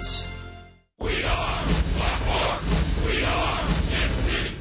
Sports. We are Black Horse. We are MC.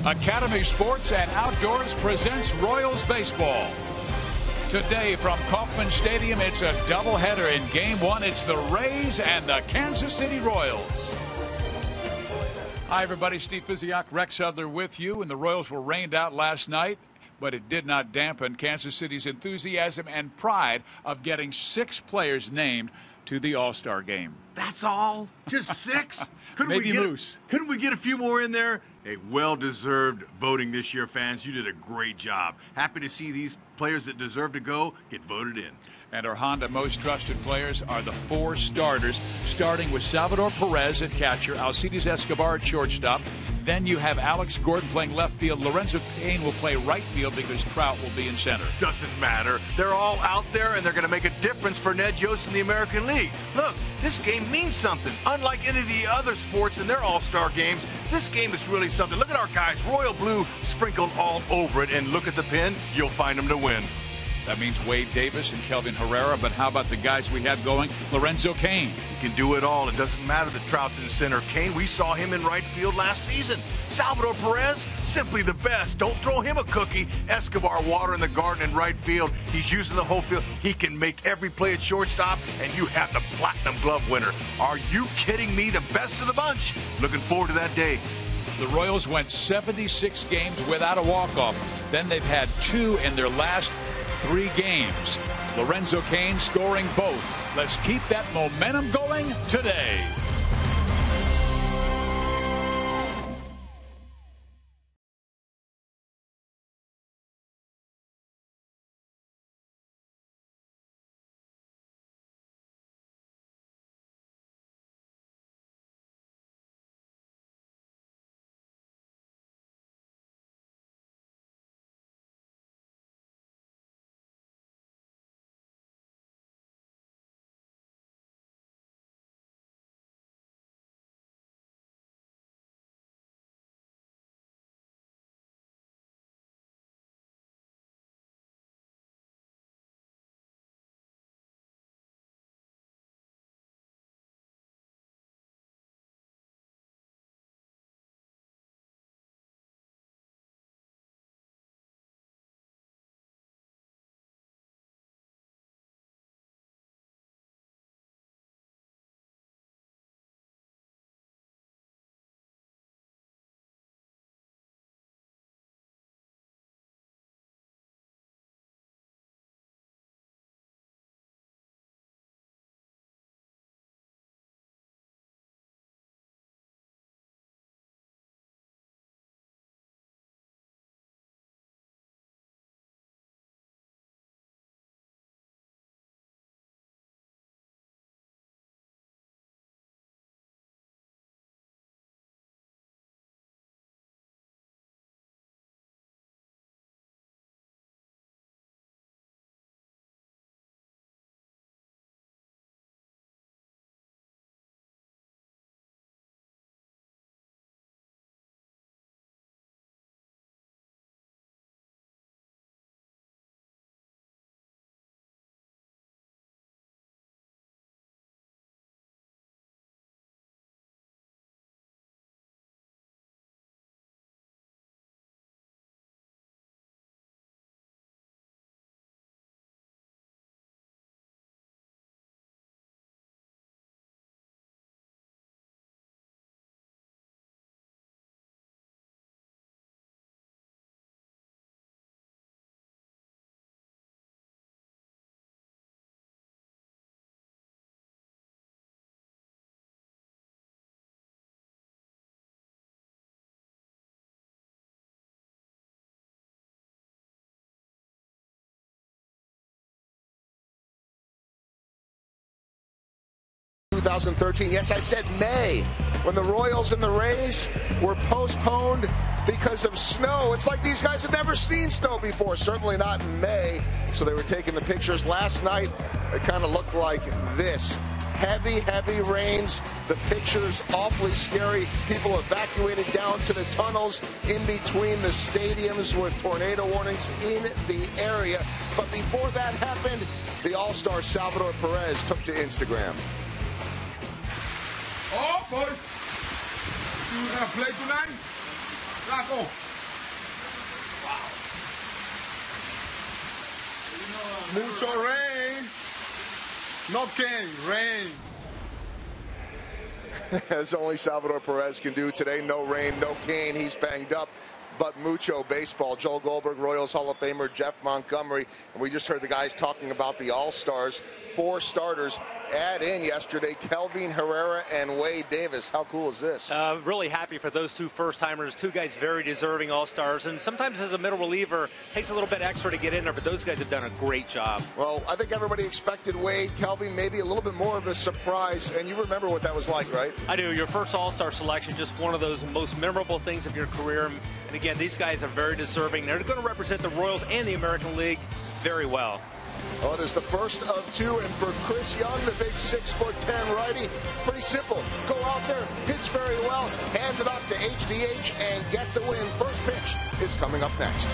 Academy Sports and Outdoors presents Royals baseball. Today from Kauffman Stadium, it's a doubleheader in Game 1. It's the Rays and the Kansas City Royals. Hi, everybody. Steve Physiak, Rex Hudler with you. And the Royals were rained out last night, but it did not dampen Kansas City's enthusiasm and pride of getting 6 players named to the All-Star game. That's all? Just 6? Maybe Moose. Couldn't we get a few more in there? A well-deserved voting this year, fans. You did a great job. Happy to see these players that deserve to go get voted in. And our Honda most trusted players are the 4 starters, starting with Salvador Perez at catcher, Alcides Escobar at shortstop. Then you have Alex Gordon playing left field. Lorenzo Cain will play right field because Trout will be in center. Doesn't matter. They're all out there, and they're going to make a difference for Ned Yost in the American League. Look, this game means something. Unlike any of the other sports in their all-star games, this game is really something. Look at our guys. Royal blue sprinkled all over it, and look at the pin. You'll find them to win. That means Wade Davis and Kelvin Herrera, but how about the guys we have going? Lorenzo Cain. He can do it all. It doesn't matter that Trout's in center. Cain, we saw him in right field last season. Salvador Perez, simply the best. Don't throw him a cookie. Escobar, water in the garden in right field. He's using the whole field. He can make every play at shortstop, and you have the Platinum Glove winner. Are you kidding me? The best of the bunch. Looking forward to that day. The Royals went 76 games without a walk-off. Then they've had 2 in their last 3 games. Lorenzo Cain scoring both. Let's keep that momentum going today. 2013. Yes, I said May, when the Royals and the Rays were postponed because of snow. It's like these guys had never seen snow before, certainly not in May. So they were taking the pictures. Last night, it kind of looked like this. Heavy, heavy rains. The picture's awfully scary. People evacuated down to the tunnels in between the stadiums with tornado warnings in the area. But before that happened, the All-Star Salvador Perez took to Instagram. Oh, boy. You gonna play tonight? Rocco. Wow. Mucho rain. No cane, rain. As only Salvador Perez can do today. No rain, no cane. He's banged up. But mucho baseball. Joel Goldberg, Royals Hall of Famer, Jeff Montgomery. And we just heard the guys talking about the All-Stars. 4 starters. Add in yesterday Kelvin Herrera and Wade Davis. How cool is this? Really happy for those 2 first-timers. 2 guys very deserving All-Stars. And sometimes as a middle reliever, it takes a little bit extra to get in there. But those guys have done a great job. Well, I think everybody expected Wade. Kelvin maybe a little bit more of a surprise. And you remember what that was like, right? I do. Your first All-Star selection, just one of those most memorable things of your career. And again, these guys are very deserving. They're going to represent the Royals and the American League very well. Oh, it is the first of 2, and for Chris Young, the big 6'10" righty, pretty simple. Go out there, pitch very well, hand it off to HDH, and get the win. First pitch is coming up next.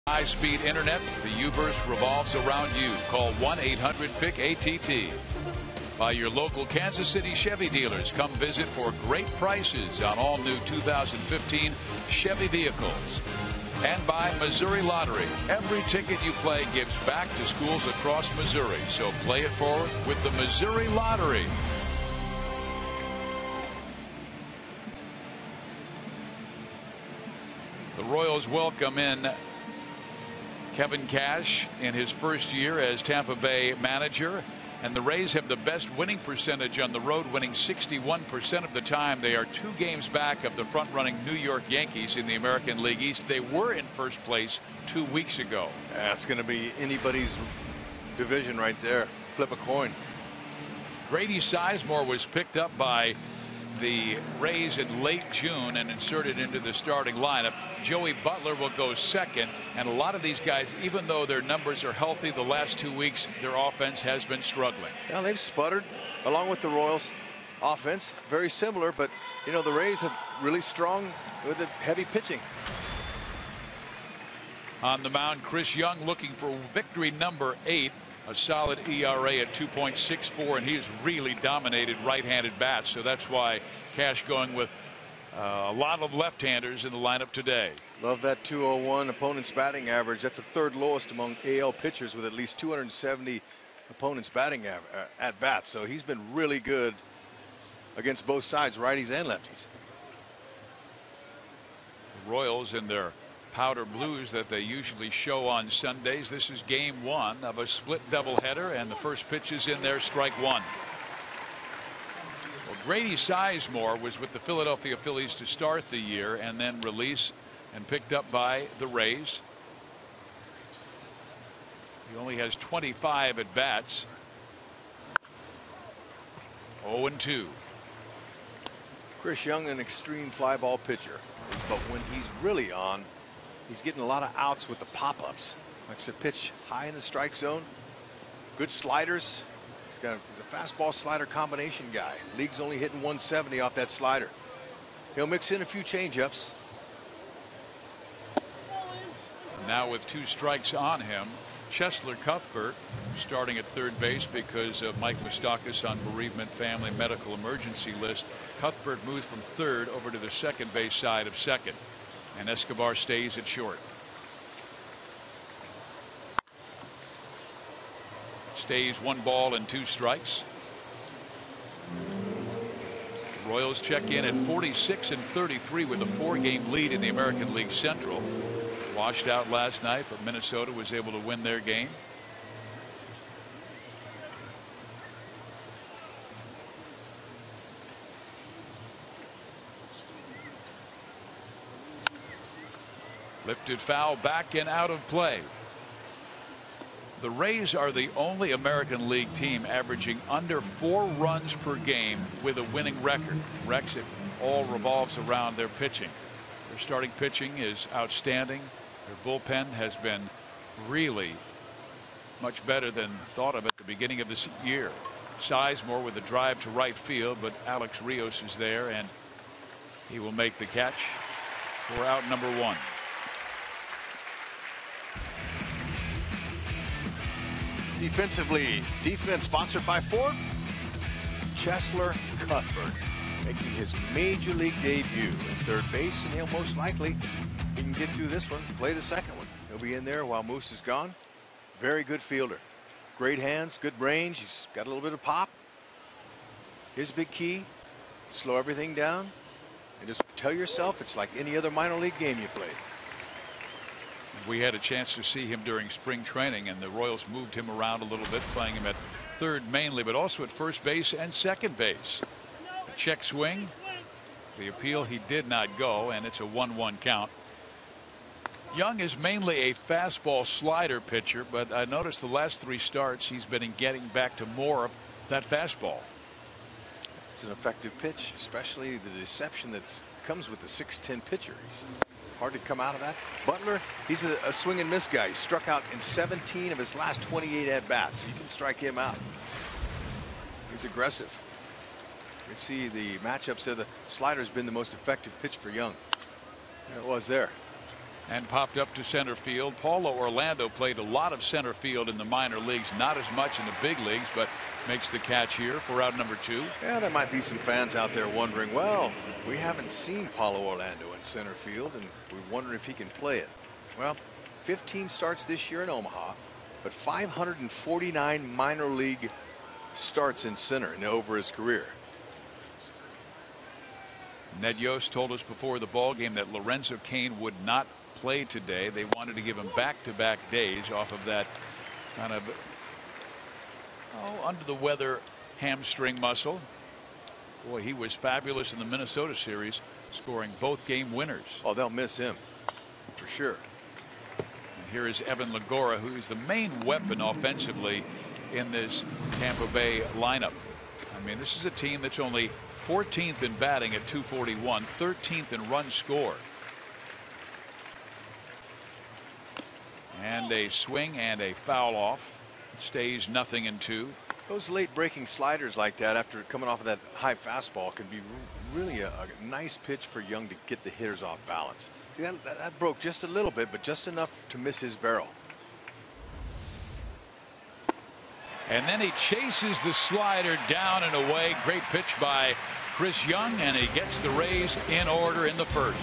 High-speed internet, the U-Verse revolves around you. Call 1-800-PIC-ATT. By your local Kansas City Chevy dealers. Come visit for great prices on all new 2015 Chevy vehicles. And by Missouri Lottery. Every ticket you play gives back to schools across Missouri. So play it forward with the Missouri Lottery. The Royals welcome in Kevin Cash in his first year as Tampa Bay manager. And the Rays have the best winning percentage on the road, winning 61% of the time. They are 2 games back of the front-running New York Yankees in the American League East. They were in first place 2 weeks ago. That's going to be anybody's division right there. Flip a coin. Grady Sizemore was picked up by the Rays in late June and inserted into the starting lineup. Joey Butler will go second, and a lot of these guys, even though their numbers are healthy the last 2 weeks, their offense has been struggling. Yeah, they've sputtered along with the Royals. offense, very similar, but you know the Rays have really strong with the heavy pitching. On the mound, Chris Young looking for victory number 8, a solid ERA at 2.64, and he's really dominated right-handed bats, so that's why Cash going with a lot of left-handers in the lineup today. Love that 201 opponent's batting average. That's the 3rd lowest among AL pitchers with at least 270 opponents batting at bats. So he's been really good against both sides, righties and lefties. The Royals in their powder blues that they usually show on Sundays. This is game 1 of a split doubleheader, and the first pitch is in there, strike 1. Well, Grady Sizemore was with the Philadelphia Phillies to start the year and then released and picked up by the Rays. He only has 25 at bats. 0-2. Chris Young, an extreme fly ball pitcher, but when he's really on, he's getting a lot of outs with the pop-ups. Likes to pitch high in the strike zone. Good sliders. He's a fastball slider combination guy. League's only hitting 170 off that slider. He'll mix in a few changeups. Now with 2 strikes on him, Cheslor Cuthbert starting at third base because of Mike Moustakas on bereavement family medical emergency list. Cuthbert moves from third over to the second base side of second, and Escobar stays at short. Stays 1 ball and 2 strikes. The Royals check in at 46-33 with a 4-game lead in the American League Central. Washed out last night, but Minnesota was able to win their game. Lifted foul, back and out of play. The Rays are the only American League team averaging under 4 runs per game with a winning record. Rex, it all revolves around their pitching. Their starting pitching is outstanding. Their bullpen has been really much better than thought of at the beginning of this year. Sizemore with a drive to right field, but Alex Rios is there, and he will make the catch for out number 1. Defensively, defense sponsored by Ford. Cheslor Cuthbert making his major league debut at third base, and he'll most likely, he can get through this one, play the second one. He'll be in there while Moose is gone. Very good fielder. Great hands, good range. He's got a little bit of pop. His big key, slow everything down and just tell yourself it's like any other minor league game you played. We had a chance to see him during spring training, and the Royals moved him around a little bit, playing him at third mainly, but also at first base and second base. A check swing. The appeal, he did not go, and it's a 1-1 count. Young is mainly a fastball slider pitcher, but I noticed the last 3 starts he's been getting back to more of that fastball. It's an effective pitch, especially the deception that comes with the 6'10" pitcher. He's hard to come out of that. Butler, he's a swing and miss guy. He struck out in 17 of his last 28 at bats. You can strike him out. He's aggressive. You can see the matchups there. The slider's been the most effective pitch for Young. There it was there. And popped up to center field. Paulo Orlando played a lot of center field in the minor leagues, not as much in the big leagues, but makes the catch here for out number 2. Yeah, there might be some fans out there wondering, well, we haven't seen Paulo Orlando in center field, and we wonder if he can play it. Well, 15 starts this year in Omaha, but 549 minor league starts in center over his career. Ned Yost told us before the ball game that Lorenzo Cain would not play today. They wanted to give him back-to-back days off of that kind of under the weather hamstring muscle. Boy, he was fabulous in the Minnesota series, scoring both game winners. Oh, they'll miss him for sure. And here is Evan Legora, who is the main weapon offensively in this Tampa Bay lineup. I mean, this is a team that's only 14th in batting at 241, 13th in runs scored. And a swing and a foul off. Stays 0-2. Those late breaking sliders like that after coming off of that high fastball can be really a nice pitch for Young to get the hitters off balance. See, that broke just a little bit, but just enough to miss his barrel. And then he chases the slider down and away. Great pitch by Chris Young, and he gets the Rays in order in the first.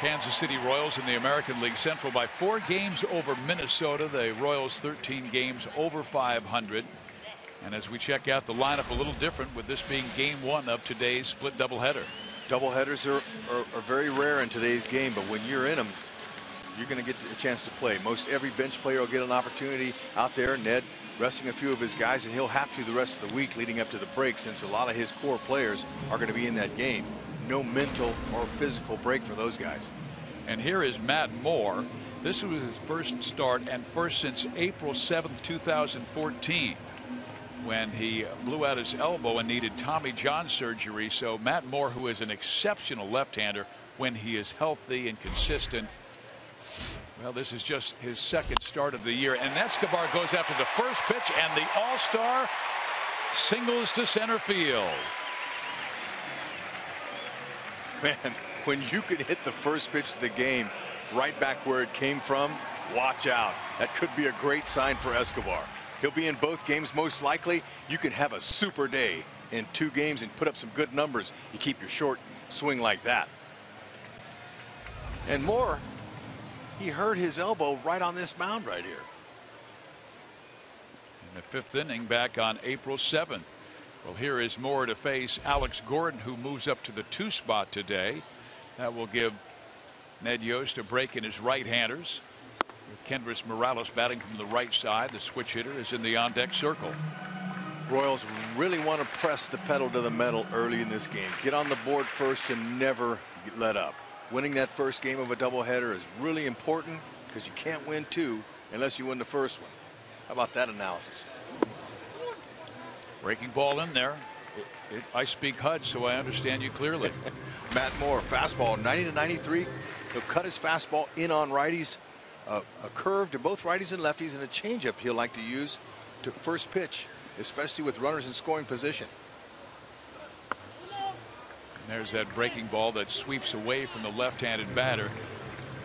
Kansas City Royals in the American League Central by 4 games over Minnesota. The Royals 13 games over 500. And as we check out the lineup, a little different with this being game 1 of today's split doubleheader. Doubleheaders are very rare in today's game, but when you're in them, you're going to get a chance to play. Most every bench player will get an opportunity out there. Ned resting a few of his guys, and he'll have to the rest of the week leading up to the break, since a lot of his core players are going to be in that game. No mental or physical break for those guys. And here is Matt Moore. This was his first start, and first since April 7th, 2014, when he blew out his elbow and needed Tommy John surgery. So Matt Moore, who is an exceptional left-hander when he is healthy and consistent. Well, this is just his second start of the year, and Escobar goes after the first pitch, and the All-Star singles to center field. Man, when you could hit the first pitch of the game right back where it came from, watch out. That could be a great sign for Escobar. He'll be in both games most likely. You can have a super day in 2 games and put up some good numbers. You keep your short swing like that. And Moore, he hurt his elbow right on this mound right here. In the 5th inning back on April 7th. Well, here is Moore to face Alex Gordon, who moves up to the 2 spot today. That will give Ned Yost a break in his right-handers. With Kendrys Morales batting from the right side, the switch hitter is in the on-deck circle. Royals really want to press the pedal to the metal early in this game. Get on the board first and never let up. Winning that first game of a doubleheader is really important, because you can't win 2 unless you win the first one. How about that analysis? Breaking ball in there. I speak HUD, so I understand you clearly. Matt Moore, fastball 90 to 93. He'll cut his fastball in on righties. A curve to both righties and lefties, and a changeup he'll like to use to first pitch, especially with runners in scoring position. And there's that breaking ball that sweeps away from the left-handed batter.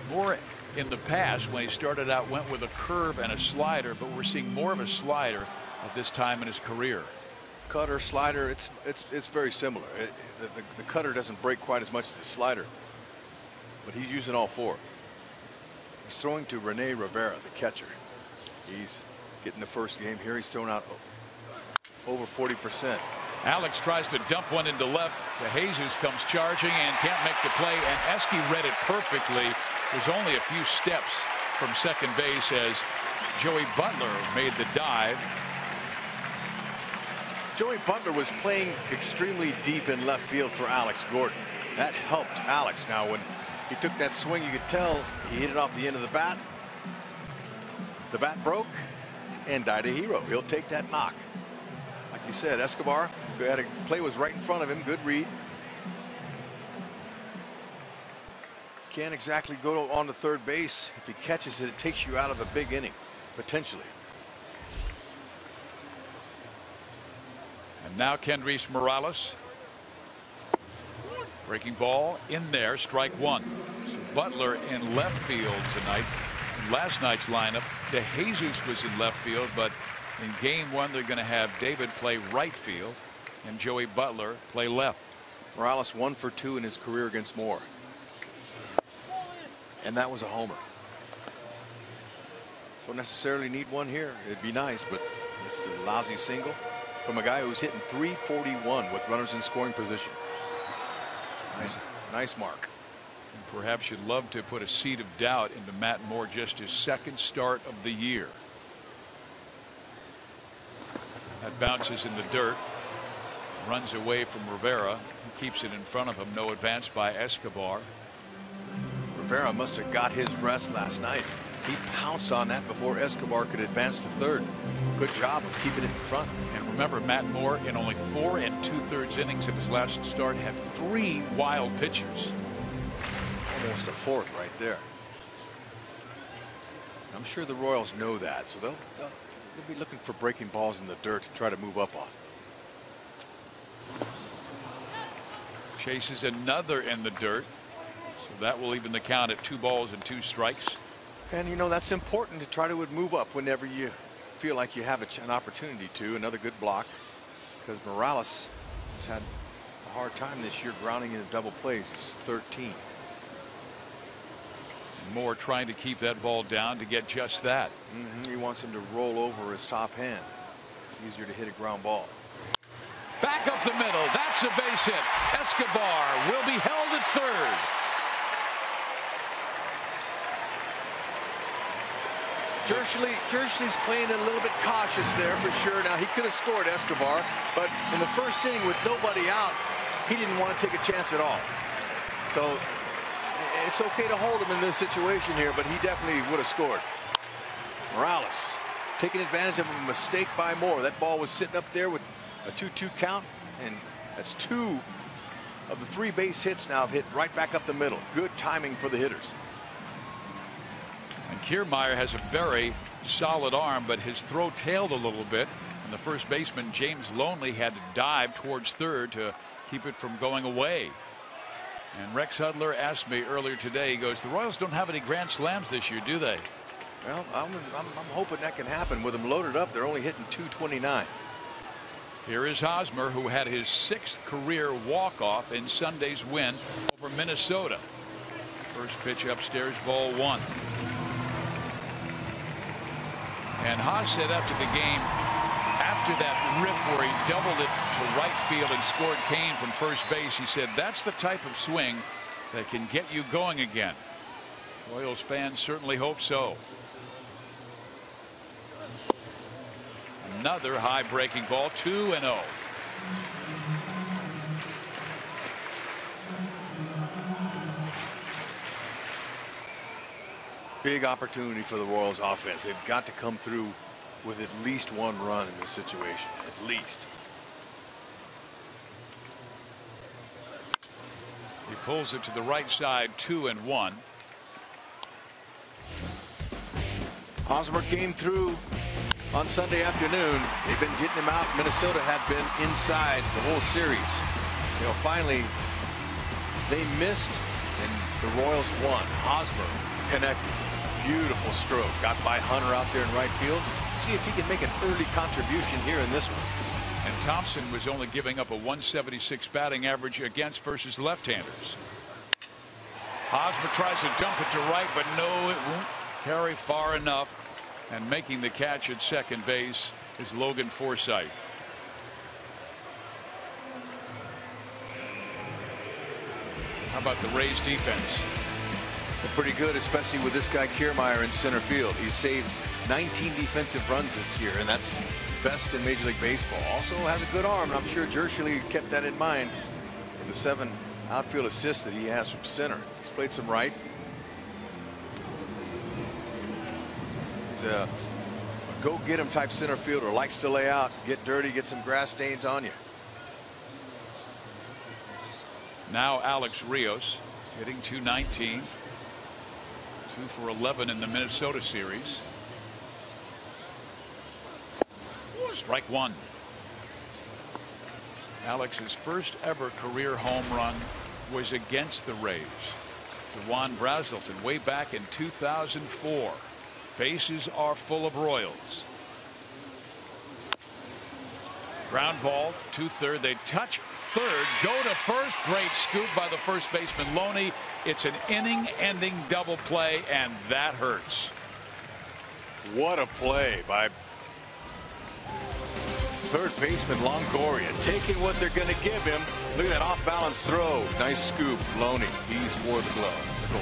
Moore in the past, when he started out, went with a curve and a slider, but we're seeing more of a slider at this time in his career. Cutter, slider, it's very similar. The cutter doesn't break quite as much as the slider, but he's using all 4. He's throwing to Rene Rivera, the catcher. He's getting the first game here. He's thrown out over 40%. Alex tries to dump one into left. DeJesus comes charging and can't make the play, and Esky read it perfectly. There's only a few steps from second base as Joey Butler made the dive. Joey Butler was playing extremely deep in left field for Alex Gordon. That helped Alex. Now, when he took that swing, you could tell he hit it off the end of the bat. The bat broke and died a hero. He'll take that knock. Like you said, Escobar, who had a play was right in front of him. Good read. Can't exactly go on to third base. If he catches it, it takes you out of a big inning, potentially. And now Kendrys Morales. Breaking ball in there, strike one. So Butler in left field tonight. In last night's lineup, DeJesus was in left field, but in game one, they're going to have David play right field and Joey Butler play left. Morales 1 for 2 in his career against Moore. And that was a homer. Don't necessarily need one here. It'd be nice, but this is a lousy single from a guy who's hitting .341 with runners in scoring position. Nice mark. And perhaps you'd love to put a seed of doubt into Matt Moore, just his second start of the year. That bounces in the dirt. Runs away from Rivera. He keeps it in front of him. No advance by Escobar. Rivera must have got his rest last night. He pounced on that before Escobar could advance to third. Good job of keeping it in front. And remember, Matt Moore in only 4 2/3 innings of his last start had 3 wild pitches. Almost a fourth right there. I'm sure the Royals know that, so they'll be looking for breaking balls in the dirt to try to move up on. Chases another in the dirt, so that will even the count at 2 balls and 2 strikes. And you know, that's important to try to move up whenever you feel like you have an opportunity to. Another good block, because Morales has had a hard time this year grounding into double plays. It's 13. Moore trying to keep that ball down to get just that. He wants him to roll over his top hand. It's easier to hit a ground ball. Back up the middle. That's a base hit. Escobar will be held at third. Jersley's playing a little bit cautious there for sure. Now, he could have scored Escobar, but in the first inning with nobody out, he didn't want to take a chance at all. So it's okay to hold him in this situation here, but he definitely would have scored. Morales taking advantage of a mistake by Moore. That ball was sitting up there with a 2-2 count, and that's 2 of the 3 base hits now have hit right back up the middle. Good timing for the hitters. And Kiermaier has a very solid arm, but his throw tailed a little bit, and the first baseman James Lonely had to dive towards third to keep it from going away. And Rex Hudler asked me earlier today, he goes, the Royals don't have any grand slams this year, do they? Well, I'm hoping that can happen. With them loaded up, they're only hitting .229. Here is Hosmer, who had his 6th career walk-off in Sunday's win over Minnesota. First pitch upstairs, ball 1. And Haas said after the game, after that rip where he doubled it to right field and scored Kane from first base, he said that's the type of swing that can get you going again. Royals fans certainly hope so. Another high breaking ball, 2-0. Big opportunity for the Royals offense. They've got to come through with at least 1 run in this situation, at least. He pulls it to the right side, 2-1. Hosmer came through on Sunday afternoon. They've been getting him out. Minnesota had been inside the whole series. You know, finally they missed and the Royals won. Hosmer connected. Beautiful stroke. Got by Hunter out there in right field. See if he can make an early contribution here in this one. And Thompson was only giving up a 176 batting average against versus left-handers. Hosmer tries to jump it to right, but no, it won't carry far enough. And making the catch at second base is Logan Forsythe. How about the Rays defense? They're pretty good, especially with this guy Kiermaier in center field. He's saved 19 defensive runs this year, and that's best in Major League Baseball. Also has a good arm, and I'm sure Jershely kept that in mind with the 7 outfield assists that he has from center. He's played some right. He's a go-get-him type center fielder. Likes to lay out, get dirty, get some grass stains on you. Now Alex Rios hitting .219, 2 for 11 in the Minnesota series. Strike one. Alex's first ever career home run was against the Rays. DeJuan Brazelton way back in 2004. Bases are full of Royals. Ground ball to third. They touch third, go to first. Great scoop by the first baseman Loney. It's an inning-ending double play, and that hurts. What a play by third baseman Longoria, taking what they're going to give him. Look at that off-balance throw. Nice scoop, Loney. He's for the glove. The goal.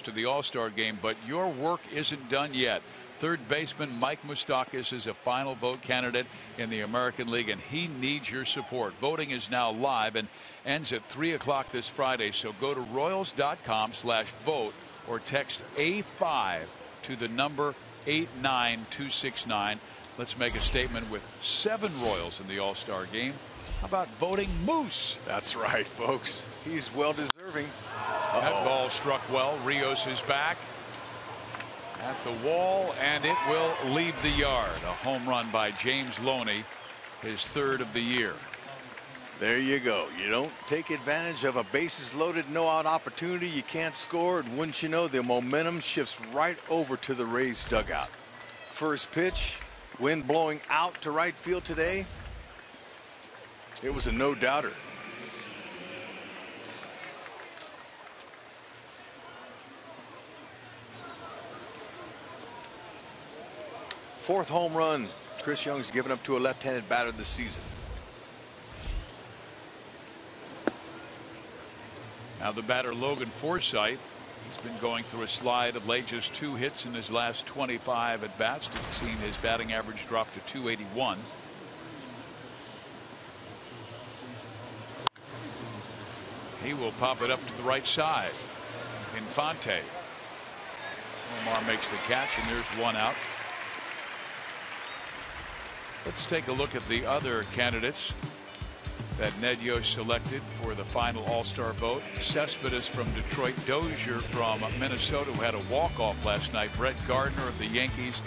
To the All-Star game, but your work isn't done yet. Third baseman Mike Moustakas is a final vote candidate in the American League, and he needs your support. Voting is now live and ends at 3 o'clock this Friday, so go to Royals.com/vote or text A5 to the number 89269. Let's make a statement with 7 Royals in the All-Star game. How about voting Moose? That's right, folks. He's well deserving. That ball struck well. Rios is back at the wall, and it will leave the yard. A home run by James Loney, his 3rd of the year. There you go. You don't take advantage of a bases loaded, no out opportunity, you can't score, and wouldn't you know, the momentum shifts right over to the Rays dugout. First pitch, wind blowing out to right field today. It was a no-doubter. Fourth home run Chris Young's given up to a left-handed batter this season. Now the batter Logan Forsythe, he's been going through a slide of late. Just 2 hits in his last 25 at bats. He's seen his batting average drop to .281. He will pop it up to the right side. Infante. Omar makes the catch, and there's 1 out. Let's take a look at the other candidates that Ned Yost selected for the final All-Star vote. Cespedes from Detroit, Dozier from Minnesota, who had a walk-off last night, Brett Gardner of the Yankees,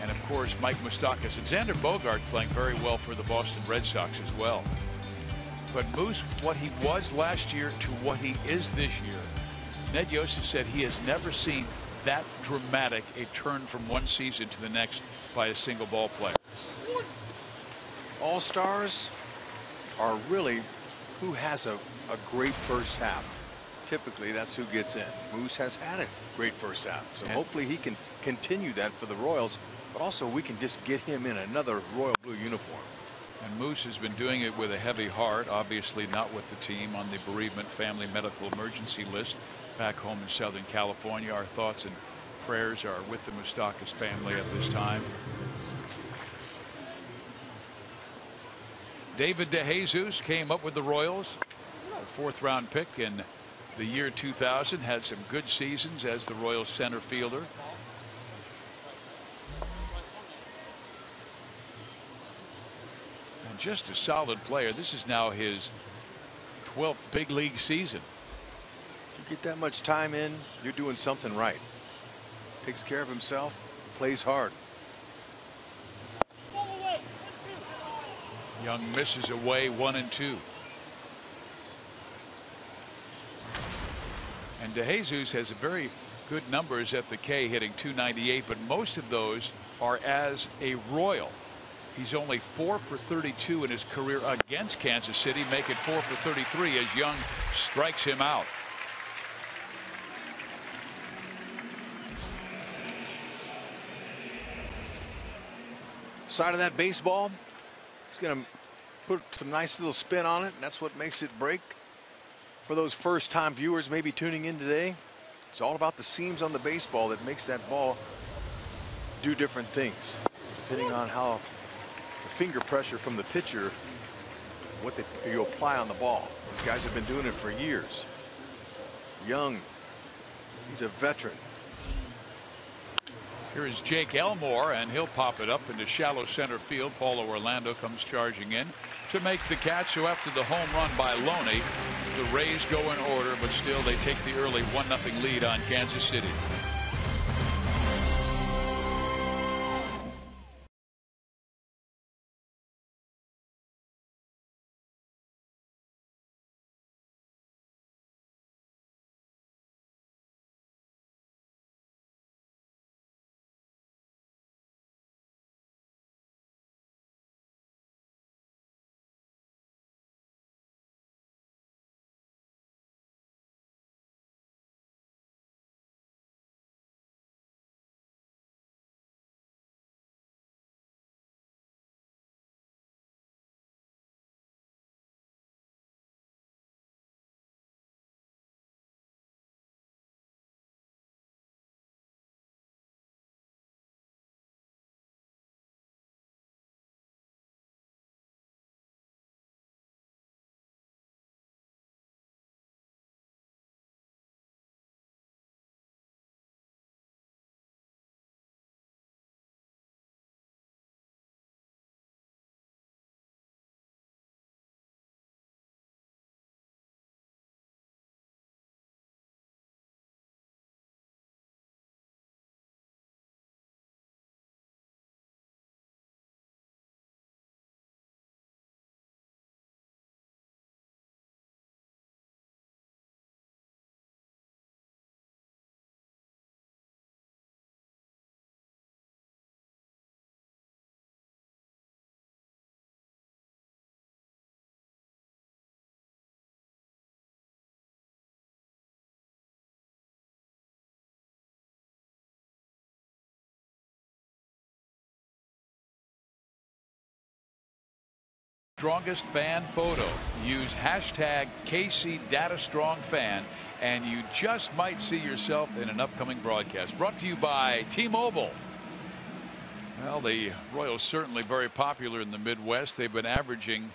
and of course Mike Moustakas. And Xander Bogaerts playing very well for the Boston Red Sox as well. But Moose, what he was last year to what he is this year, Ned Yost said he has never seen that dramatic a turn from one season to the next by a single ball player. All-stars are really who has a great first half. Typically that's who gets in. Moose has had a great first half, so hopefully he can continue that for the Royals, but also we can just get him in another royal blue uniform. And Moose has been doing it with a heavy heart, obviously not with the team on the bereavement family medical emergency list back home in Southern California. Our thoughts and prayers are with the Moustakas family at this time. David DeJesus came up with the Royals, a 4th round pick in the year 2000, had some good seasons as the Royals center fielder. And just a solid player. This is now his 12th big league season. You get that much time in, you're doing something right. Takes care of himself, plays hard. Young misses away 1-2. And DeJesus has a very good numbers at the K, hitting .298, but most of those are as a Royal. He's only 4 for 32 in his career against Kansas City, make it 4 for 33 as Young strikes him out. Side of that baseball, he's going to put some nice little spin on it, and that's what makes it break. For those first-time viewers maybe tuning in today, it's all about the seams on the baseball that makes that ball do different things, depending on how the finger pressure from the pitcher, what you apply on the ball. These guys have been doing it for years. Young, he's a veteran. Here is Jake Elmore, and he'll pop it up into shallow center field. Paulo Orlando comes charging in to make the catch. So after the home run by Loney, the Rays go in order, but still they take the early 1-0 lead on Kansas City. Strongest fan photo. Use hashtag KCDataStrongFan and you just might see yourself in an upcoming broadcast. Brought to you by T-Mobile. Well, the Royals certainly very popular in the Midwest. They've been averaging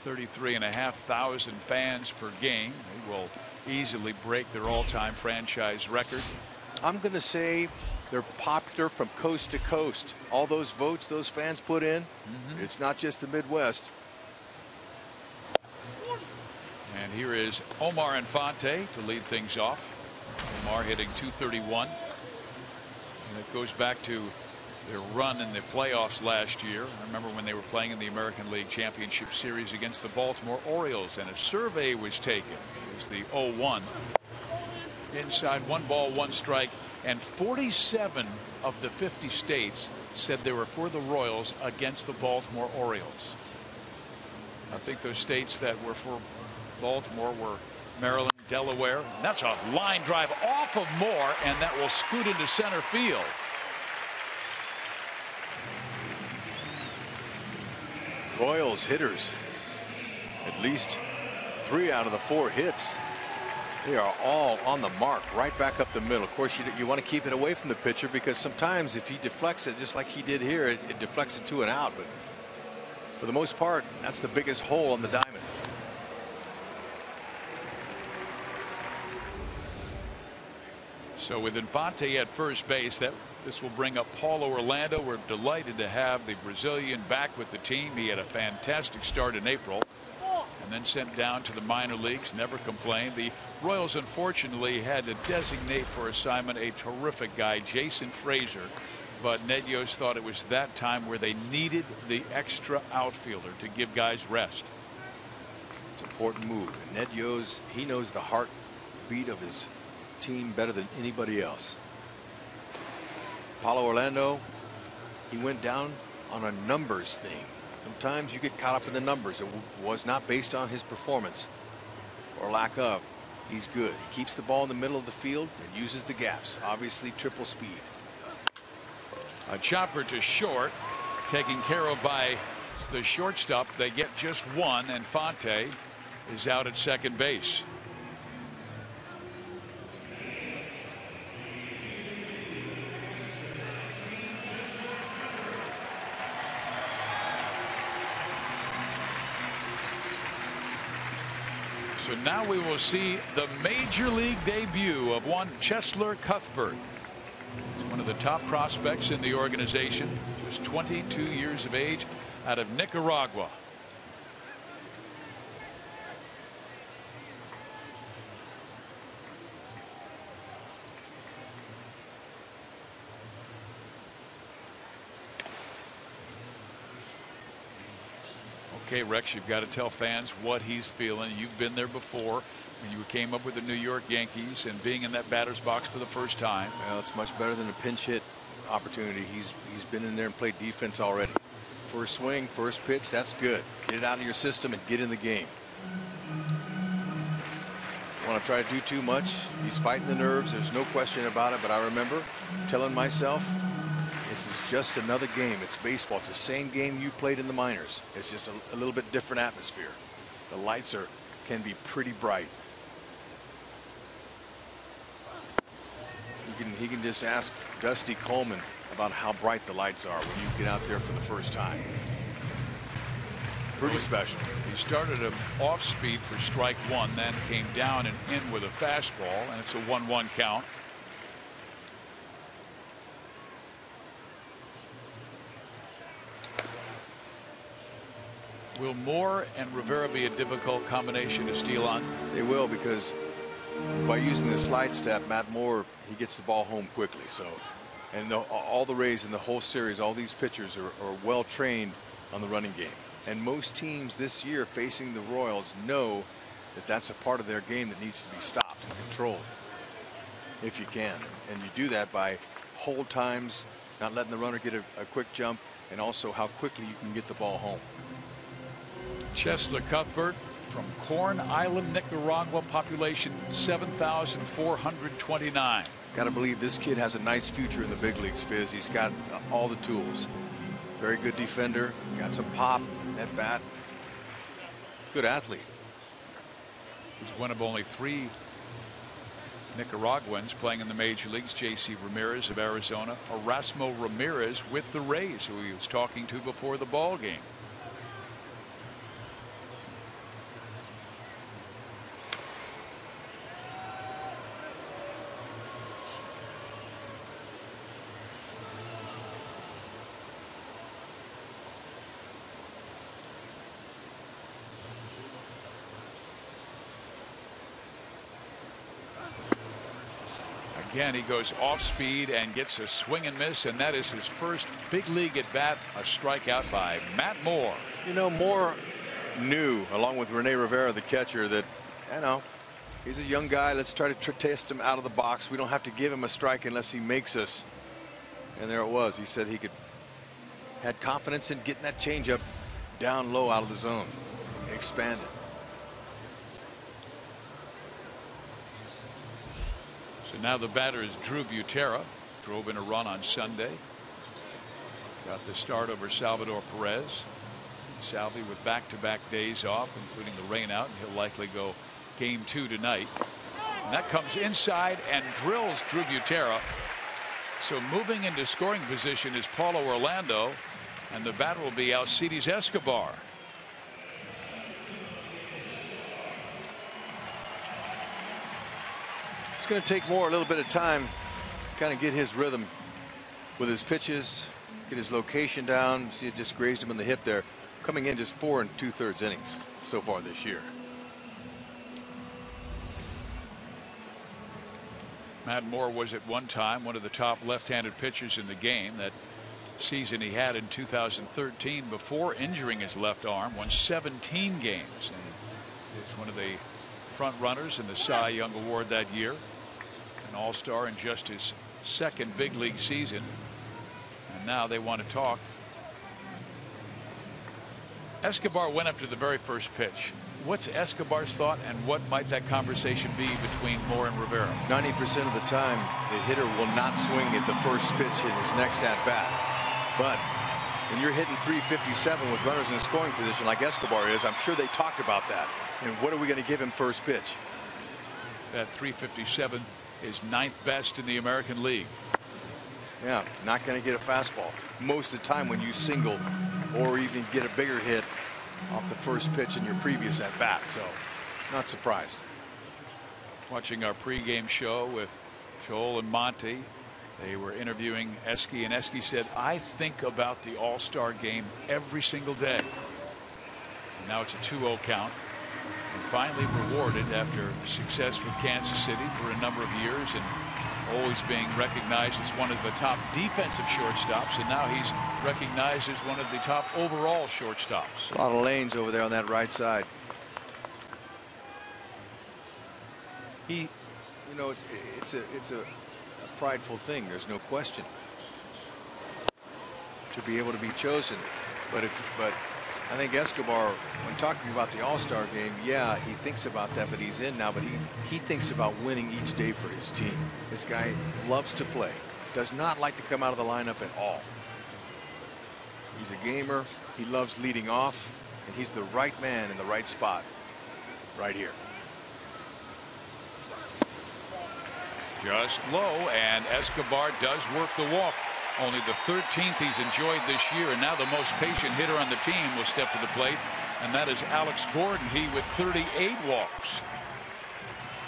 33,500 fans per game. They will easily break their all-time franchise record. I'm going to say they're popular from coast to coast. All those votes those fans put in, it's not just the Midwest. And here is Omar Infante to lead things off. Omar hitting .231. And it goes back to their run in the playoffs last year. I remember when they were playing in the American League Championship Series against the Baltimore Orioles, and a survey was taken. It was the 0-1. Inside, 1 ball, 1 strike, and 47 of the 50 states said they were for the Royals against the Baltimore Orioles. I think those states that were for Baltimore were Maryland, Delaware. And that's a line drive off of Moore, and that will scoot into center field. Royals hitters, at least 3 out of the 4 hits. They are all on the mark, right back up the middle. Of course, you want to keep it away from the pitcher, because sometimes if he deflects it, just like he did here, it deflects it to an out. But for the most part, that's the biggest hole on the diamond. So with Infante at first base, this will bring up Paulo Orlando. We're delighted to have the Brazilian back with the team. He had a fantastic start in April and then sent down to the minor leagues, never complained. The Royals unfortunately had to designate for assignment a terrific guy, Jason Frazier, but Ned Yost thought it was that time where they needed the extra outfielder to give guys rest. It's an important move. And Ned Yost, he knows the heartbeat of his team better than anybody else. Paulo Orlando, he went down on a numbers thing. Sometimes you get caught up in the numbers. It was not based on his performance or lack of. He's good. He keeps the ball in the middle of the field and uses the gaps. Obviously triple speed. A chopper to short, taken care of by the shortstop. They get just one, and Infante is out at second base. So now we will see the major league debut of one Cheslor Cuthbert. He's one of the top prospects in the organization, just 22 years of age, out of Nicaragua. Okay, Rex, you've got to tell fans what he's feeling. You've been there before when you came up with the New York Yankees and being in that batter's box for the first time. Well, it's much better than a pinch hit opportunity. He's been in there and played defense already. First swing, first pitch, that's good. Get it out of your system and get in the game. Want to try to do too much. He's fighting the nerves. There's no question about it. But I remember telling myself, this is just another game. It's baseball. It's the same game you played in the minors. It's just a little bit different atmosphere. The lights can be pretty bright. He can just ask Dusty Coleman about how bright the lights are when you get out there for the first time. Pretty special. He started him off speed for strike one, then came down and in with a fastball, and it's a 1-1 count. Will Moore and Rivera be a difficult combination to steal on? They will, because by using the slide step, Matt Moore, he gets the ball home quickly. So, and all the Rays in the whole series, all these pitchers are well trained on the running game. And most teams this year facing the Royals know that that's a part of their game that needs to be stopped and controlled if you can. And you do that by hold times, not letting the runner get a quick jump, and also how quickly you can get the ball home. Cheslor Cuthbert from Corn Island, Nicaragua, population 7,429. Got to believe this kid has a nice future in the big leagues, Fizz. He's got all the tools. Very good defender, got some pop at bat. Good athlete. He's one of only 3 Nicaraguans playing in the major leagues. J.C. Ramirez of Arizona, Erasmo Ramirez with the Rays, who he was talking to before the ball game. Again, he goes off speed and gets a swing and miss, and that is his first big league at bat. A strikeout by Matt Moore. You know, Moore knew, along with Rene Rivera, the catcher, that, he's a young guy. Let's try to test him out of the box. We don't have to give him a strike unless he makes us. And there it was. He said he had confidence in getting that changeup down low out of the zone. Expanded. So now the batter is Drew Butera. Drove in a run on Sunday. Got the start over Salvador Perez. Salvi with back-to-back days off, including the rain out, and he'll likely go game 2 tonight. And that comes inside and drills Drew Butera. So moving into scoring position is Paulo Orlando, and the batter will be Alcides Escobar. It's going to take Moore a little bit of time, kind of get his rhythm with his pitches, get his location down. See, it just grazed him in the hip there. Coming in just 4 2/3 innings so far this year. Matt Moore was at one time one of the top left-handed pitchers in the game. That season he had in 2013 before injuring his left arm, won 17 games and is one of the front runners in the Cy Young Award that year. An all-star in just his second big league season, and now they want to talk. Escobar went up to the very first pitch. What's Escobar's thought, and what might that conversation be between Moore and Rivera? 90% of the time, the hitter will not swing at the first pitch in his next at bat. But when you're hitting 357 with runners in a scoring position like Escobar is, I'm sure they talked about that. And what are we going to give him first pitch? That 357 is 9th best in the American League. Yeah, not going to get a fastball. Most of the time when you single or even get a bigger hit off the first pitch in your previous at bat, so not surprised. Watching our pregame show with Joel and Monty, they were interviewing Esky, and Esky said, I think about the All-Star game every single day. And now it's a 2-0 count, and finally rewarded after success with Kansas City for a number of years and always being recognized as one of the top defensive shortstops, and now he's recognized as one of the top overall shortstops. A lot of lanes over there on that right side. He, you know, it's a prideful thing. There's no question to be able to be chosen. But I think Escobar, when talking about the All-Star game, yeah, he thinks about that, but he's in now. But he thinks about winning each day for his team. This guy loves to play. Does not like to come out of the lineup at all. He's a gamer. He loves leading off, and he's the right man in the right spot right here. Just low, and Escobar does work the walk. Only the 13th he's enjoyed this year, and now the most patient hitter on the team will step to the plate, and that is Alex Gordon. He with 38 walks.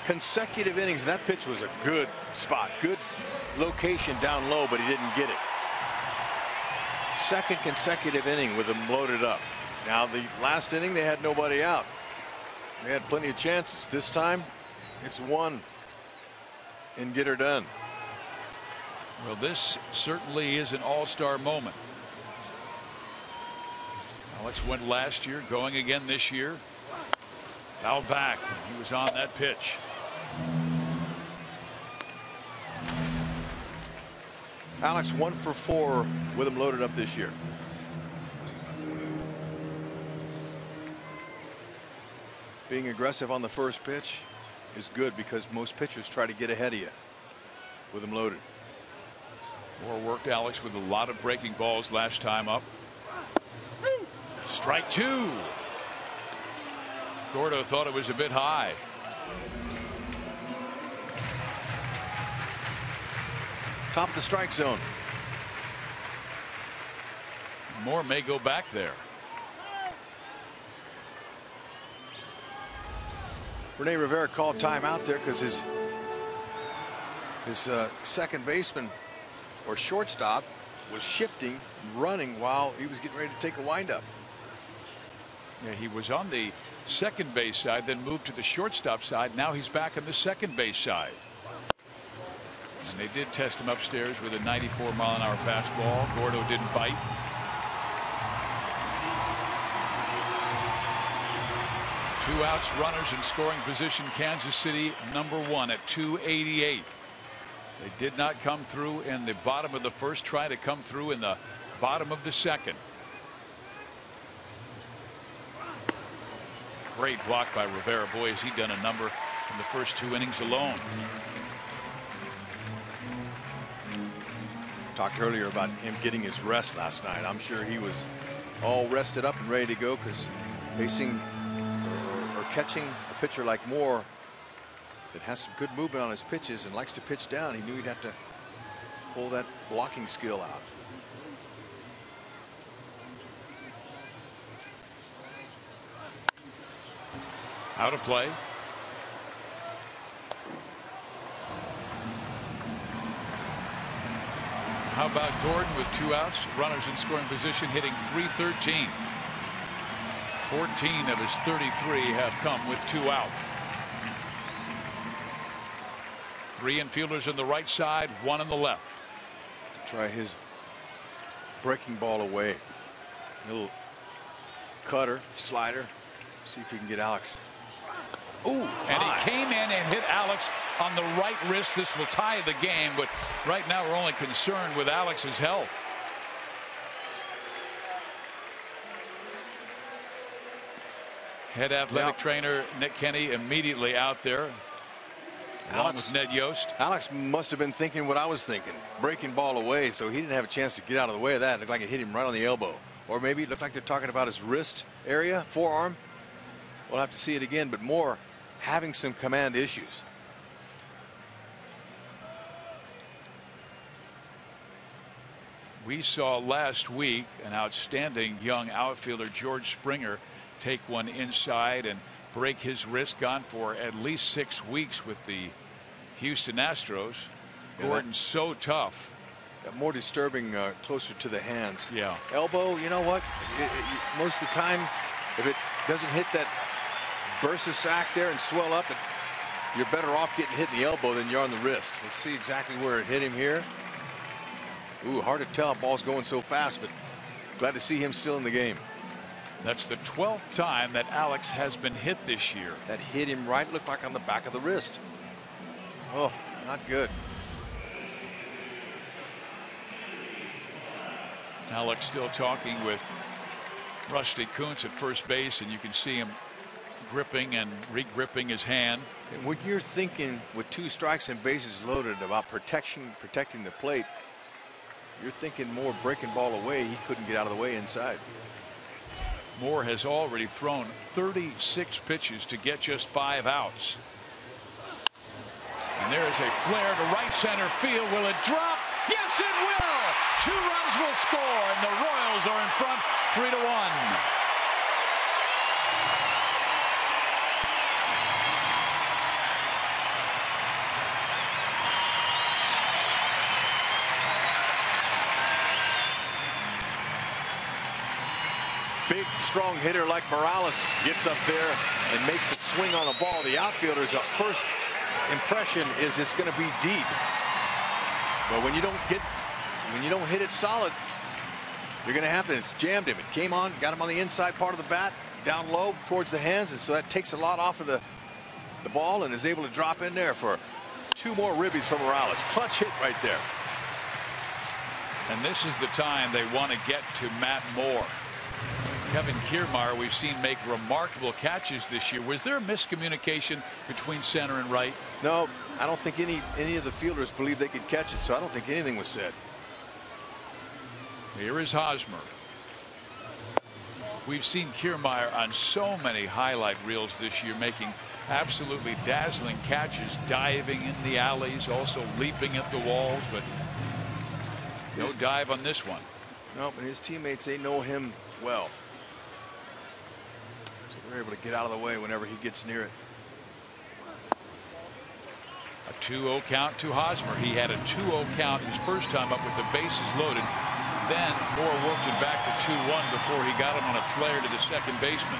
Consecutive innings. That pitch was a good spot, good location down low, but he didn't get it. Second consecutive inning with them loaded up. Now the last inning they had nobody out. They had plenty of chances. This time it's one and get her done. Well, this certainly is an all-star moment. Alex went last year, going again this year. Foul back. He was on that pitch. Alex 1 for 4 with him loaded up this year. Being aggressive on the first pitch is good because most pitchers try to get ahead of you with him loaded. Moore worked Alex with a lot of breaking balls last time up. Strike 2. Gordo thought it was a bit high. Top of the strike zone. Moore may go back there. Rene Rivera called timeout there because his second baseman or shortstop was shifting, running while he was getting ready to take a windup. Yeah, he was on the second base side, then moved to the shortstop side. Now he's back on the second base side. And they did test him upstairs with a 94-mile-an-hour fastball. Gordo didn't bite. Two outs, runners in scoring position. Kansas City #1 at 288. They did not come through in the bottom of the first, try to come through in the bottom of the second. Great block by Rivera. Boy, has he done a number in the first 2 innings alone. Talked earlier about him getting his rest last night. I'm sure he was all rested up and ready to go, because facing or catching a pitcher like Moore that has some good movement on his pitches and likes to pitch down, he knew he'd have to pull that blocking skill out. Out of play. How about Gordon with 2 outs, runners in scoring position, hitting .313. 14 of his 33 have come with 2 out. 3 infielders on the right side, 1 on the left. Try his breaking ball away. Little cutter, slider. See if we can get Alex. Ooh, and he came in and hit Alex on the right wrist. This will tie the game, but right now we're only concerned with Alex's health. Head athletic trainer Nick Kenny immediately out there, along with Ned Yost. Alex must have been thinking what I was thinking. Breaking ball away, so he didn't have a chance to get out of the way of that. It looked like it hit him right on the elbow. Or maybe it looked like they're talking about his wrist area, forearm. We'll have to see it again, but Moore having some command issues. We saw last week an outstanding young outfielder, George Springer, take one inside and break his wrist. Gone for at least 6 weeks with the Houston Astros. Gordon's so tough. More disturbing closer to the hands. Yeah. Elbow, you know what? Most of the time, if it doesn't hit that bursa sac there and swell up, you're better off getting hit in the elbow than you're on the wrist. Let's see exactly where it hit him here. Ooh, hard to tell. Ball's going so fast, but glad to see him still in the game. That's the 12th time that Alex has been hit this year. That hit him right, looked like on the back of the wrist. Oh, not good. Alex still talking with Rusty Kuntz at first base, and you can see him gripping and re-gripping his hand. And when you're thinking with 2 strikes and bases loaded about protecting the plate, you're thinking more breaking ball away. He couldn't get out of the way inside. Moore has already thrown 36 pitches to get just 5 outs. And there is a flare to right center field. Will it drop? Yes, it will. 2 runs will score, and the Royals are in front 3-1. Big, strong hitter like Morales gets up there and makes a swing on a ball. The outfielder's first impression is it's going to be deep. But when you don't hit it solid, you're going to have to. It's jammed him. It came on, got him on the inside part of the bat, down low towards the hands, and so that takes a lot off of the ball and is able to drop in there for 2 more ribbies from Morales. Clutch hit right there. And this is the time they want to get to Matt Moore. Kevin Kiermaier, we've seen make remarkable catches this year. Was there a miscommunication between center and right? No, I don't think any of the fielders believed they could catch it, so I don't think anything was said. Here is Hosmer. We've seen Kiermaier on so many highlight reels this year, making absolutely dazzling catches, diving in the alleys, also leaping at the walls, but no dive on this one. No, but his teammates, they know him well. So they're able to get out of the way whenever he gets near it. A 2-0 count to Hosmer. He had a 2-0 count his first time up with the bases loaded. Then Moore worked it back to 2-1 before he got him on a flare to the second baseman.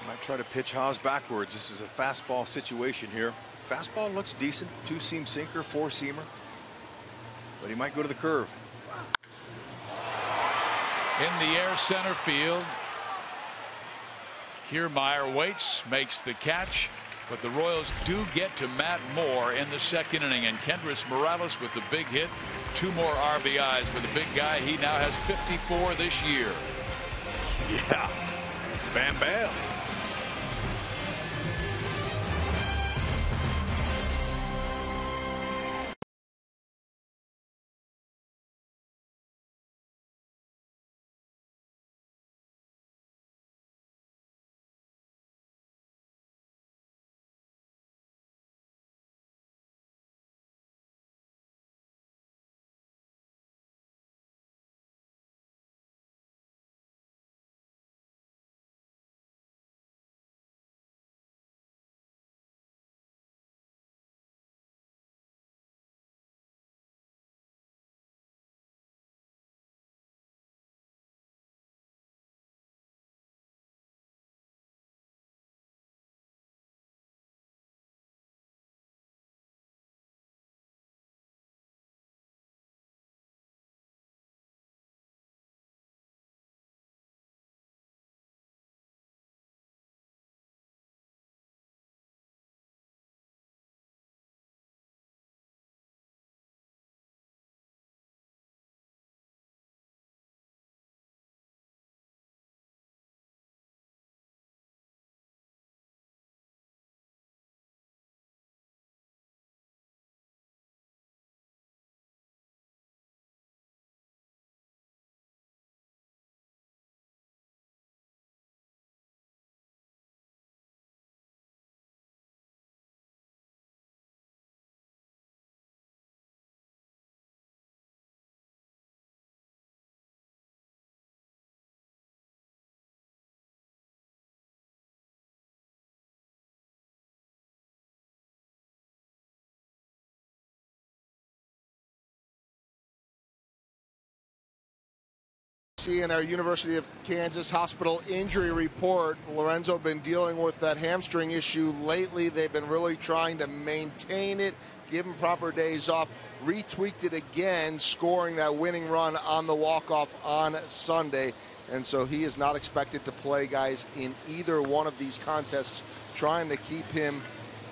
Might try to pitch Haas backwards. This is a fastball situation here. Fastball looks decent. 2-seam sinker, 4-seamer. But he might go to the curve. In the air, center field. Kiermaier waits, makes the catch, but the Royals do get to Matt Moore in the second inning, and Kendrys Morales with the big hit. 2 more RBIs for the big guy. He now has 54 this year. Yeah. Bam bam. In our University of Kansas hospital injury report, Lorenzo been dealing with that hamstring issue lately. They've been really trying to maintain it, give him proper days off. Retweaked it again, scoring that winning run on the walk-off on Sunday. And so he is not expected to play, guys, in either one of these contests, trying to keep him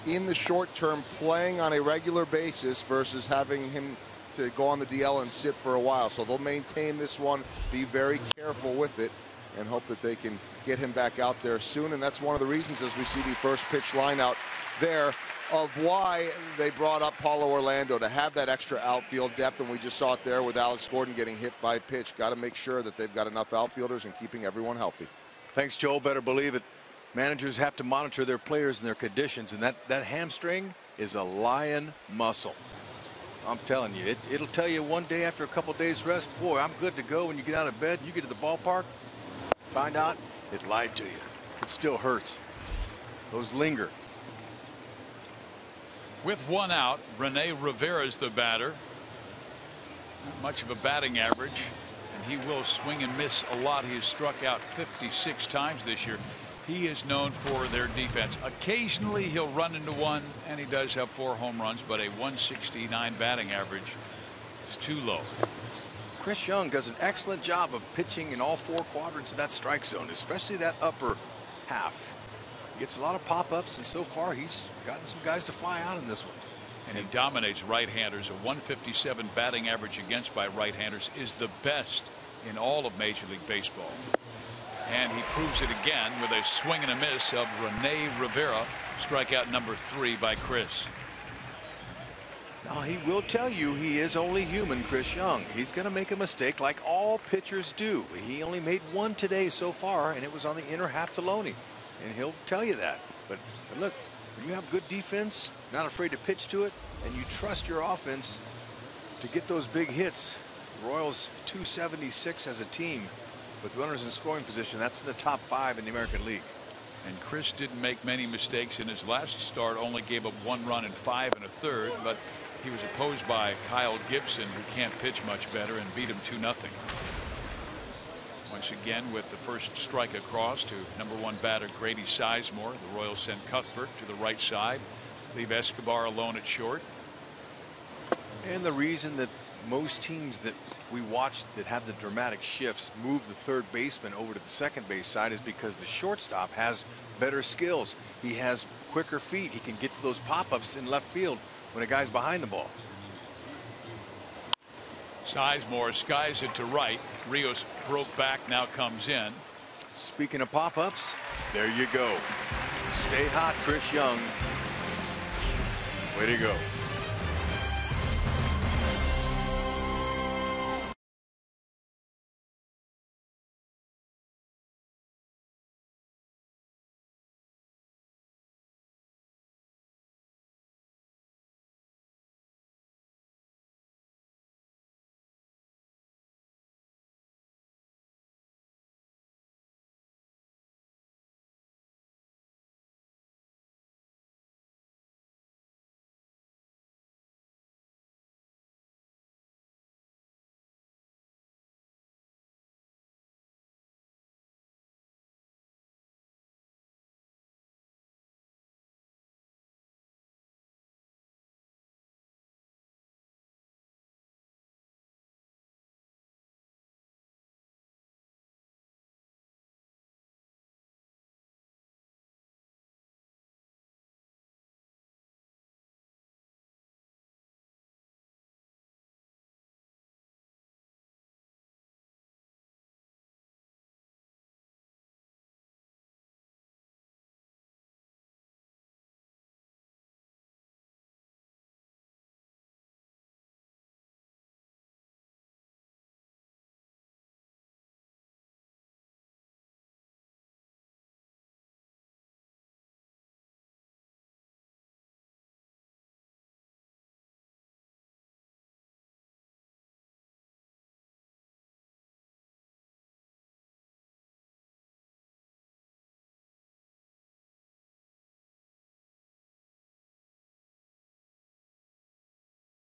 in the short term playing on a regular basis versus having him to go on the DL and sit for a while. So they'll maintain this one, be very careful with it, and hope that they can get him back out there soon. And that's one of the reasons, as we see the first pitch line out there, of why they brought up Paulo Orlando, to have that extra outfield depth. And we just saw it there with Alex Gordon getting hit by a pitch. Got to make sure that they've got enough outfielders and keeping everyone healthy. Thanks, Joel. Better believe it. Managers have to monitor their players and their conditions, and that hamstring is a lion muscle. I'm telling you, it'll tell you one day after a couple days rest, boy, I'm good to go. When you get out of bed, you get to the ballpark, find out it lied to you. It still hurts. Those linger. With 1 out, Rene Rivera is the batter. Not much of a batting average, and he will swing and miss a lot. He has struck out 56 times this year. He is known for their defense. Occasionally he'll run into one, and he does have 4 home runs, but a 169 batting average is too low. Chris Young does an excellent job of pitching in all 4 quadrants of that strike zone, especially that upper half. He gets a lot of pop-ups, and so far he's gotten some guys to fly out in this one. And he dominates right-handers. A 157 batting average against by right-handers is the best in all of Major League Baseball. And he proves it again with a swing and a miss of Rene Rivera. Strikeout number 3 by Chris. Now, he will tell you he is only human, Chris Young. He's going to make a mistake like all pitchers do. He only made 1 today so far, and it was on the inner half to Loney. And he'll tell you that. But look, when you have good defense, not afraid to pitch to it, and you trust your offense to get those big hits. Royals 276 as a team. With runners in scoring position, that's in the top 5 in the American League. And Chris didn't make many mistakes in his last start, only gave up 1 run in 5 1/3, but he was opposed by Kyle Gibson, who can't pitch much better, and beat him 2-0. Once again, with the first strike across to #1 batter Grady Sizemore, the Royals send Cuthbert to the right side. Leave Escobar alone at short. And the reason that most teams that we watch that have the dramatic shifts move the third baseman over to the second base side is because the shortstop has better skills. He has quicker feet. He can get to those pop-ups in left field when a guy's behind the ball. Sizemore skies it to right. Rios broke back, now comes in. Speaking of pop-ups, there you go. Stay hot, Chris Young. Way to go.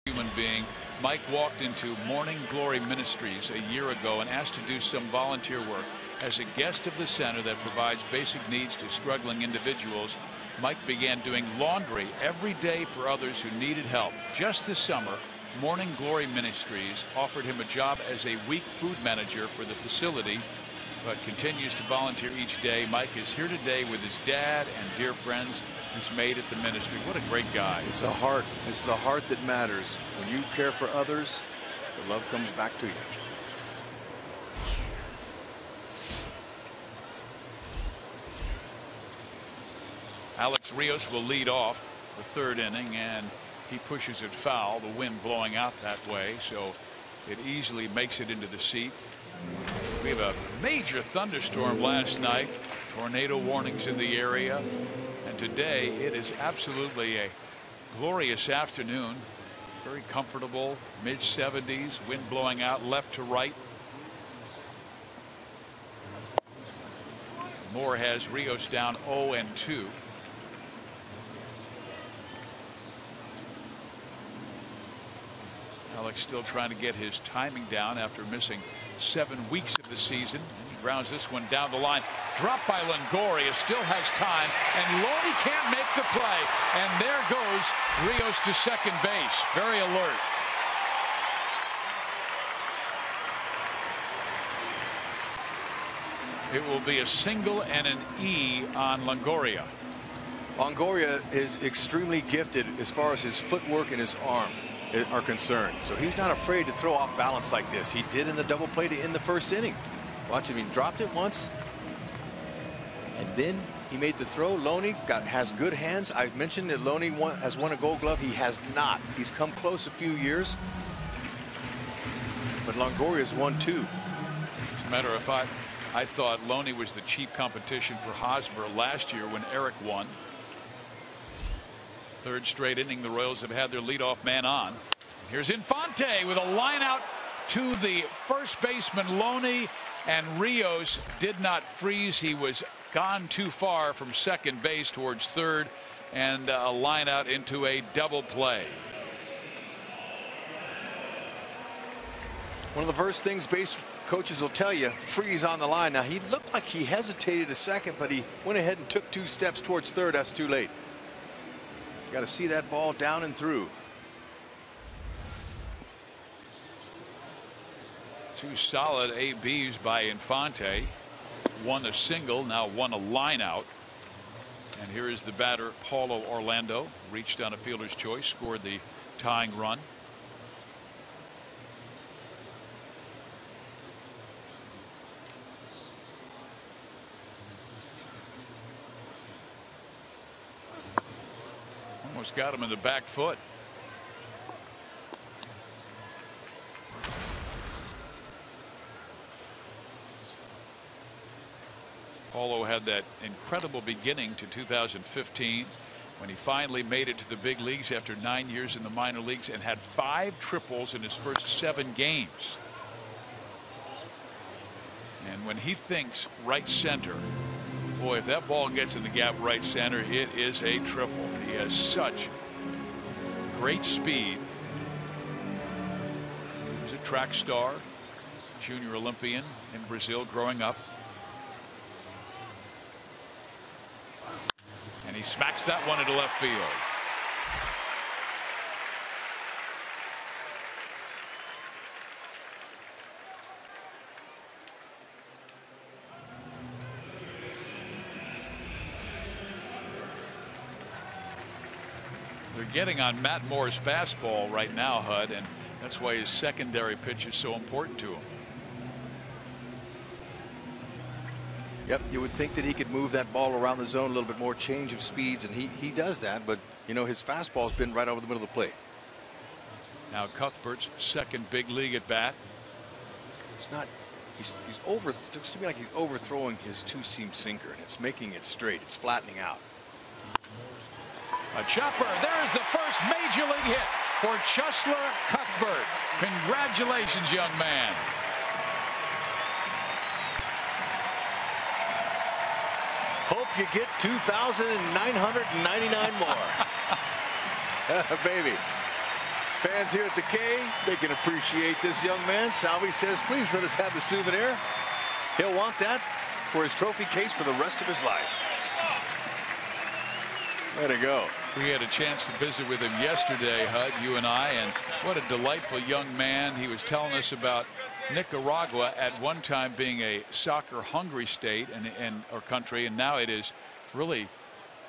Human being. Mike walked into Morning Glory Ministries a year ago and asked to do some volunteer work as a guest of the center that provides basic needs to struggling individuals. Mike began doing laundry every day for others who needed help. Just this summer, Morning Glory Ministries offered him a job as a week food manager for the facility, but continues to volunteer each day. Mike is here today with his dad and dear friends he's made at the ministry. What a great guy. It's a heart. It's the heart that matters. When you care for others, the love comes back to you. Alex Rios will lead off the third inning, and he pushes it foul, the wind blowing out that way, so it easily makes it into the seat. We have a major thunderstorm last night, tornado warnings in the area, and today it is absolutely a glorious afternoon. Very comfortable, mid-70s, wind blowing out left to right. Moore has Rios down 0-2. Alex still trying to get his timing down after missing 7 weeks of the season. He grounds this one down the line. Dropped by Longoria. Still has time. And Loney can't make the play. And there goes Rios to second base. Very alert. It will be a single and an E on Longoria. Longoria is extremely gifted as far as his footwork and his arm are concerned. So he's not afraid to throw off balance like this. He did in the double play in the first inning. Watch him. He dropped it once, and then he made the throw. Loney has good hands. I mentioned that Loney has won a Gold Glove. He has not. He's come close a few years, but Longoria's won 2. As a matter of fact, I thought Loney was the cheap competition for Hosmer last year when Eric won. Third straight inning, the Royals have had their leadoff man on. Here's Infante with a line out to the first baseman Loney, and Rios did not freeze. He was gone too far from second base towards third, and a line out into a double play. One of the first things base coaches will tell you, freeze on the line. Now he looked like he hesitated a second, but he went ahead and took 2 steps towards third. That's too late. Got to see that ball down and through. Two solid ABs by Infante. One a single, now one a line out. And here is the batter, Paulo Orlando. Reached on a fielder's choice, scored the tying run. Almost got him in the back foot. Paulo had that incredible beginning to 2015 when he finally made it to the big leagues after 9 years in the minor leagues and had 5 triples in his first 7 games. And when he thinks right center, boy, if that ball gets in the gap right center, it is a triple. He has such great speed. He was a track star, junior Olympian in Brazil growing up. And he smacks that one into left field. They're getting on Matt Moore's fastball right now, Hud, and that's why his secondary pitch is so important to him. Yep, you would think that he could move that ball around the zone a little bit more, change of speeds, and he does that, but you know, his fastball's been right over the middle of the plate. Now Cuthbert's second big league at bat. It's not, he's over, it looks to me like he's overthrowing his two-seam sinker, and it's making it straight, it's flattening out. A chopper. There's the first major league hit for Chusler Cuthbert. Congratulations, young man. Hope you get 2,999 more. Baby. Fans here at the K, they can appreciate this young man. Salvi says, please let us have the souvenir. He'll want that for his trophy case for the rest of his life. Way to go. We had a chance to visit with him yesterday, Hud, you and I, and what a delightful young man. He was telling us about Nicaragua at one time being a soccer-hungry state or country, and now it is really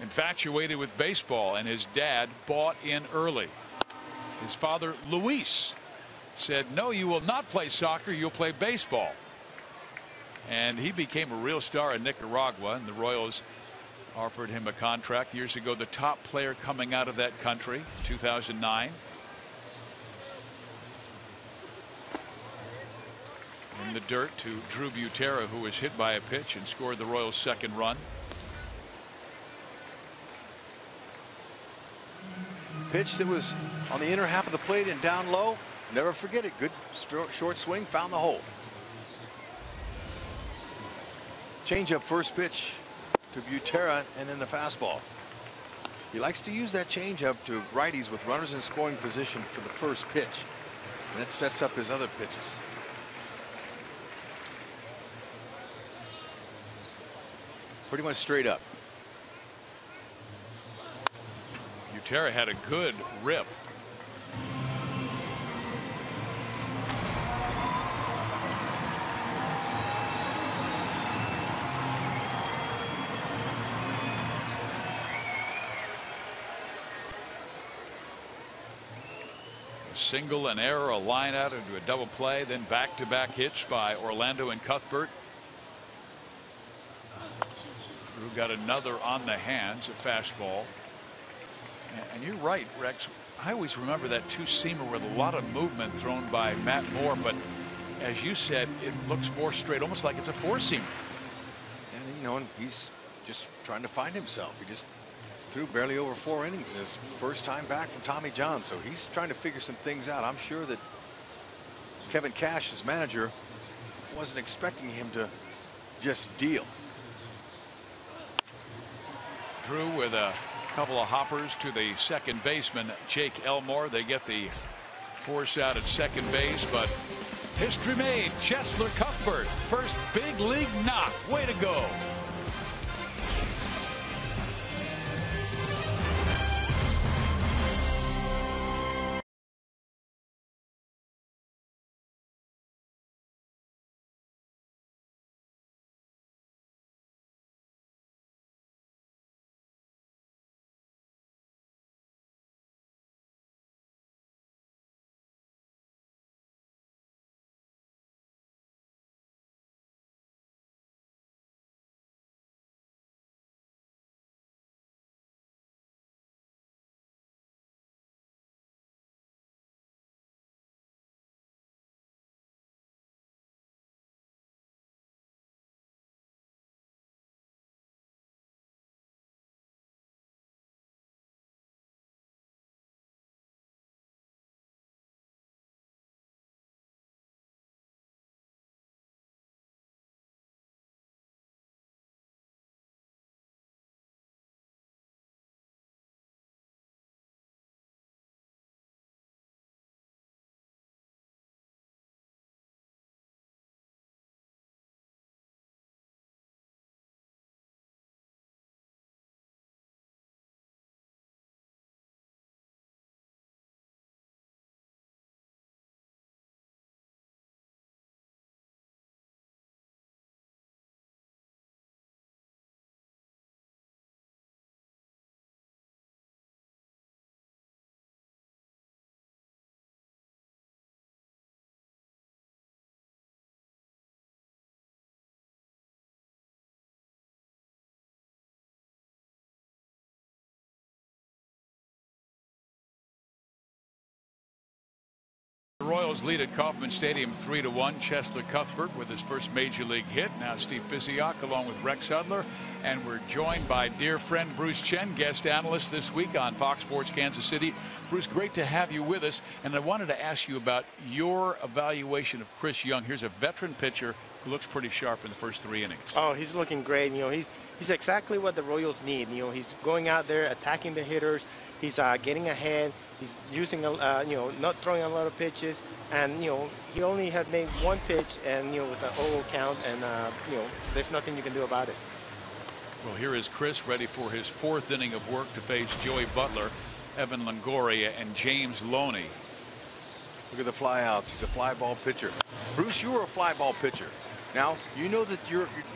infatuated with baseball, and his dad bought in early. His father, Luis, said, no, you will not play soccer, you'll play baseball. And he became a real star in Nicaragua, and the Royals offered him a contract years ago, the top player coming out of that country, 2009. In the dirt to Drew Butera, who was hit by a pitch and scored the Royals' second run. Pitch that was on the inner half of the plate and down low. Never forget it. Good short swing, found the hole. Change up first pitch to Butera, and then the fastball. He likes to use that changeup to righties with runners in scoring position for the first pitch, and it sets up his other pitches. Pretty much straight up. Butera had a good rip. Single, an error, a line out into a double play, then back-to-back hits by Orlando and Cuthbert. Drew got another on the hands, a fastball. And you're right, Rex. I always remember that two-seamer with a lot of movement thrown by Matt Moore, but as you said, it looks more straight, almost like it's a four-seamer. And you know, he's just trying to find himself. He just threw barely over 4 innings in his first time back from Tommy John, so he's trying to figure some things out. I'm sure that Kevin Cash, his manager, wasn't expecting him to just deal. Drew with a couple of hoppers to the second baseman, Jake Elmore. They get the force out at second base, but history made. Chesler Cuthbert, first big league knock. Way to go. The Royals lead at Kauffman Stadium 3-1. Cheslor Cuthbert with his first major league hit. Now Steve Physiok along with Rex Hudler. And we're joined by dear friend Bruce Chen, guest analyst this week on Fox Sports Kansas City. Bruce, great to have you with us. And I wanted to ask you about your evaluation of Chris Young. Here's a veteran pitcher who looks pretty sharp in the first 3 innings. Oh, he's looking great. He's exactly what the Royals need. He's going out there attacking the hitters. He's getting ahead. He's using not throwing a lot of pitches, and he only had made 1 pitch, and it was an 0 count, and there's nothing you can do about it. Well, here is Chris ready for his 4th inning of work to face Joey Butler, Evan Longoria, and James Loney. Look at the flyouts. He's a fly ball pitcher. Bruce, you were a fly ball pitcher. Now, you know that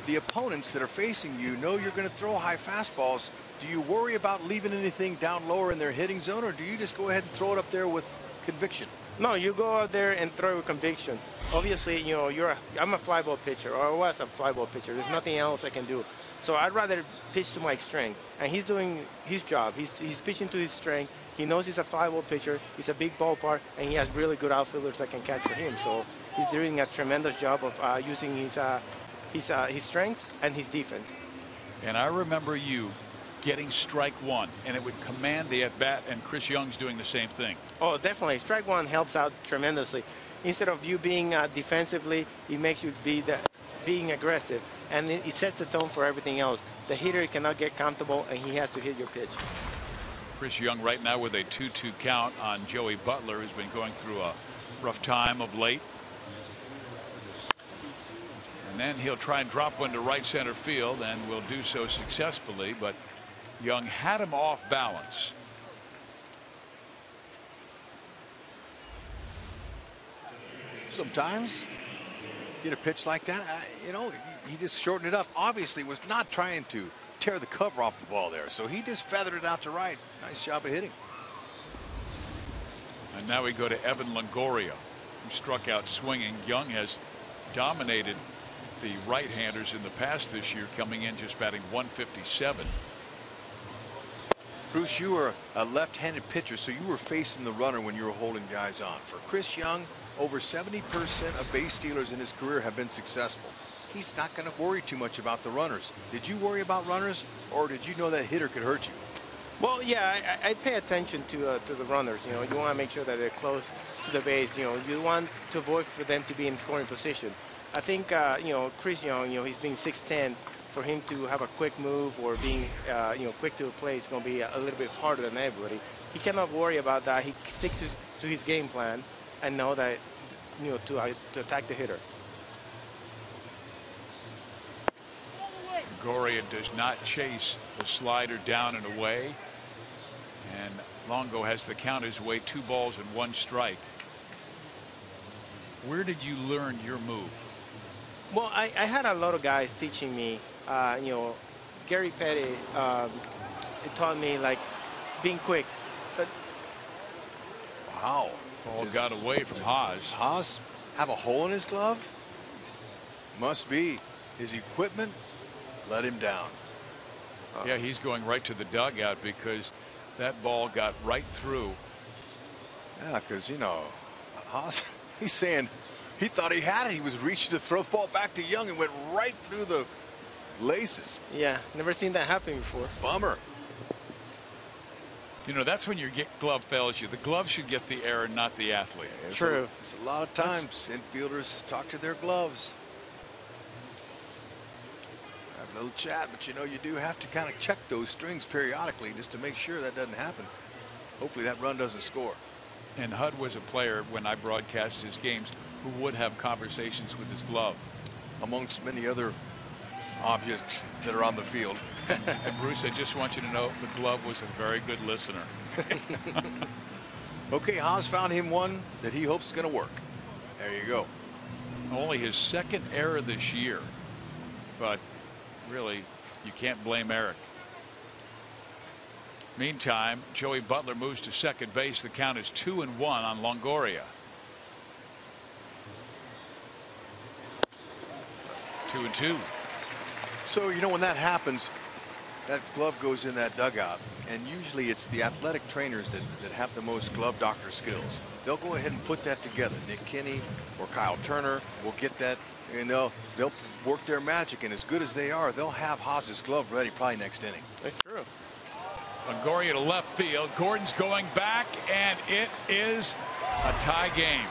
the opponents that are facing you know you're going to throw high fastballs. Do you worry about leaving anything down lower in their hitting zone, or do you just go ahead and throw it up there with conviction? No, you go out there and throw it with conviction. Obviously, I'm a fly ball pitcher, or I was a fly ball pitcher. There's nothing else I can do. So I'd rather pitch to my strength, and he's doing his job. He's pitching to his strength. He knows he's a fly ball pitcher. He's a big ballpark, and he has really good outfielders that can catch for him. So he's doing a tremendous job of using his strength and his defense. And I remember you getting strike 1, and it would command the at-bat, and Chris Young's doing the same thing. Oh, definitely. Strike 1 helps out tremendously. Instead of you being defensively, it makes you being aggressive, and it sets the tone for everything else. The hitter cannot get comfortable, and he has to hit your pitch. Chris Young right now with a 2-2 count on Joey Butler, who's been going through a rough time of late. And then he'll try and drop one to right center field, and will do so successfully, but Young had him off balance. Sometimes get a pitch like that, he just shortened it up. Obviously was not trying to tear the cover off the ball there, so he just feathered it out to right. Nice job of hitting. And now we go to Evan Longoria, who struck out swinging. Young has dominated the right-handers in the past this year, coming in just batting 157. Bruce, you were a left-handed pitcher, so you were facing the runner when you were holding guys on. For Chris Young, over 70% of base stealers in his career have been successful. He's not going to worry too much about the runners. Did you worry about runners, or did you know that hitter could hurt you? Well, yeah, I pay attention to the runners. You want to make sure that they're close to the base. You want to avoid for them to be in scoring position. I think Chris Young, he's being 6'10". For him to have a quick move or being quick to the plate is going to be a little bit harder than everybody. He cannot worry about that. He sticks to his game plan and know that to attack the hitter. Longoria does not chase the slider down and away, and Longo has the count his way, 2 balls and 1 strike. Where did you learn your move? Well, I had a lot of guys teaching me. Gary Petty taught me being quick. But wow, ball got away from Haas. Haas have a hole in his glove? Must be. His equipment let him down. Yeah, he's going right to the dugout because that ball got right through. Yeah, because Haas, he's saying he thought he had it. He was reaching to throw the ball back to Young and went right through the laces. Yeah, never seen that happen before. Bummer. That's when your glove fails you. The glove should get the error, not the athlete. Yeah, true. It's a lot of times infielders talk to their gloves. Have a little chat, but you do have to kind of check those strings periodically just to make sure that doesn't happen. Hopefully that run doesn't score. And Hud was a player, when I broadcast his games, who would have conversations with his glove. Amongst many other objects that are on the field. And Bruce, I just want you to know the glove was a very good listener. Okay, Haas found him one that he hopes is going to work. There you go. Only his 2nd error this year, but really you can't blame Eric. Meantime, Joey Butler moves to second base. The count is 2-1 on Longoria. 2-2. So when that happens, that glove goes in that dugout, and usually it's the athletic trainers that have the most glove doctor skills. They'll go ahead and put that together. Nick Kinney or Kyle Turner will get that, and they'll work their magic, and as good as they are, they'll have Haas's glove ready probably next inning. That's true. Longoria to left field. Gordon's going back, and it is a tie game.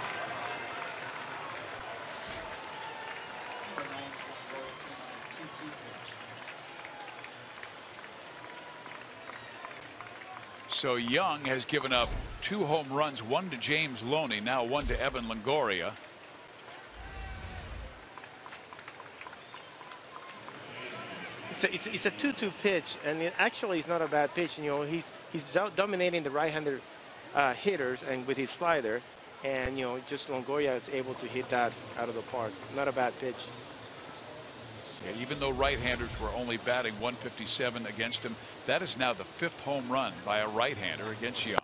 So Young has given up 2 home runs, 1 to James Loney, now 1 to Evan Longoria. It's a 2-2 pitch, and it actually is not a bad pitch. You know, he's dominating the right-handed hitters and with his slider, and you know, just Longoria is able to hit that out of the park. Not a bad pitch. Yeah, even though right-handers were only batting 157 against him, that is now the 5th home run by a right-hander against Young.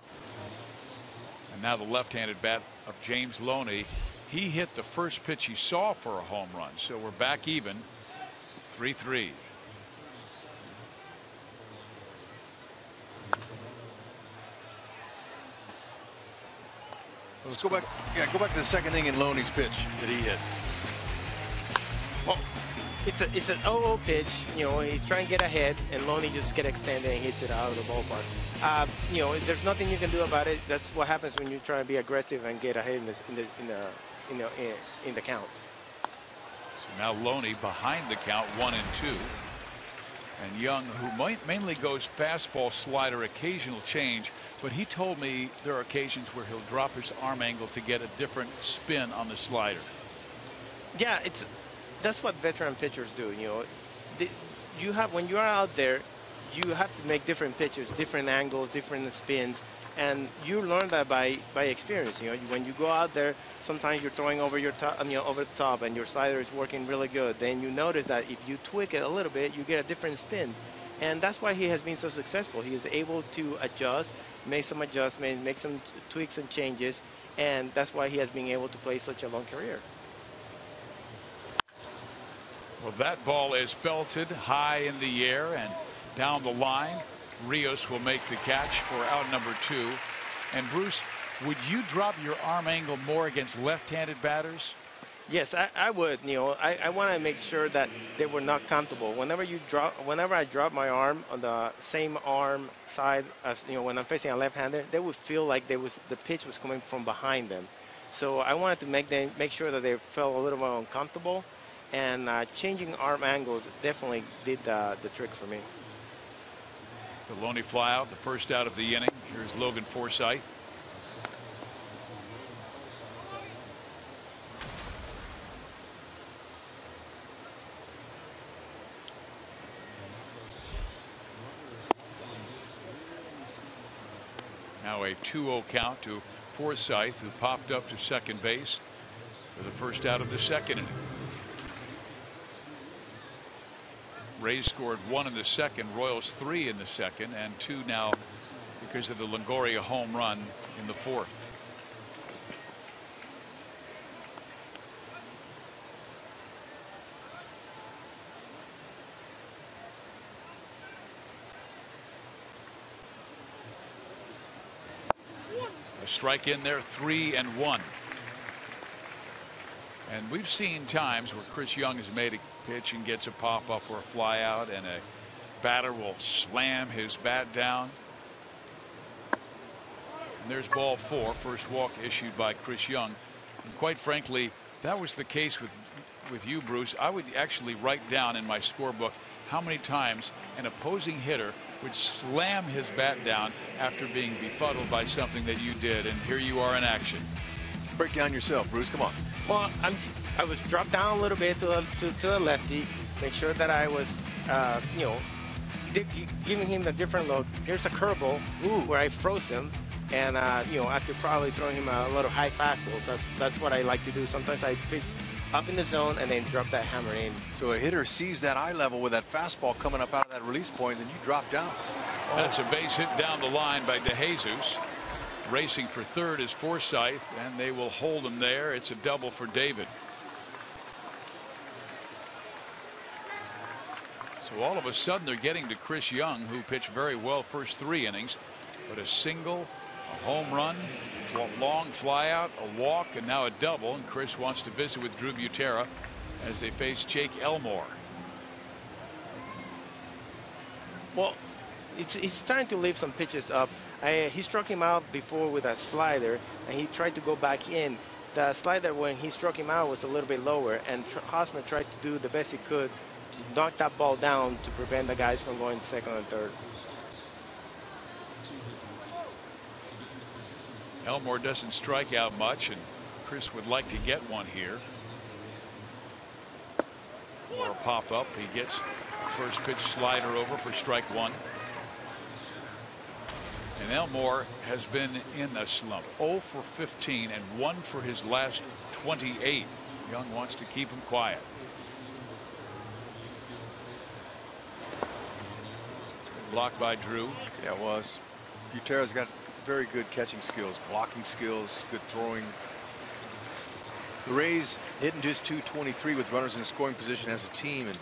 And now the left-handed bat of James Loney. He hit the first pitch he saw for a home run, so we're back even, 3-3. Let's go back. Yeah, go back to the second inning in Loney's pitch that he hit. Well, it's an 0-0 pitch. You know, he's trying to get ahead, and Loney just get extended and hits it out of the ballpark. You know, there's nothing you can do about it. That's what happens when you try to be aggressive and get ahead in the count. So now Loney behind the count, 1-2. And Young, who mainly goes fastball, slider, occasional change, but he told me there are occasions where he'll drop his arm angle to get a different spin on the slider. Yeah, that's what veteran pitchers do. You know, when you are out there, you have to make different pitches, different angles, different spins, and you learn that by experience. You know, when you go out there, sometimes you're throwing over your top, over the top, and your slider is working really good. Then you notice that if you tweak it a little bit, you get a different spin, and that's why he has been so successful. He is able to adjust, make some adjustments, make some tweaks and changes, and that's why he has been able to play such a long career. Well, that ball is belted high in the air and down the line. Rios will make the catch for out number 2. And Bruce, would you drop your arm angle more against left-handed batters? Yes, I would. You know, I want to make sure that they were not comfortable. Whenever I drop my arm on the same arm side as, you know, when I'm facing a left-hander, they would feel like the pitch was coming from behind them. So I wanted to make sure that they felt a little more uncomfortable, and changing arm angles definitely did the trick for me. The Loney fly out, the first out of the inning. Here's Logan Forsythe. Now a 2-0 count to Forsythe, who popped up to second base for the first out of the second inning. Rays scored 1 in the second, Royals 3 in the second, and 2 now because of the Longoria home run in the 4th. A strike in there, 3-1. And we've seen times where Chris Young has made a pitch and gets a pop up or a fly out, and a batter will slam his bat down. And there's ball 4, first walk issued by Chris Young. And quite frankly, that was the case with you, Bruce. I would actually write down in my scorebook how many times an opposing hitter would slam his bat down after being befuddled by something that you did, and here you are in action. Break down yourself, Bruce. Come on. Well, I was dropped down a little bit to the lefty, make sure that I was, you know, giving him a different look. Here's a curveball where I froze him, and you know, after probably throwing him a little high fastball, that's what I like to do. Sometimes I pitch up in the zone and then drop that hammer in. So a hitter sees that eye level with that fastball coming up out of that release point, and you drop down. That's a base hit down the line by DeJesus. Racing for third is Forsythe, and they will hold him there. It's a double for David. So So all of a sudden they're getting to Chris Young, who pitched very well first 3 innings, but a single, a home run, a long fly out, a walk, and now a double. And Chris wants to visit with Drew Butera as they face Jake Elmore. Well, he's starting to leave some pitches up. He struck him out before with a slider, and he tried to go back in. The slider, when he struck him out, was a little bit lower, and Hosmer tried to do the best he could to knock that ball down to prevent the guys from going second and third. Elmore doesn't strike out much, and Chris would like to get one here. Or a pop up. He gets first pitch slider over for strike 1. And Elmore has been in a slump. 0 for 15 and 1 for his last 28. Young wants to keep him quiet. Blocked by Drew. Yeah, it was. Butera's got very good catching skills, blocking skills, good throwing. The Rays hitting just .223 with runners in scoring position as a team, and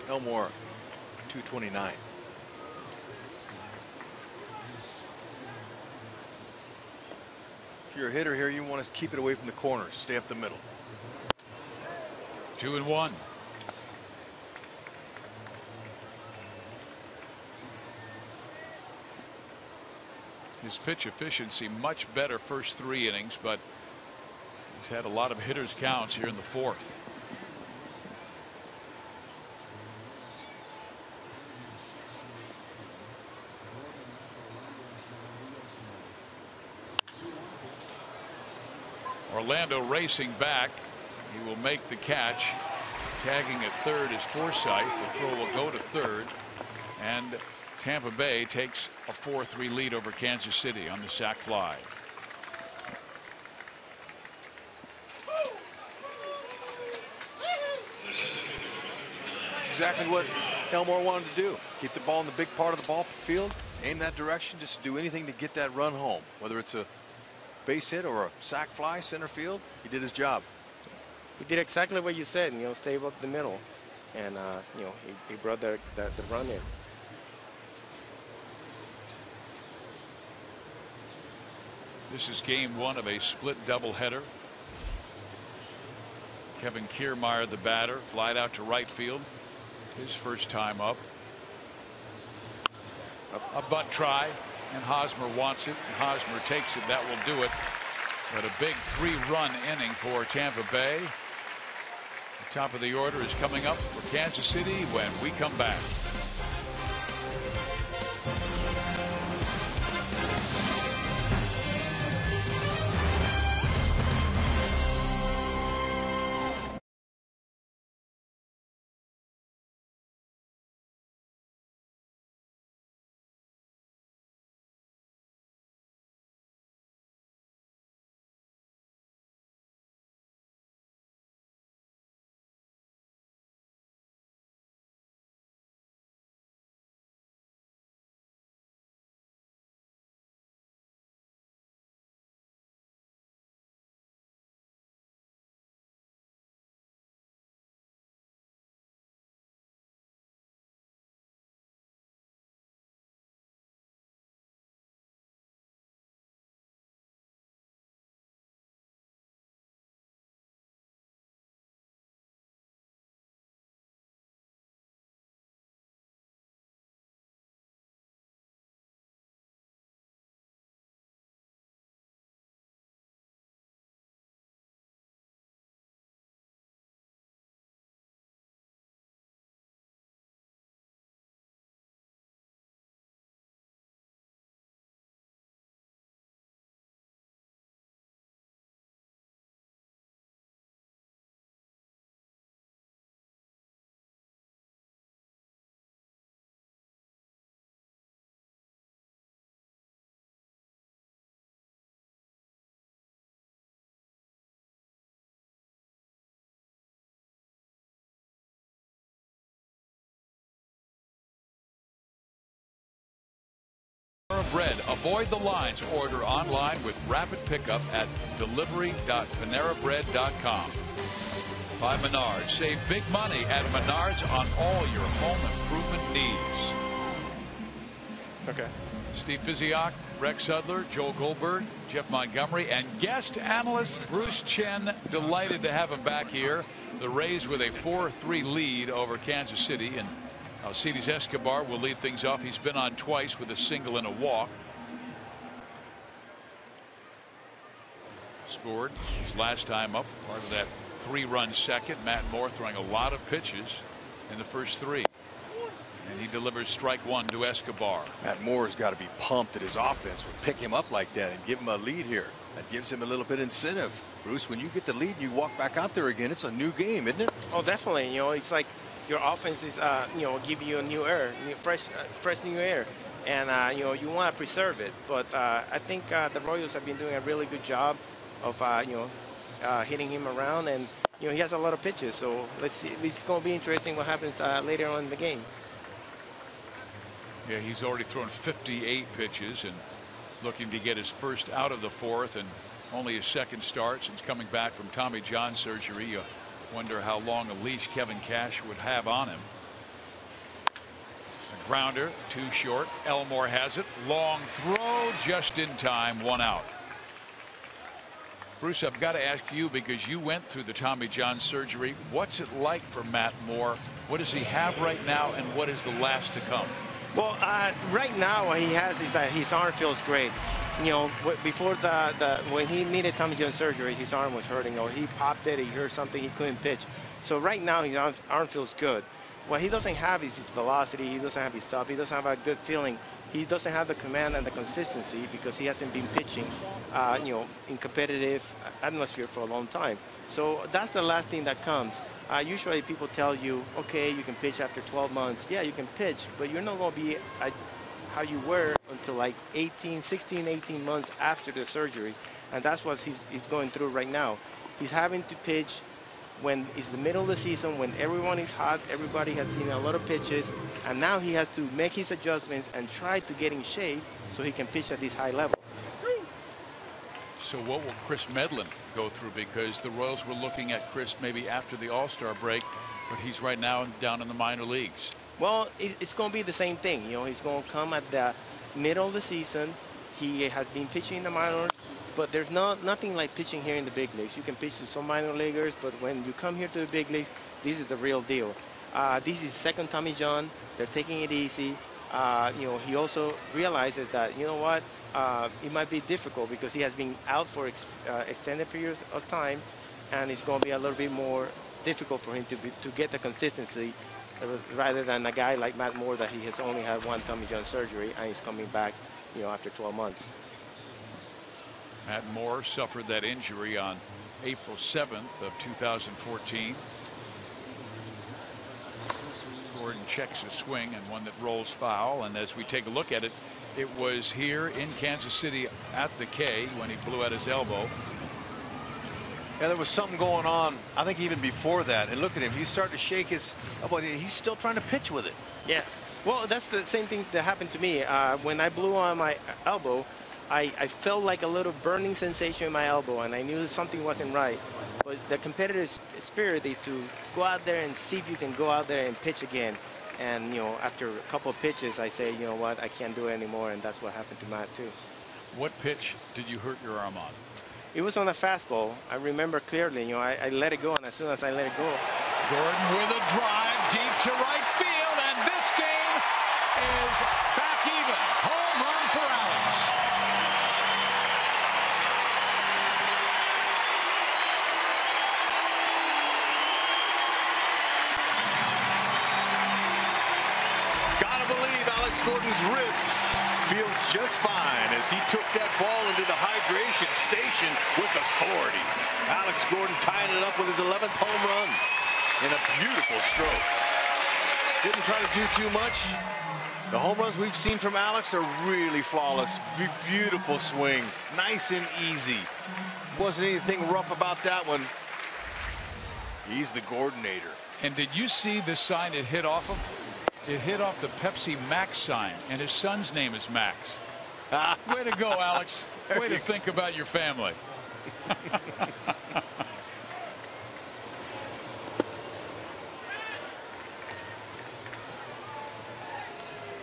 Elmore .229. If you're a hitter here, you want to keep it away from the corners, stay up the middle. 2-1. His pitch efficiency much better first 3 innings, but he's had a lot of hitters counts here in the 4th. Orlando racing back. He will make the catch. Tagging at third is Forsythe. The throw will go to third, and Tampa Bay takes a 4-3 lead over Kansas City on the sac fly. That's exactly what Elmore wanted to do. Keep the ball in the big part of the ball field, aim that direction, just do anything to get that run home. Whether it's a base hit or a sac fly center field, he did his job. He did exactly what you said, stay up the middle, and he brought the run in. This is game 1 of a split doubleheader. Kevin Kiermaier, the batter, flied out to right field. His first time up. A butt try, and Hosmer wants it. And Hosmer takes it. That will do it. But a big 3-run inning for Tampa Bay. The top of the order is coming up for Kansas City when we come back. Bread. Avoid the lines. Order online with rapid pickup at delivery.panerabread.com. by Menards. Save big money at Menards on all your home improvement needs. Okay. Steve Physiak, Rex Hudler, Joel Goldberg, Jeff Montgomery, and guest analyst Bruce Chen. Delighted to have him back here. The Rays with a 4-3 lead over Kansas City, and Alcides Escobar will lead things off. He's been on twice with a single and a walk. Scored his last time up, part of that 3-run second. Matt Moore throwing a lot of pitches in the first 3. And he delivers strike 1 to Escobar. Matt Moore's got to be pumped that his offense would pick him up like that and give him a lead here. That gives him a little bit of incentive. Bruce, when you get the lead and you walk back out there again, it's a new game, isn't it? Oh, definitely. You know, it's like your offense is, giving you a new air, fresh new air. And, you want to preserve it. But I think the Royals have been doing a really good job of, hitting him around. And, he has a lot of pitches. So let's see. It's going to be interesting what happens later on in the game. Yeah, he's already thrown 58 pitches and looking to get his first out of the 4th, and only his second start since coming back from Tommy John surgery. You wonder how long a leash Kevin Cash would have on him. A grounder, too short. Elmore has it. Long throw, just in time, 1 out. Bruce, I've got to ask you, because you went through the Tommy John surgery. What's it like for Matt Moore? What does he have right now, and what is the last to come? Well, right now what he has is that his arm feels great. Before when he needed Tommy John surgery, his arm was hurting, or he popped it, he heard something, he couldn't pitch. So right now his arm feels good. What he doesn't have is his velocity. He doesn't have his stuff. He doesn't have a good feeling. He doesn't have the command and the consistency because he hasn't been pitching, in competitive atmosphere for a long time. So that's the last thing that comes. Usually people tell you, okay, you can pitch after 12 months. Yeah, you can pitch, but you're not going to be how you were until like 16, 18 months after the surgery. And that's what he's going through right now. He's having to pitch when it's the middle of the season, when everyone is hot, everybody has seen a lot of pitches, and now he has to make his adjustments and try to get in shape so he can pitch at this high level. So what will Chris Medlin go through? Because the Royals were looking at Chris maybe after the All-Star break, but he's right now down in the minor leagues. Well, it's going to be the same thing. He's going to come at the middle of the season. He has been pitching in the minors, but there's nothing like pitching here in the big leagues. You can pitch to some minor leaguers, but when you come here to the big leagues, this is the real deal. This is second Tommy John. They're taking it easy. He also realizes that, it might be difficult because he has been out for extended periods of time, and it's going to be a little bit more difficult for him to get the consistency rather than a guy like Matt Moore that he has only had 1 Tommy John surgery and he's coming back, after 12 months. Matt Moore suffered that injury on April 7th of 2014. Gordon checks his swing, and one that rolls foul. And as we take a look at it, it was here in Kansas City at the K when he blew out his elbow. Yeah, there was something going on, I think, even before that. And look at him. He's starting to shake his elbow. He's still trying to pitch with it. Yeah. Well, that's the same thing that happened to me. When I blew on my elbow, I felt like a little burning sensation in my elbow, and I knew something wasn't right. But the competitive spirit is to go out there and see if you can go out there and pitch again. And, after a couple of pitches, I say, you know what, I can't do it anymore, and that's what happened to Matt, too. What pitch did you hurt your arm on? It was on a fastball. I remember clearly, I let it go, and as soon as I let it go. Gordon with a drive deep to right field, and this game is back even. Home run for Alex. Gotta believe Alex Gordon's wrist feels just fine as he took that ball into the hydration station with authority. Alex Gordon tying it up with his 11th home run in a beautiful stroke. Didn't try to do too much. The home runs we've seen from Alex are really flawless. Beautiful swing, nice and easy. Wasn't anything rough about that one. He's the Gordinator. And did you see the sign it hit off of? It hit off the Pepsi Max sign, and his son's name is Max. Way to go, Alex. Way to think about your family.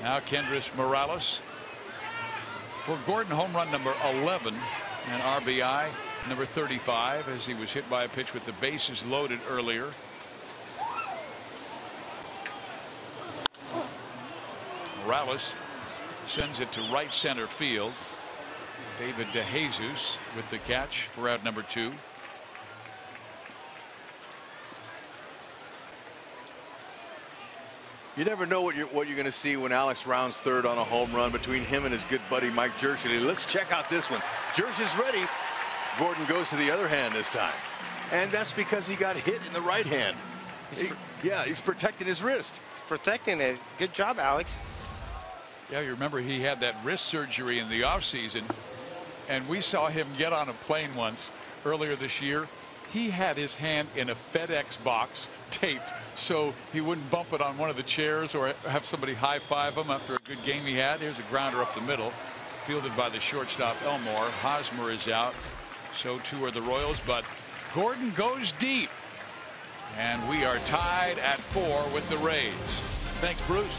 Now Kendrys Morales for Gordon, home run number 11 and RBI number 35 as he was hit by a pitch with the bases loaded earlier. Morales sends it to right center field. David DeJesus with the catch for out number 2. You never know what you're going to see when Alex rounds third on a home run between him and his good buddy Mike Jershely. Let's check out this one. Jersh's ready. Gordon goes to the other hand this time, and that's because he got hit in the right hand. He's protecting his wrist. He's protecting it. Good job, Alex. Yeah, you remember he had that wrist surgery in the offseason, and we saw him get on a plane once earlier this year. He had his hand in a FedEx box taped so he wouldn't bump it on one of the chairs or have somebody high-five him after a good game he had. Here's a grounder up the middle, fielded by the shortstop Elmore. Hosmer is out, so too are the Royals, but Gordon goes deep, and we are tied at 4 with the Rays. Thanks, Bruce.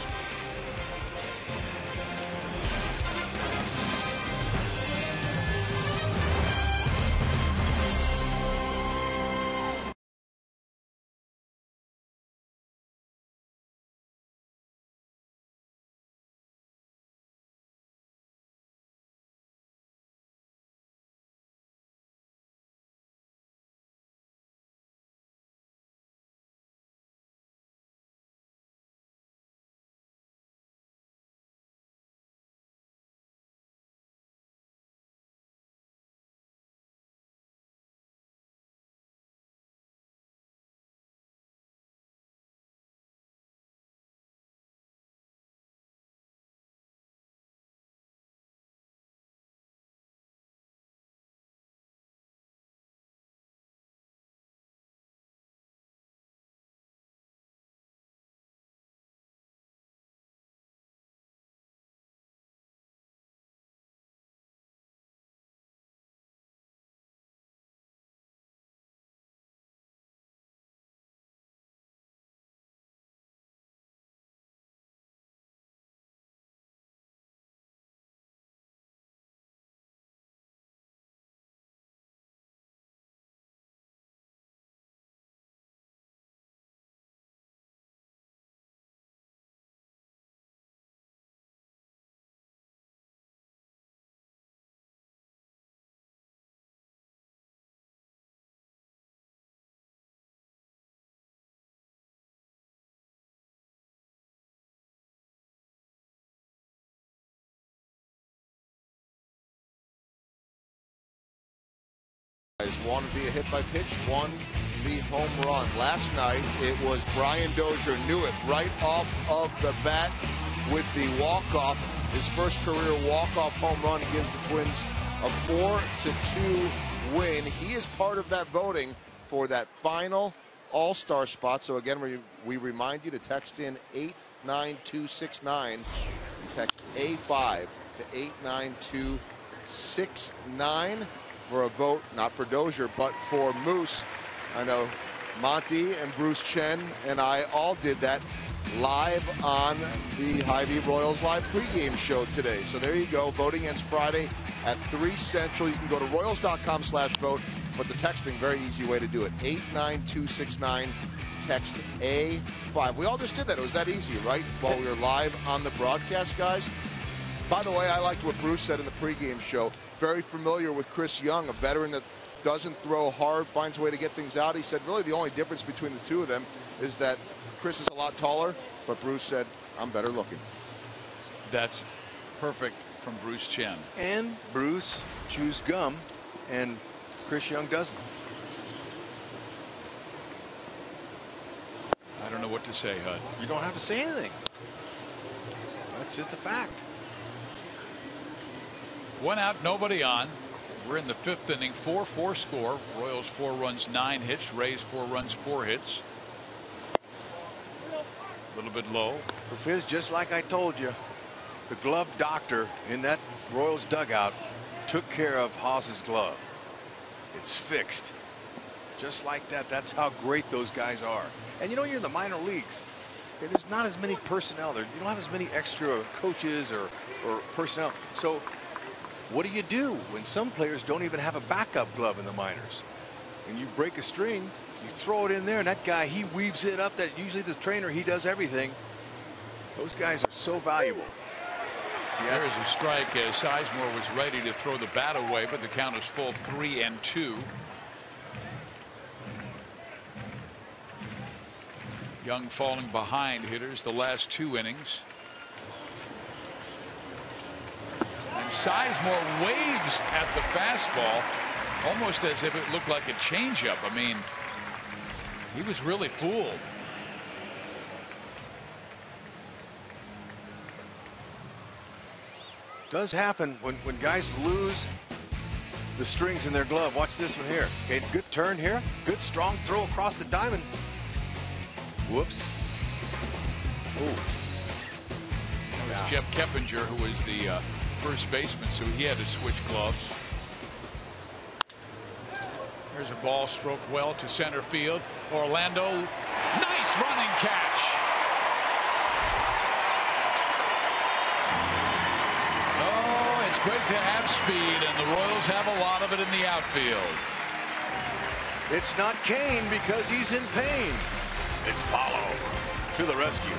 One would be a hit by pitch, one the home run. Last night it was Brian Dozier, knew it right off of the bat with the walk-off. His first career walk-off home run. He gives the Twins a 4-2 win. He is part of that voting for that final All-Star spot. So again, we remind you to text in 89269. Text A5 to 89269. For a vote, not for Dozier, but for Moose. I know Monty and Bruce Chen and I all did that live on the Hy-Vee Royals Live pregame show today. So there you go. Voting ends Friday at 3 Central. You can go to Royals.com/vote, but the texting, very easy way to do it. 89269, text A5. We all just did that. It was that easy, right? While we were live on the broadcast, guys. By the way, I liked what Bruce said in the pregame show. Very familiar with Chris Young, a veteran that doesn't throw hard, finds a way to get things out. He said really the only difference between the two of them is that Chris is a lot taller, but Bruce said, I'm better looking. That's perfect from Bruce Chen. And Bruce chews gum, and Chris Young doesn't. I don't know what to say, Hud. You don't have to say anything. That's just a fact. 1 out, nobody on. We're in the 5th inning, 4-4 score. Royals 4 runs, 9 hits. Rays 4 runs, 4 hits. A little bit low. Fizz, just like I told you, the glove doctor in that Royals dugout took care of Haas's glove. It's fixed. Just like that. That's how great those guys are. And you know, you're in the minor leagues. Okay, there's not as many personnel there. You don't have as many extra coaches or personnel. So what do when some players don't even have a backup glove in the minors? And you break a string, you throw it in there, and that guy, he weaves it up. That usually the trainer, he does everything. Those guys are so valuable. Yeah. There is a strike as Sizemore was ready to throw the bat away, but the count is full 3-2. Young falling behind hitters the last 2 innings. And Sizemore waves at the fastball almost as if it looked like a changeup. I mean, he was really fooled. Does happen when guys lose the strings in their glove. Watch this one here. Okay, good turn here. Good strong throw across the diamond. Whoops. Oh. That was Jeff Keppinger, who was the first baseman, so he had to switch gloves. There's a ball struck well to center field. Orlando, nice running catch. Oh, it's great to have speed, and the Royals have a lot of it in the outfield. It's not Kane because he's in pain. It's Paulo to the rescue.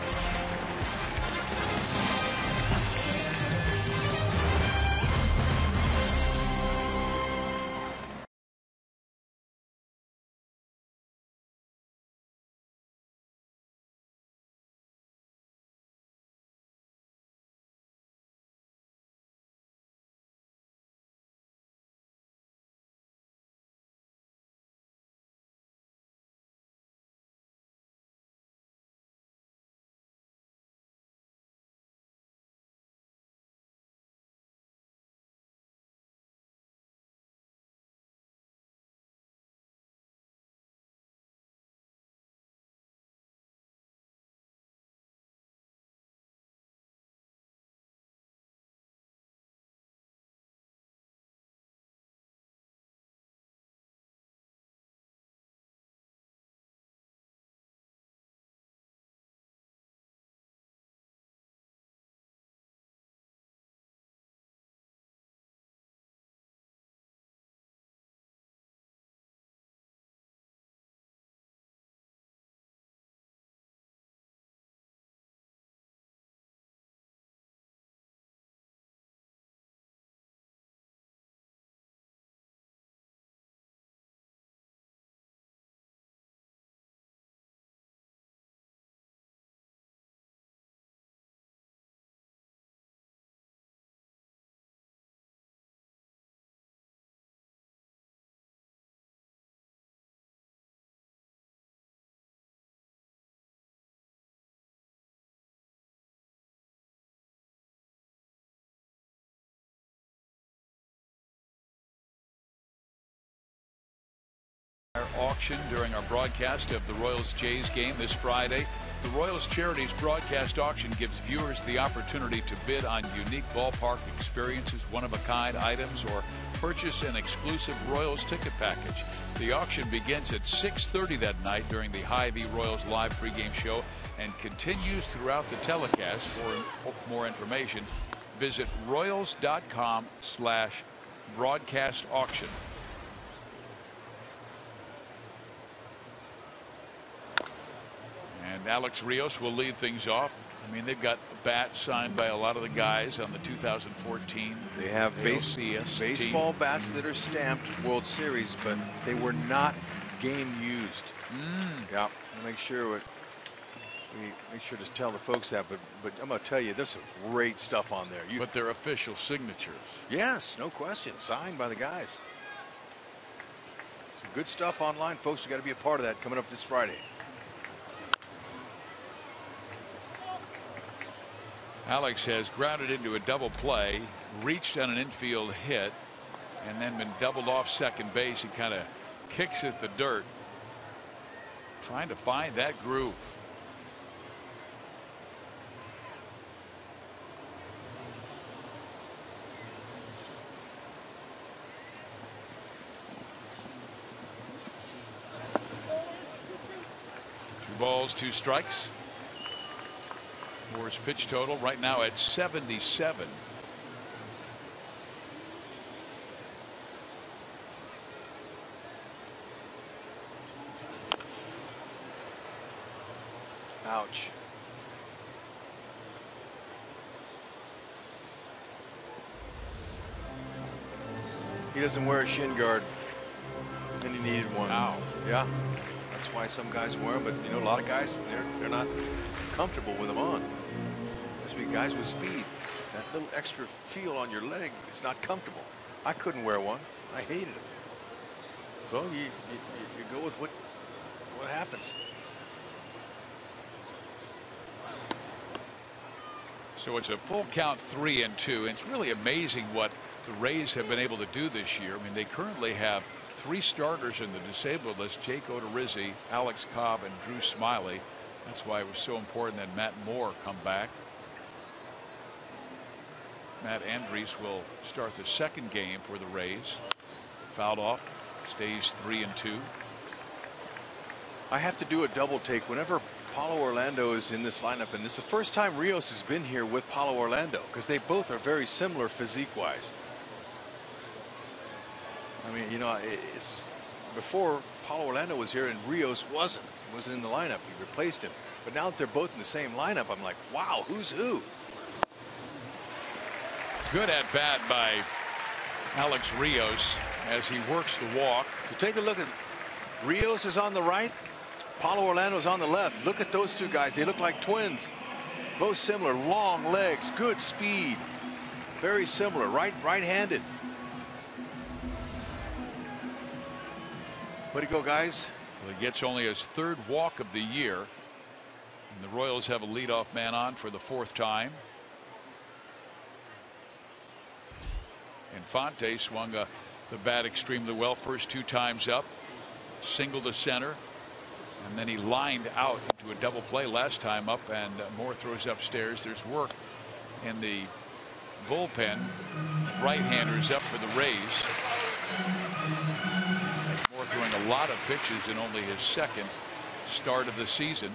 Auction during our broadcast of the Royals-Jays game this Friday. The Royals Charities broadcast auction gives viewers the opportunity to bid on unique ballpark experiences, one-of-a-kind items, or purchase an exclusive Royals ticket package. The auction begins at 6:30 that night during the Hy-Vee Royals live pregame show and continues throughout the telecast. For more information, visit royals.com/broadcast auction. And Alex Rios will lead things off. I mean, they've got a bat signed by a lot of the guys on the 2014. They have baseball bats that are stamped World Series, but they were not game used. Yeah, we'll make sure to tell the folks that. But I'm going to tell you, there's some great stuff on there. But they're official signatures. Yes, no question. Signed by the guys. Some good stuff online, folks. You got to be a part of that coming up this Friday. Alex has grounded into a double play, reached on an infield hit, and then been doubled off second base. He kind of kicks at the dirt, trying to find that groove. Two balls, two strikes. course, pitch total right now at 77. Ouch. He doesn't wear a shin guard, and he needed one. Ow. Yeah, that's why some guys wear them, but you know, a lot of guys, they're not comfortable with them on. Especially guys with speed. That little extra feel on your leg is not comfortable. I couldn't wear one. I hated it. So you go with what happens. So it's a full count, 3-2. It's really amazing what the Rays have been able to do this year. I mean, they currently have 3 starters in the disabled list: Jake Odorizzi, Alex Cobb, and Drew Smiley. That's why it was so important that Matt Moore come back. Matt Andriese will start the second game for the Rays. Fouled off, stays 3-2. I have to do a double take whenever Paulo Orlando is in this lineup, and it's the first time Rios has been here with Paulo Orlando, because they both are very similar physique-wise. I mean, you know, it's before Paulo Orlando was here and Rios wasn't in the lineup. He replaced him, but now that they're both in the same lineup, I'm like, wow, who's who? Good at bat by Alex Rios as he works the walk. So take a look at Rios is on the right, Paulo Orlando's on the left. Look at those two guys. They look like twins. Both similar, long legs, good speed. Very similar, right-handed. Way to go, guys. Well, he gets only his 3rd walk of the year. And the Royals have a leadoff man on for the 4th time. Infante swung the bat extremely well first 2 times up. Single to center. And then he lined out into a double play last time up, and Moore throws upstairs. There's work in the bullpen. Right-handers up for the Rays. Moore throwing a lot of pitches in only his 2nd start of the season.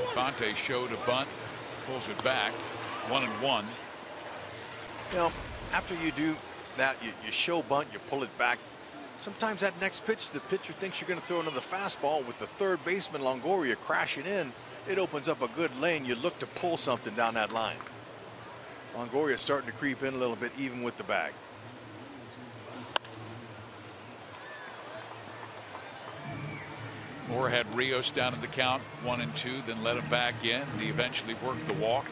Infante showed a bunt. Pulls it back. 1-1. You know, after you do that, you show bunt, you pull it back. Sometimes that next pitch, the pitcher thinks you're going to throw another fastball. With the 3rd baseman Longoria crashing in, it opens up a good lane. You look to pull something down that line. Longoria starting to creep in a little bit, even with the bag. Moore had Rios down in the count, 1-2, then let him back in. He eventually worked the walk.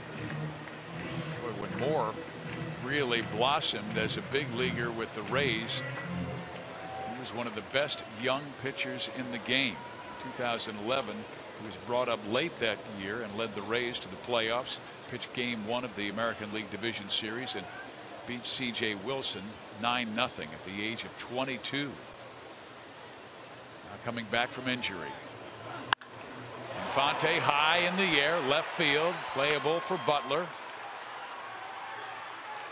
Boy, when Moore really blossomed as a big leaguer with the Rays, he was one of the best young pitchers in the game. 2011, he was brought up late that year and led the Rays to the playoffs. Pitched game 1 of the American League Division Series and beat C.J. Wilson 9-0 at the age of 22. Coming back from injury. Infante high in the air, left field, playable for Butler.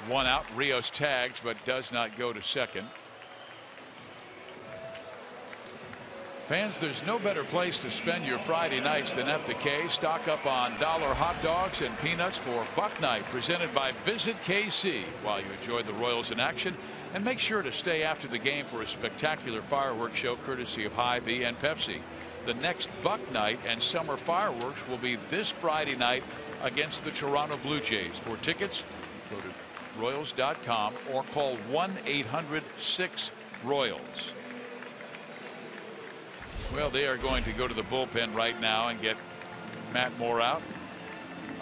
1 out. Rios tags but does not go to second. Fans, there's no better place to spend your Friday nights than at the K. Stock up on dollar hot dogs and peanuts for Buck Night, presented by Visit KC, while you enjoy the Royals in action. And make sure to stay after the game for a spectacular fireworks show courtesy of Hy-Vee and Pepsi. The next Buck Night and summer fireworks will be this Friday night against the Toronto Blue Jays. For tickets, go to Royals.com or call 1-800-6-ROYALS. Well, they are going to go to the bullpen right now and get Matt Moore out.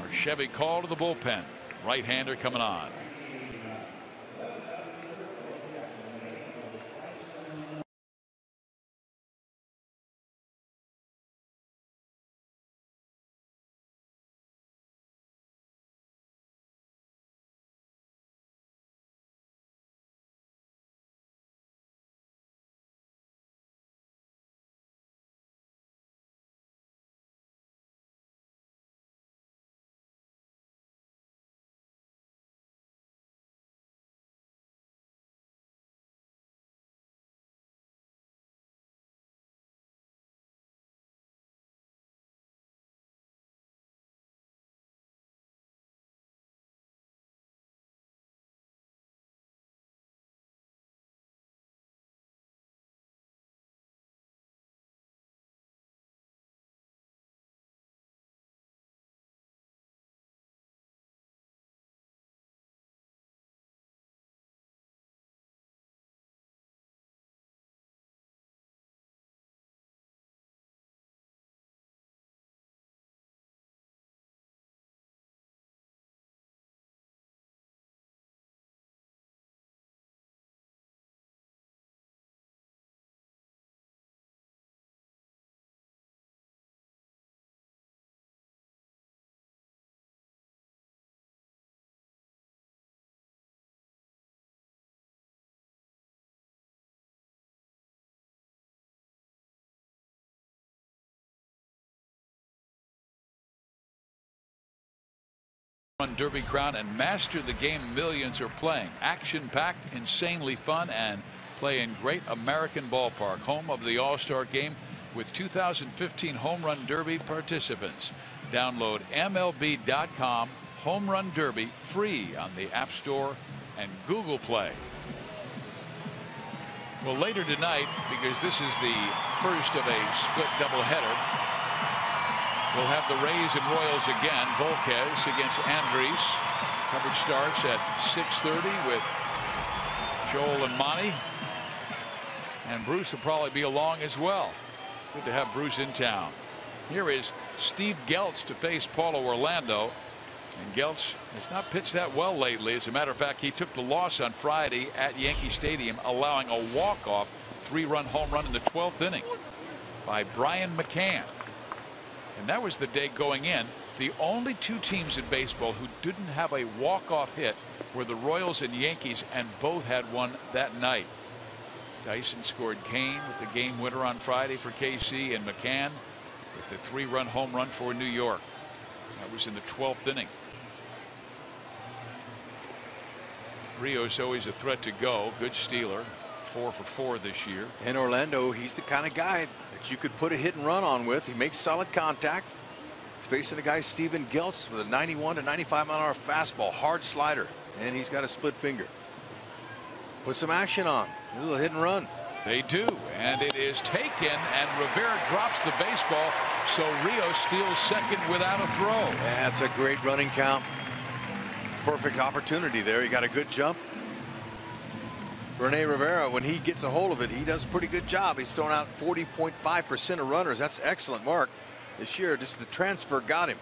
Our Chevy call to the bullpen. Right-hander coming on. Run Derby crown and master the game millions are playing. Action-packed, insanely fun, and play in great American ballpark, home of the All-Star game with 2015 Home Run Derby participants. Download MLB.com Home Run Derby free on the App Store and Google Play. Well, later tonight, because this is the first of a split doubleheader, we'll have the Rays and Royals again. Volquez against Andres. Coverage starts at 6:30 with Joel and Monty. And Bruce will probably be along as well. Good to have Bruce in town. Here is Steve Geltz to face Paulo Orlando. And Geltz has not pitched that well lately. As a matter of fact, he took the loss on Friday at Yankee Stadium, allowing a walk-off 3-run home run in the 12th inning by Brian McCann. And that was the day going in. The only two teams in baseball who didn't have a walk-off hit were the Royals and Yankees, and both had one that night. Dyson scored Kane with the game winner on Friday for KC, and McCann with the 3-run home run for New York. That was in the 12th inning. Rio's always a threat to go. Good stealer. 4 for 4 this year. And Orlando, he's the kind of guy that you could put a hit and run on with. He makes solid contact. He's facing a guy, Steven Geltz, with a 91 to 95 mile an hour fastball, hard slider, and he's got a split finger. Put some action on. A little hit and run. They do, and it is taken, and Rivera drops the baseball, so Rio steals second without a throw. That's a great running count. Perfect opportunity there. He got a good jump. Rene Rivera, when he gets a hold of it, he does a pretty good job. He's thrown out 40.5% of runners. That's an excellent mark this year. Just the transfer got him.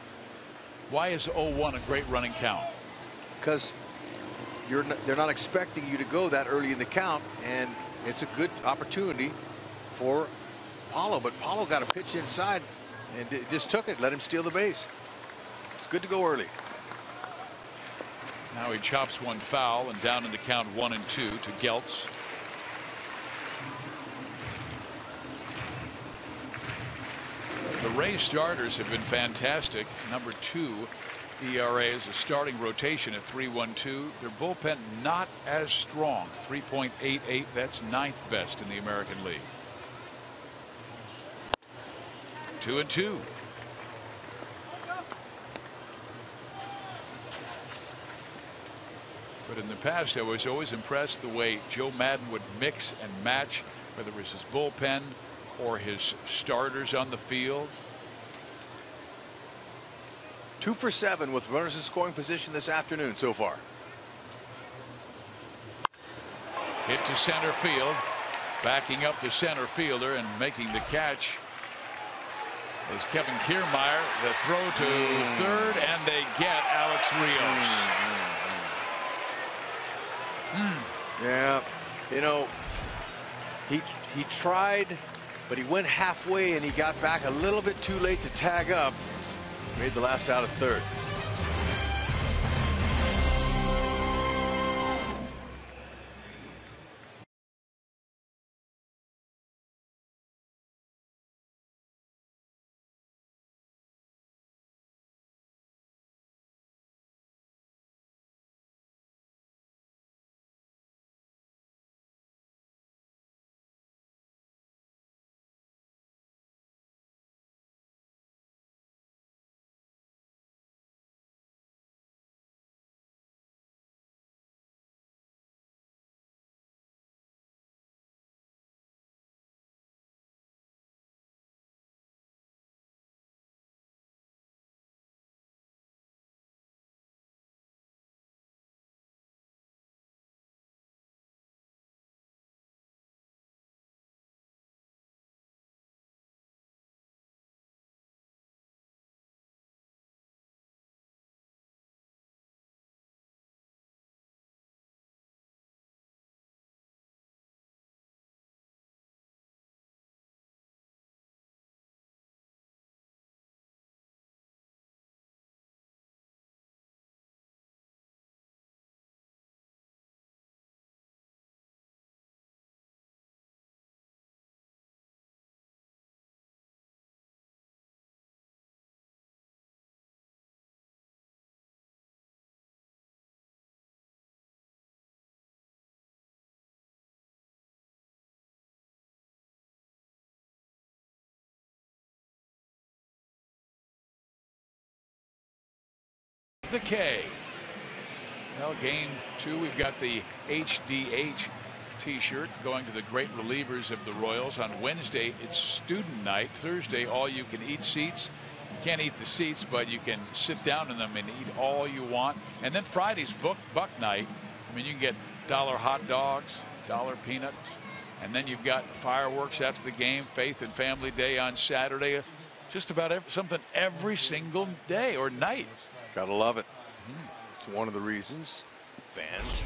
Why is 0-1 a great running count? Because they're not expecting you to go that early in the count, and it's a good opportunity for Paulo. But Paulo got a pitch inside and just took it, let him steal the base. It's good to go early. Now he chops one foul, and down in the count 1-2 to Geltz. The Rays starters have been fantastic. Number 2 ERA is a starting rotation at 3.12. Their bullpen not as strong, 3.88. That's 9th best in the American League. 2-2. But in the past, I was always impressed the way Joe Madden would mix and match, whether it was his bullpen or his starters on the field. 2 for 7 with runners in scoring position this afternoon so far. Hit to center field. Backing up the center fielder and making the catch is Kevin Kiermaier. The throw to third, and they get Alex Rios. Yeah, you know, he tried, but he went halfway and he got back a little bit too late to tag up. Made the last out at third. the K. Well, game 2, we've got the HDH t-shirt going to the great relievers of the Royals. On Wednesday, it's student night. Thursday, all you can eat seats. You can't eat the seats, but you can sit down in them and eat all you want. And then Friday's buck night. I mean, you can get $1 hot dogs, $1 peanuts, and then you've got fireworks after the game, Faith and Family Day on Saturday. Just about something every single day or night. Gotta love it. It's one of the reasons fans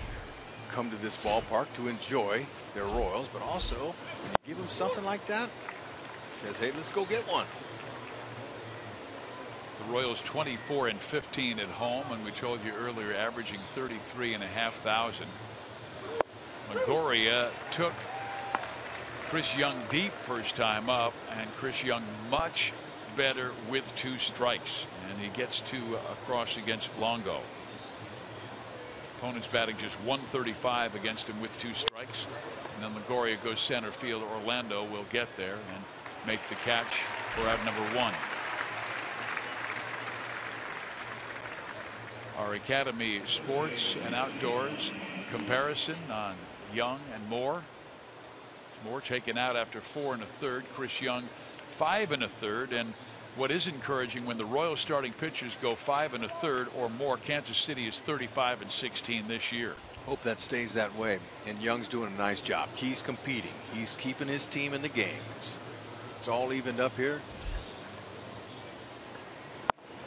come to this ballpark to enjoy their Royals, but also when you give them something like that, it says, hey, let's go get one. The Royals 24-15 at home, and we told you earlier, averaging 33,500. Longoria took Chris Young deep first time up, and Chris Young much better with 2 strikes, and he gets 2 across against Longo. Opponent's batting just 135 against him with 2 strikes, and then Longoria goes center field. Orlando will get there and make the catch for out number 1. Our Academy Sports and Outdoors comparison on Young and Moore. Moore taken out after 4 1/3. Chris Young 5 1/3. And what is encouraging, when the Royals starting pitchers go 5 1/3 or more, Kansas City is 35-16 this year. Hope that stays that way. And Young's doing a nice job. He's competing. He's keeping his team in the game. It's all evened up here.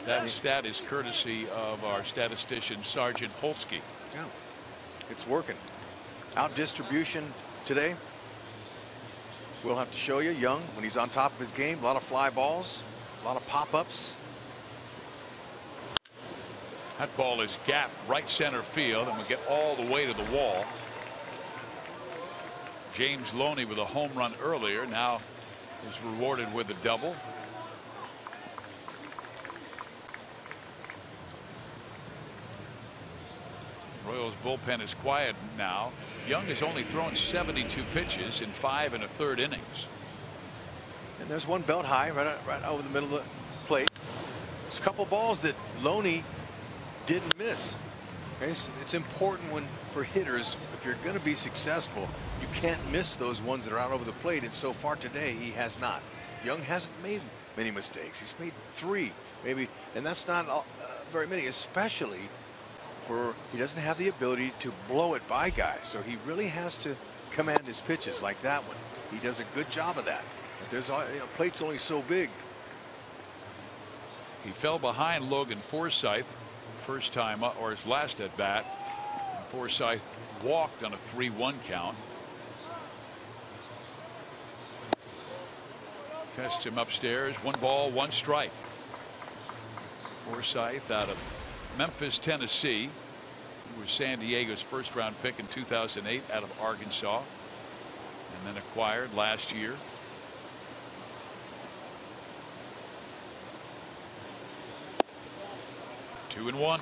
That stat is courtesy of our statistician, Sergeant Holtzke. Yeah, it's working. Out distribution today. We'll have to show you Young when he's on top of his game. A lot of fly balls, a lot of pop-ups. That ball is gapped right center field and will get all the way to the wall. James Loney with a home run earlier now is rewarded with a double. Royals bullpen is quiet now. Young has only thrown 72 pitches in 5 1/3 innings. And there's one belt high right over the middle of the plate. There's a couple balls that Loney didn't miss. Okay, so it's important for hitters, if you're going to be successful, you can't miss those ones that are out over the plate. And so far today, he has not. Young hasn't made many mistakes. He's made 3 maybe, and that's not very many, especially for he doesn't have the ability to blow it by guys. So he really has to command his pitches like that one. He does a good job of that. But there's plate's only so big. He fell behind Logan Forsythe first time up, or his last at bat. And Forsythe walked on a 3-1 count. Tests him upstairs. 1 ball, 1 strike. Forsythe out of Memphis, Tennessee. He was San Diego's first-round pick in 2008 out of Arkansas, and then acquired last year. Two and one.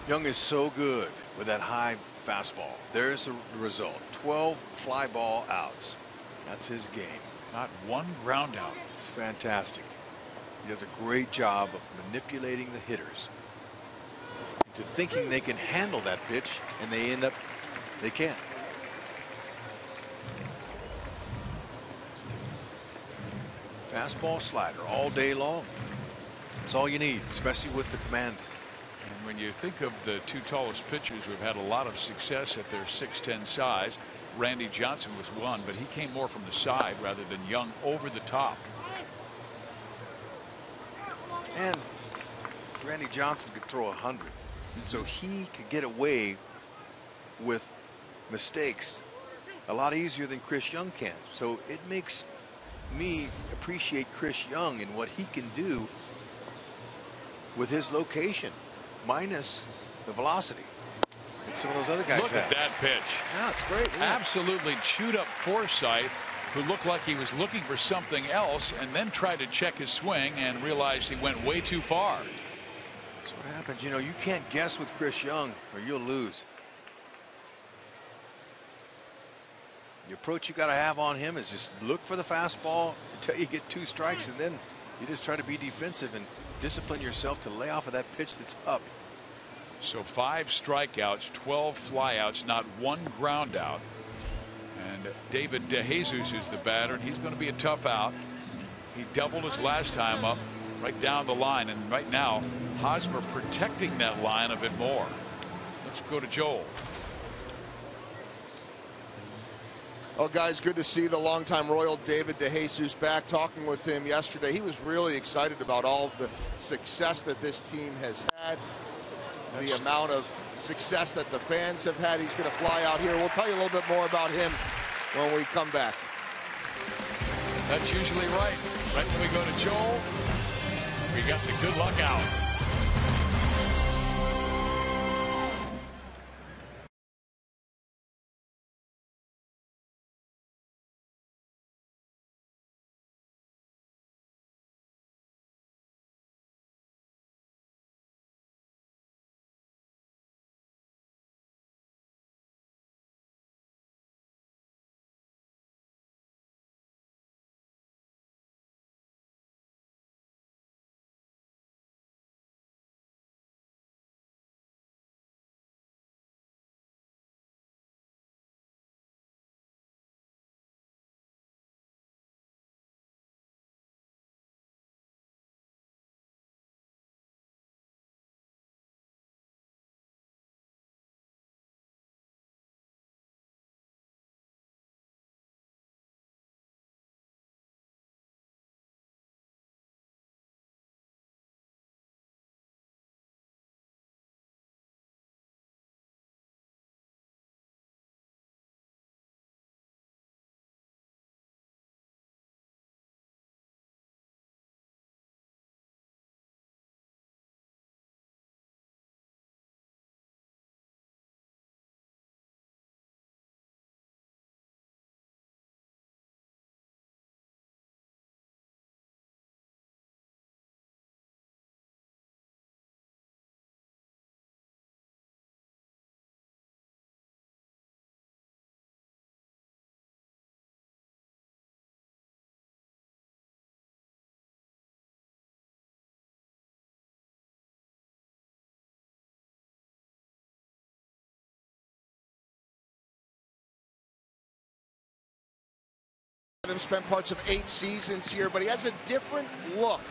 Young is so good with that high fastball. There's the result. 12 fly ball outs. That's his game. Not one ground out. It's fantastic. He does a great job of manipulating the hitters into thinking they can handle that pitch, and they can't. Fastball, slider all day long. That's all you need, especially with the command. And when you think of the 2 tallest pitchers who've had a lot of success at their 6'10" size, Randy Johnson was one, but he came more from the side rather than Young over the top. And Randy Johnson could throw 100, and so he could get away with mistakes a lot easier than Chris Young can. So it makes me appreciate Chris Young and what he can do with his location, minus the velocity that some of those other guys Look have. at that pitch. Yeah, it's great. Yeah. Absolutely chewed up Forsythe, who looked like he was looking for something else, and then tried to check his swing and realized he went way too far. That's what happens. You know, you can't guess with Chris Young or you'll lose. The approach you got to have on him is just look for the fastball until you get 2 strikes, and then You just try to be defensive and discipline yourself to lay off of that pitch that's up. So 5 strikeouts, 12 flyouts, not one ground out. And David DeJesus is the batter, and he's going to be a tough out. He doubled his last time up right down the line, and right now Hosmer protecting that line a bit more. Let's go to Joel. Oh, guys, good to see the longtime Royal David DeJesus back. Talking with him yesterday, he was really excited about all the success that this team has had, the amount of success that the fans have had. He's going to fly out here. We'll tell you a little bit more about him when we come back. That's usually right. Right when we go to Joel, we got the good luck out. Spent parts of 8 seasons here, but he has a different look.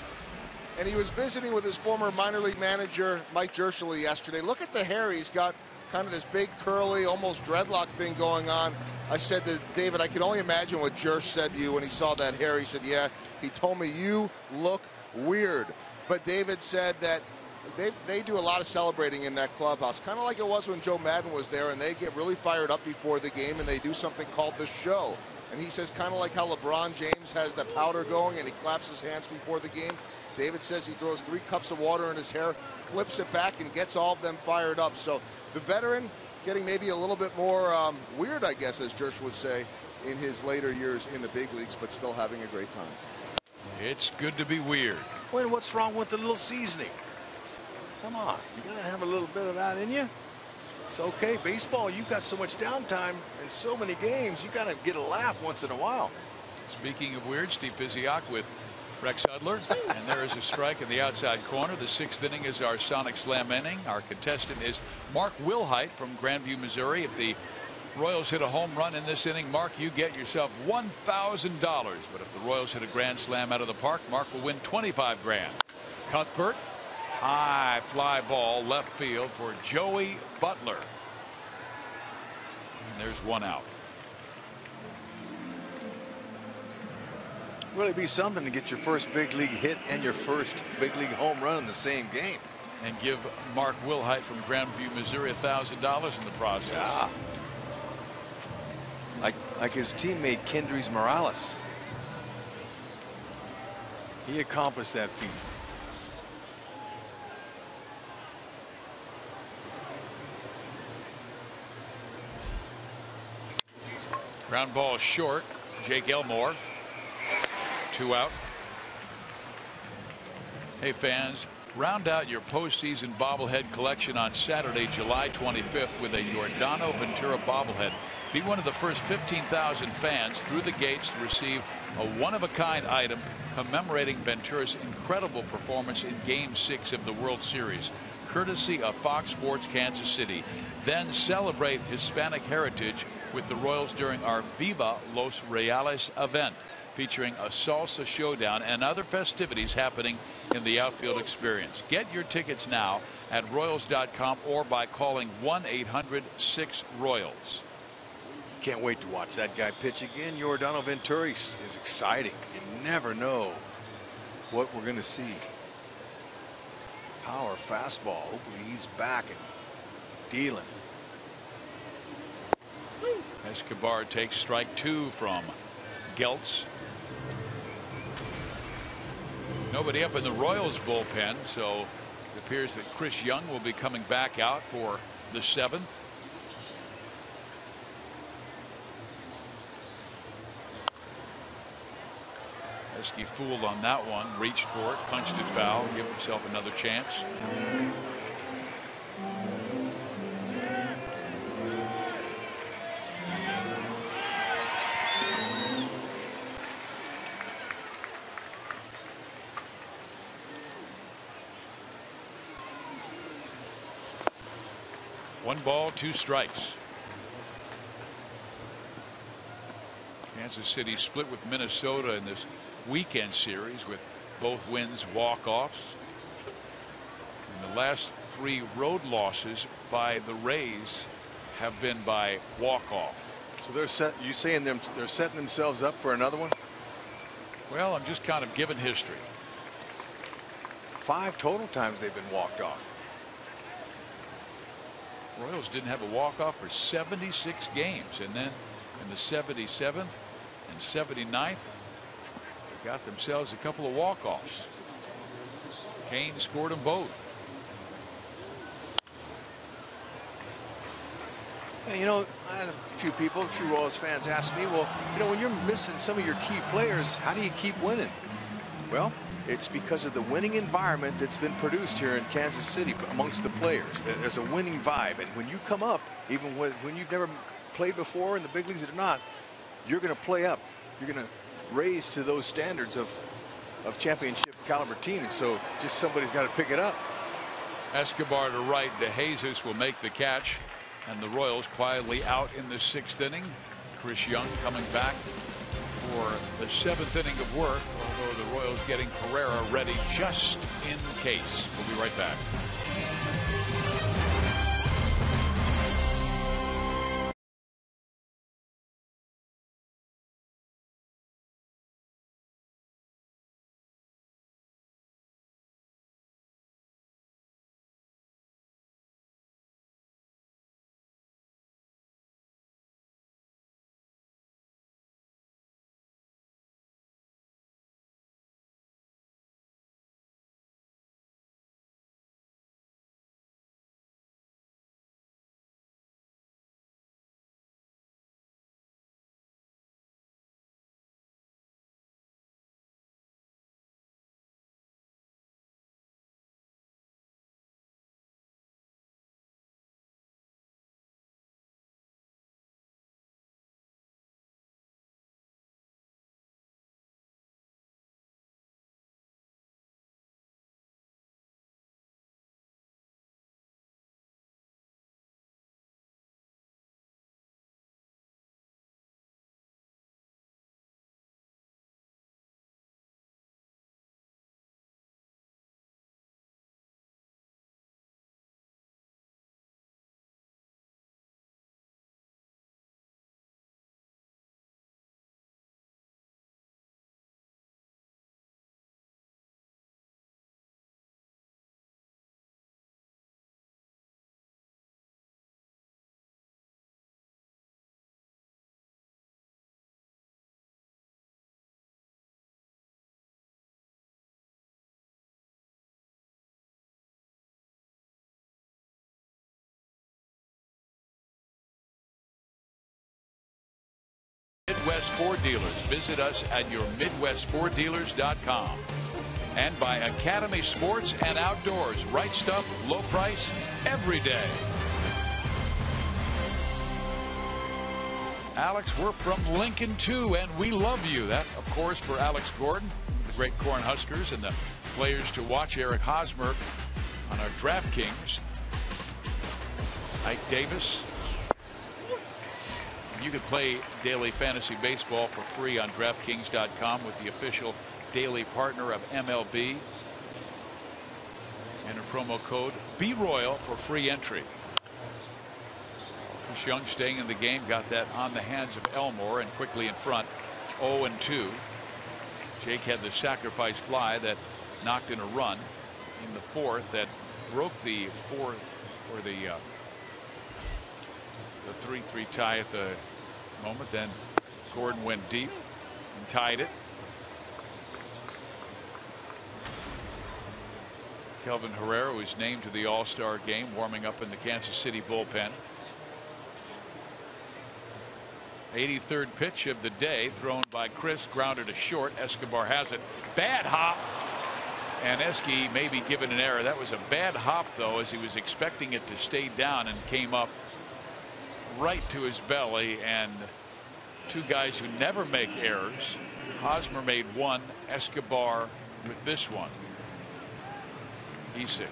And he was visiting with his former minor league manager, Mike Jerschele, yesterday. Look at the hair. He's got kind of this big, curly, almost dreadlock thing going on. I said to David, I can only imagine what Jersch said to you when he saw that hair. He said, yeah, he told me you look weird. But David said that they do a lot of celebrating in that clubhouse, kind of like it was when Joe Madden was there, and they get really fired up before the game, and they do something called the show. And he says kind of like how LeBron James has the powder going and he claps his hands before the game. David says he throws 3 cups of water in his hair, flips it back, and gets all of them fired up. So the veteran getting maybe a little bit more weird, I guess, as Jersch would say, in his later years in the big leagues, but still having a great time. It's good to be weird. Well, what's wrong with the little seasoning? Come on, you gotta have a little bit of that in you. It's okay. Baseball, you've got so much downtime and so many games. You got to get a laugh once in a while. Speaking of weird, Steve Pizziak with Rex Hudler. And there is a strike in the outside corner. The 6th inning is our Sonic Slam inning. Our contestant is Mark Wilhite from Grandview, Missouri. If the Royals hit a home run in this inning, Mark, you get yourself $1,000. But if the Royals hit a grand slam out of the park, Mark will win $25 grand. Cuthbert. High fly ball left field for Joey Butler. And there's 1 out. Really be something to get your first big league hit and your first big league home run in the same game. And give Mark Wilhite from Grandview, Missouri $1,000 in the process. Yeah. Like his teammate Kendrys Morales. He accomplished that feat. Ground ball short. Jake Elmore. 2 out. Hey fans, Round out your postseason bobblehead collection on Saturday, July 25th with a Giordano Ventura bobblehead. Be one of the first 15,000 fans through the gates to receive a one-of-a-kind item commemorating Ventura's incredible performance in Game 6 of the World Series, courtesy of Fox Sports Kansas City. Then celebrate Hispanic heritage with the Royals during our Viva Los Reales event, featuring a salsa showdown and other festivities happening in the outfield experience. Get your tickets now at Royals.com or by calling 1-800-6-ROYALS. Can't wait to watch that guy pitch again. Giordano Ventura is exciting. You never know what we're going to see. Power fastball. Hopefully he's back and dealing. Escobar takes strike 2 from Geltz. Nobody up in the Royals bullpen, so it appears that Chris Young will be coming back out for the 7th. Esky fooled on that one, reached for it, punched it foul, give himself another chance. One ball, 2 strikes. Kansas City split with Minnesota in this weekend series with both wins walk-offs. And the last 3 road losses by the Rays have been by walk-off. So they're set. You saying they're setting themselves up for another one? Well, I'm just kind of giving history. 5 total times they've been walked off. Royals didn't have a walk-off for 76 games, and then in the 77th and 79th they got themselves a couple of walk-offs. Kane scored them both. And, you know, I had a few Royals fans ask me, well, you know, when you're missing some of your key players, how do you keep winning? Well, it's because of the winning environment that's been produced here in Kansas City amongst the players. There's a winning vibe, and when you come up, even when you've never played before in the big leagues or not, you're going to play up. You're going to raise to those standards of championship caliber team, and so just somebody's got to pick it up. Escobar to right. DeJesus will make the catch, and the Royals quietly out in the 6th inning. Chris Young coming back for the 7th inning of work, although the Royals getting Carrera ready just in case. We'll be right back. Midwest Ford dealers. Visit us at your MidwestFordDealers.com. and by Academy Sports and Outdoors. Right stuff, low price, every day. Alex, we're from Lincoln too, and we love you. That, of course, for Alex Gordon, the great Cornhuskers, and the players to watch. Eric Hosmer on our DraftKings. Ike Davis. You can play daily fantasy baseball for free on DraftKings.com with the official daily partner of MLB. Enter promo code BRoyal for free entry. Chris Young staying in the game, got that on the hands of Elmore and quickly in front, 0-2. Jake had the sacrifice fly that knocked in a run in the fourth that broke the fourth, or the 3-3 tie at the moment. Then Gordon went deep and tied it. Kelvin Herrera was named to the All-Star game, warming up in the Kansas City bullpen. 83rd pitch of the day, thrown by Chris, grounded to short. Escobar has it. Bad hop, and Esky may be given an error. That was a bad hop, though, as he was expecting it to stay down and came up right to his belly. And two guys who never make errors. Hosmer made one, Escobar with this one. E6.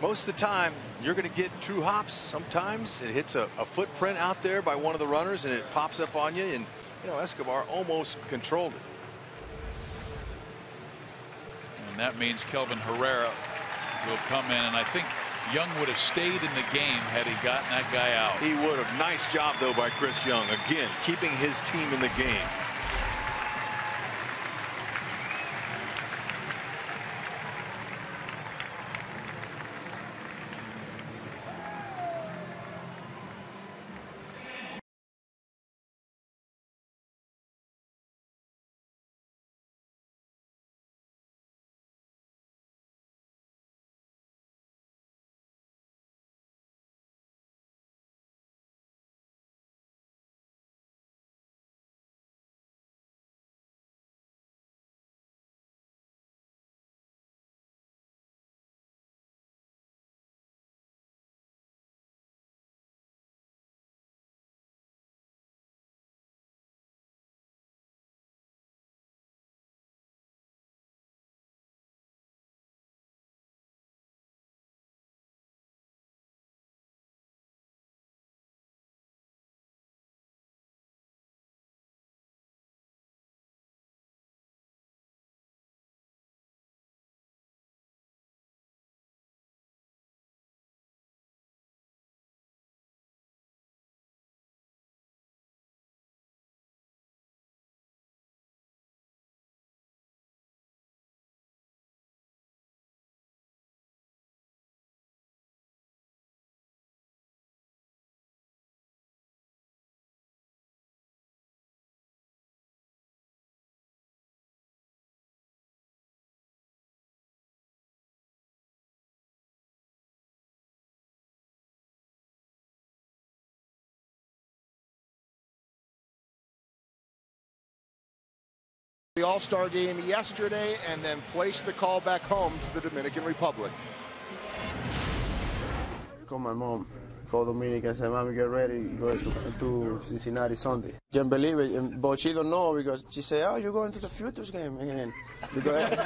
Most of the time, you're going to get true hops. Sometimes it hits a footprint out there by one of the runners and it pops up on you. And, you know, Escobar almost controlled it. And that means Kelvin Herrera will come in. And I think Young would have stayed in the game had he gotten that guy out. He would have. Nice job, though, by Chris Young. Again, keeping his team in the game. The All-Star game yesterday and then placed the call back home to the Dominican Republic. Call my mom, call Dominican and said, Mommy, get ready, go to Cincinnati Sunday. Can't believe it, but she don't know because she said, oh, you're going to the Futures game again. Because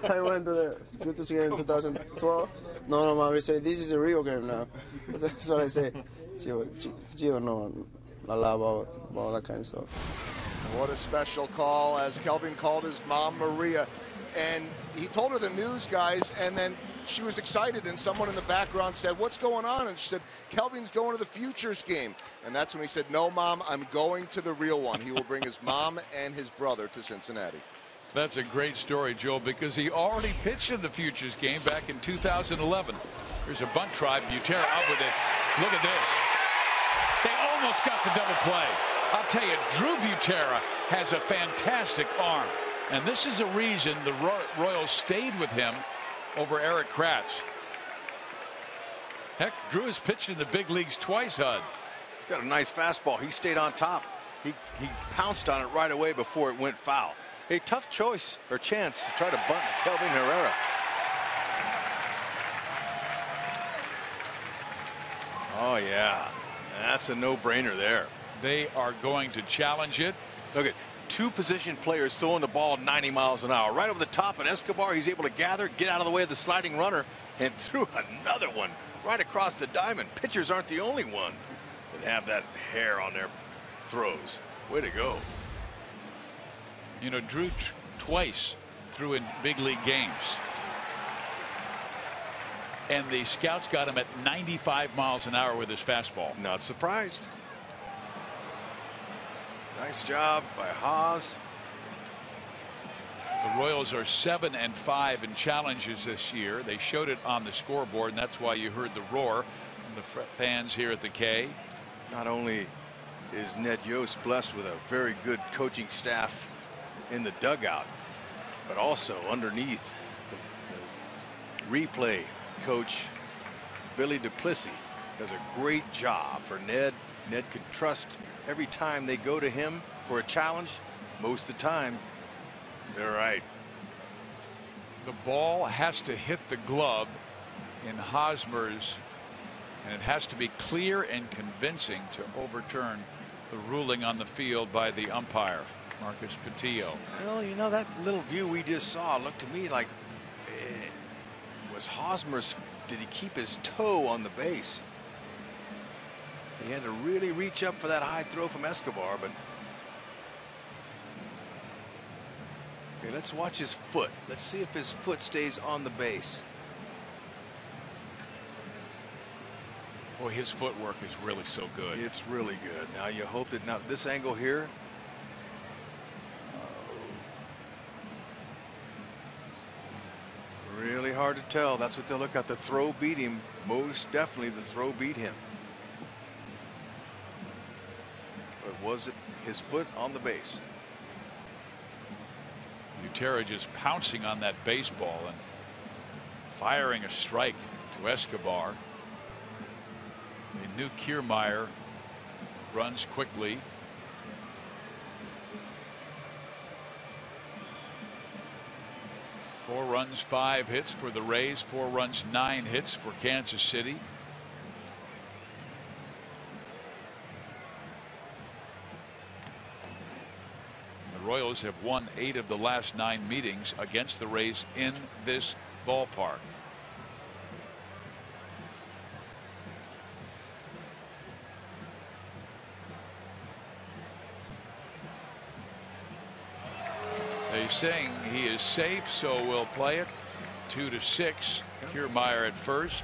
I went to the Futures game in 2012. No, Mommy said, this is a real game now. That's what I said. She don't know a lot about that kind of stuff. What a special call, as Kelvin called his mom Maria, and he told her the news, guys, and then she was excited, and someone in the background said, what's going on? And she said, Kelvin's going to the Futures game. And that's when he said, no, Mom, I'm going to the real one. He will bring his mom and his brother to Cincinnati. That's a great story, Joel, because he already pitched in the Futures game back in 2011. Here's a bunt try. Butera up with it. Look at this. They almost got the double play. I'll tell you, Drew Butera has a fantastic arm. And this is a reason the Royals stayed with him over Eric Kratz. Heck, Drew has pitched in the big leagues twice, Hud. He's got a nice fastball. He stayed on top. He pounced on it right away before it went foul. A tough choice or chance to try to bunt Kelvin Herrera. Oh yeah, that's a no-brainer there. They are going to challenge it. Look at two position players throwing the ball 90 miles an hour right over the top, and Escobar, he's able to gather, get out of the way of the sliding runner, and threw another one right across the diamond. Pitchers aren't the only one that have that hair on their throws. Way to go. You know, Drew twice threw in big league games, and the scouts got him at 95 miles an hour with his fastball. Not surprised. Nice job by Haas. The Royals are 7-5 in challenges this year. They showed it on the scoreboard, and that's why you heard the roar from the fans here at the K. Not only is Ned Yost blessed with a very good coaching staff in the dugout, but also underneath the replay coach Billy Duplessis does a great job for Ned. Ned can trust every time they go to him for a challenge. Most of the time they're right. The ball has to hit the glove in Hosmer's, and it has to be clear and convincing to overturn the ruling on the field by the umpire, Marcus Patillo. Well, you know, that little view we just saw looked to me like was Hosmer's. Did he keep his toe on the base? He had to really reach up for that high throw from Escobar, but okay, let's watch his foot. Let's see if his foot stays on the base. Boy, his footwork is really so good. It's really good. Now you hope that now this angle here. Really hard to tell. That's what they'll look at. The throw beat him. Most definitely the throw beat him. But was it his foot on the base? Butera just pouncing on that baseball and firing a strike to Escobar. They knew Kiermaier runs quickly. Four runs, 5 hits for the Rays. 4 runs, 9 hits for Kansas City. The Royals have won 8 of the last 9 meetings against the Rays in this ballpark. They're saying he is safe, so we'll play it. 2-6. Kiermaier at first.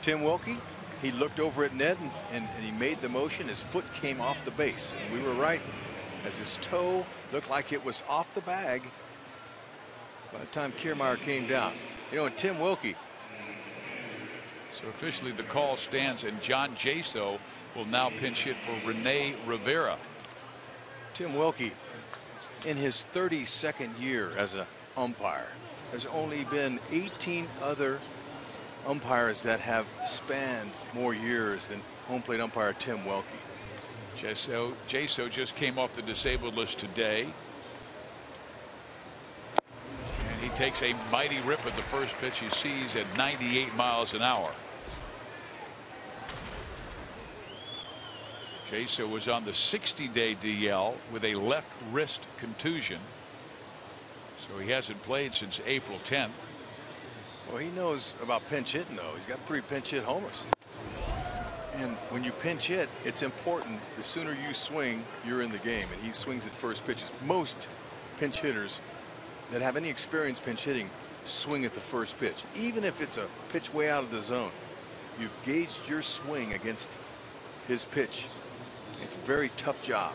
Tim Wilkie, he looked over at Ned and he made the motion. His foot came off the base, and we were right, as his toe looked like it was off the bag by the time Kiermaier came down. You know, and Tim Wilkie. So officially the call stands, and John Jaso will now pinch hit for Rene Rivera. Tim Wilkie, in his 32nd year as an umpire, there's only been 18 other umpires that have spanned more years than home plate umpire Tim Wilkie. Jaso just came off the disabled list today, and he takes a mighty rip at the first pitch he sees at 98 miles an hour. Jaso was on the 60-day DL with a left wrist contusion, so he hasn't played since April 10th. Well, he knows about pinch hitting, though. He's got 3 pinch hit homers. And when you pinch hit, it's important. The sooner you swing, you're in the game. And he swings at first pitches. Most pinch hitters that have any experience pinch hitting swing at the first pitch, even if it's a pitch way out of the zone. You've gauged your swing against his pitch. It's a very tough job.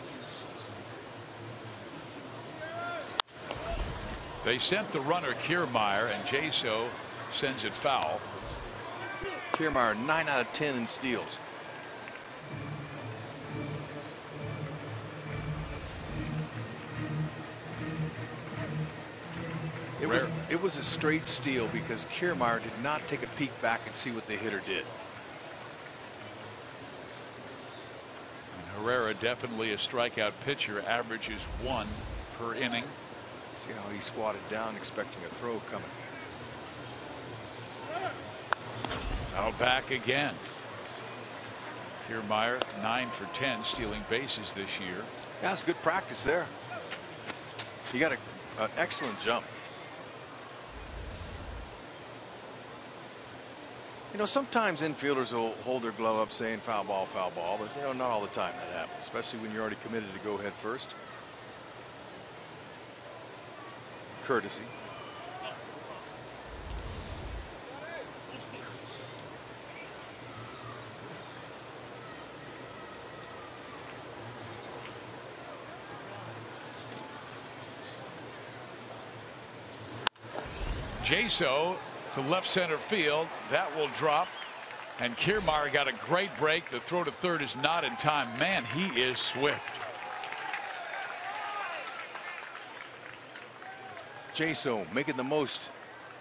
They sent the runner Kiermaier, and Jaso sends it foul. Kiermaier 9 out of 10 in steals. It was a straight steal because Kiermaier did not take a peek back and see what the hitter did. Herrera, definitely a strikeout pitcher, averages 1 per inning. See how he squatted down, expecting a throw coming. Out back again. Kiermaier 9 for 10 stealing bases this year. That's good practice there. He got an excellent jump. You know, sometimes infielders will hold their glove up saying foul ball, but you know, not all the time that happens, especially when you're already committed to go head first. Courtesy. Jaso to left center field. That will drop. And Kiermaier got a great break. The throw to third is not in time. Man, he is swift. Jaso making the most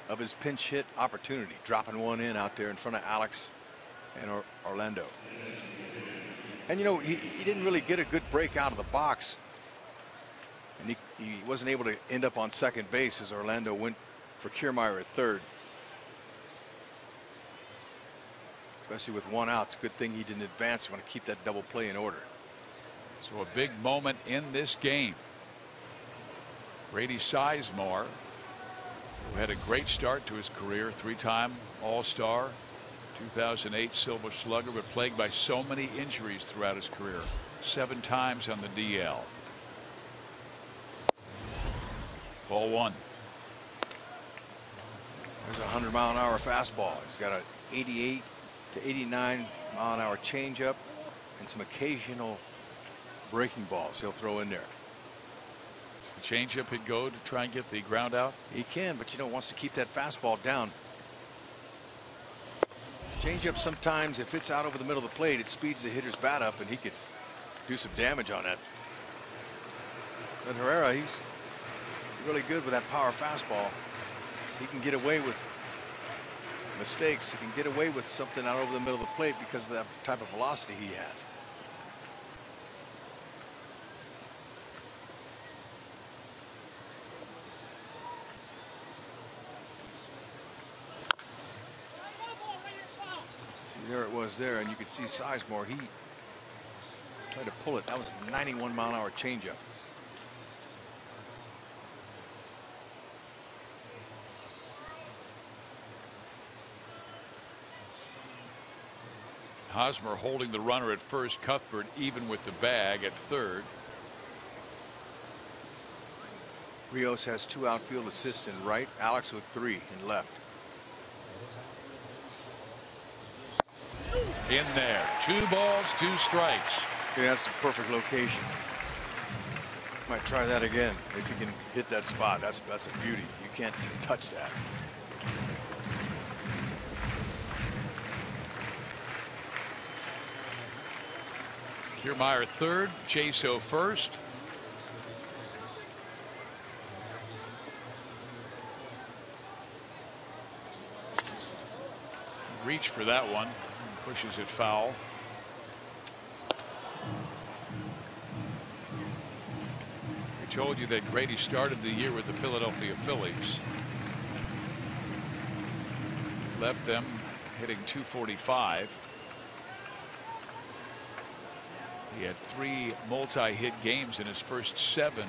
of his pinch hit opportunity, dropping one in out there in front of Alex and Orlando. And you know, he didn't really get a good break out of the box, and he wasn't able to end up on second base as Orlando went for Kiermaier at third. Especially with 1 out, it's a good thing he didn't advance. You want to keep that double play in order. So a big moment in this game. Grady Sizemore, who had a great start to his career, 3-time All-Star, 2008 Silver Slugger, but plagued by so many injuries throughout his career. 7 times on the DL. Ball 1. There's a 100-mile-an-hour fastball. He's got an 88 to 89-mile-an-hour changeup and some occasional breaking balls he'll throw in there. Does the changeup he'd go to try and get the ground out? He can, but you know, wants to keep that fastball down. Changeup sometimes, if it's out over the middle of the plate, it speeds the hitter's bat up, and he could do some damage on that. But Herrera, he's really good with that power fastball. He can get away with mistakes. He can get away with something out over the middle of the plate because of that type of velocity he has. See, there it was there, and you could see Sizemore. He tried to pull it. That was a 91-mile-an-hour changeup. Hosmer holding the runner at first. Cuthbert even with the bag at third. Rios has 2 outfield assists in right. Alex with 3 in left. In there. 2 balls, 2 strikes. Yeah, that's a perfect location. Might try that again if you can hit that spot. That's a beauty. You can't touch that. Kiermaier third, Jaso first. Reach for that one, pushes it foul. I told you that Grady started the year with the Philadelphia Phillies. Left them hitting .245. He had 3 multi-hit games in his first 7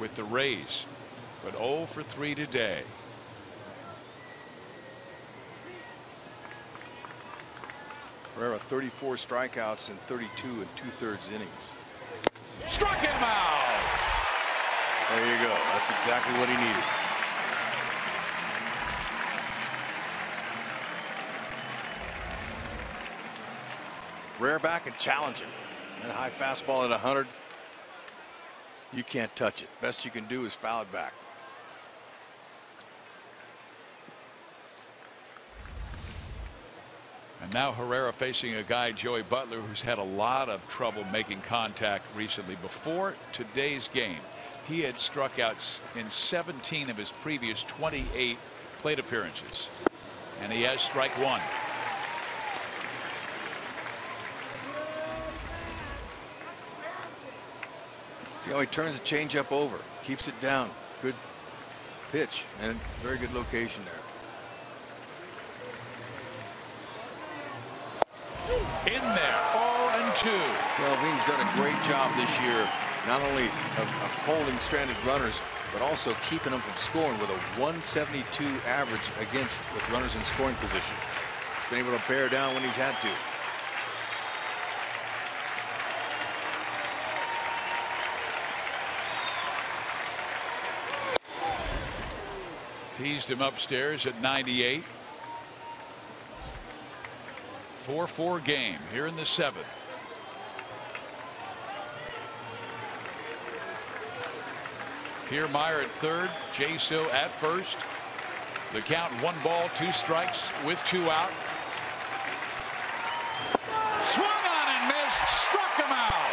with the Rays, but 0 for 3 today. Herrera 34 strikeouts in 32 2/3 innings. Struck him out. There you go. That's exactly what he needed. Rear back and challenge him. That high fastball at 100. You can't touch it. Best you can do is foul it back. And now Herrera facing a guy, Joey Butler, who's had a lot of trouble making contact recently. Before today's game, he had struck out in 17 of his previous 28 plate appearances. And he has strike 1. See how he turns the changeup over, keeps it down. Good pitch and very good location there. In there, 0-2. Well, Veen's done a great job this year, not only of holding stranded runners, but also keeping them from scoring with a 172 average against with runners in scoring position. He's been able to bear down when he's had to. Teased him upstairs at 98. 4-4 game here in the 7th. Kiermaier at third, Jaso at first. The count 1 ball, 2 strikes with 2 out. Swung on and missed, struck him out.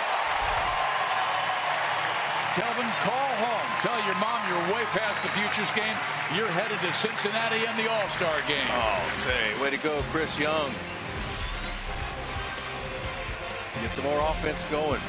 Kelvin, call home. Tell your mom you're way past the Futures game. You're headed to Cincinnati and the All-Star game. Oh, say, way to go, Chris Young. Get some more offense going.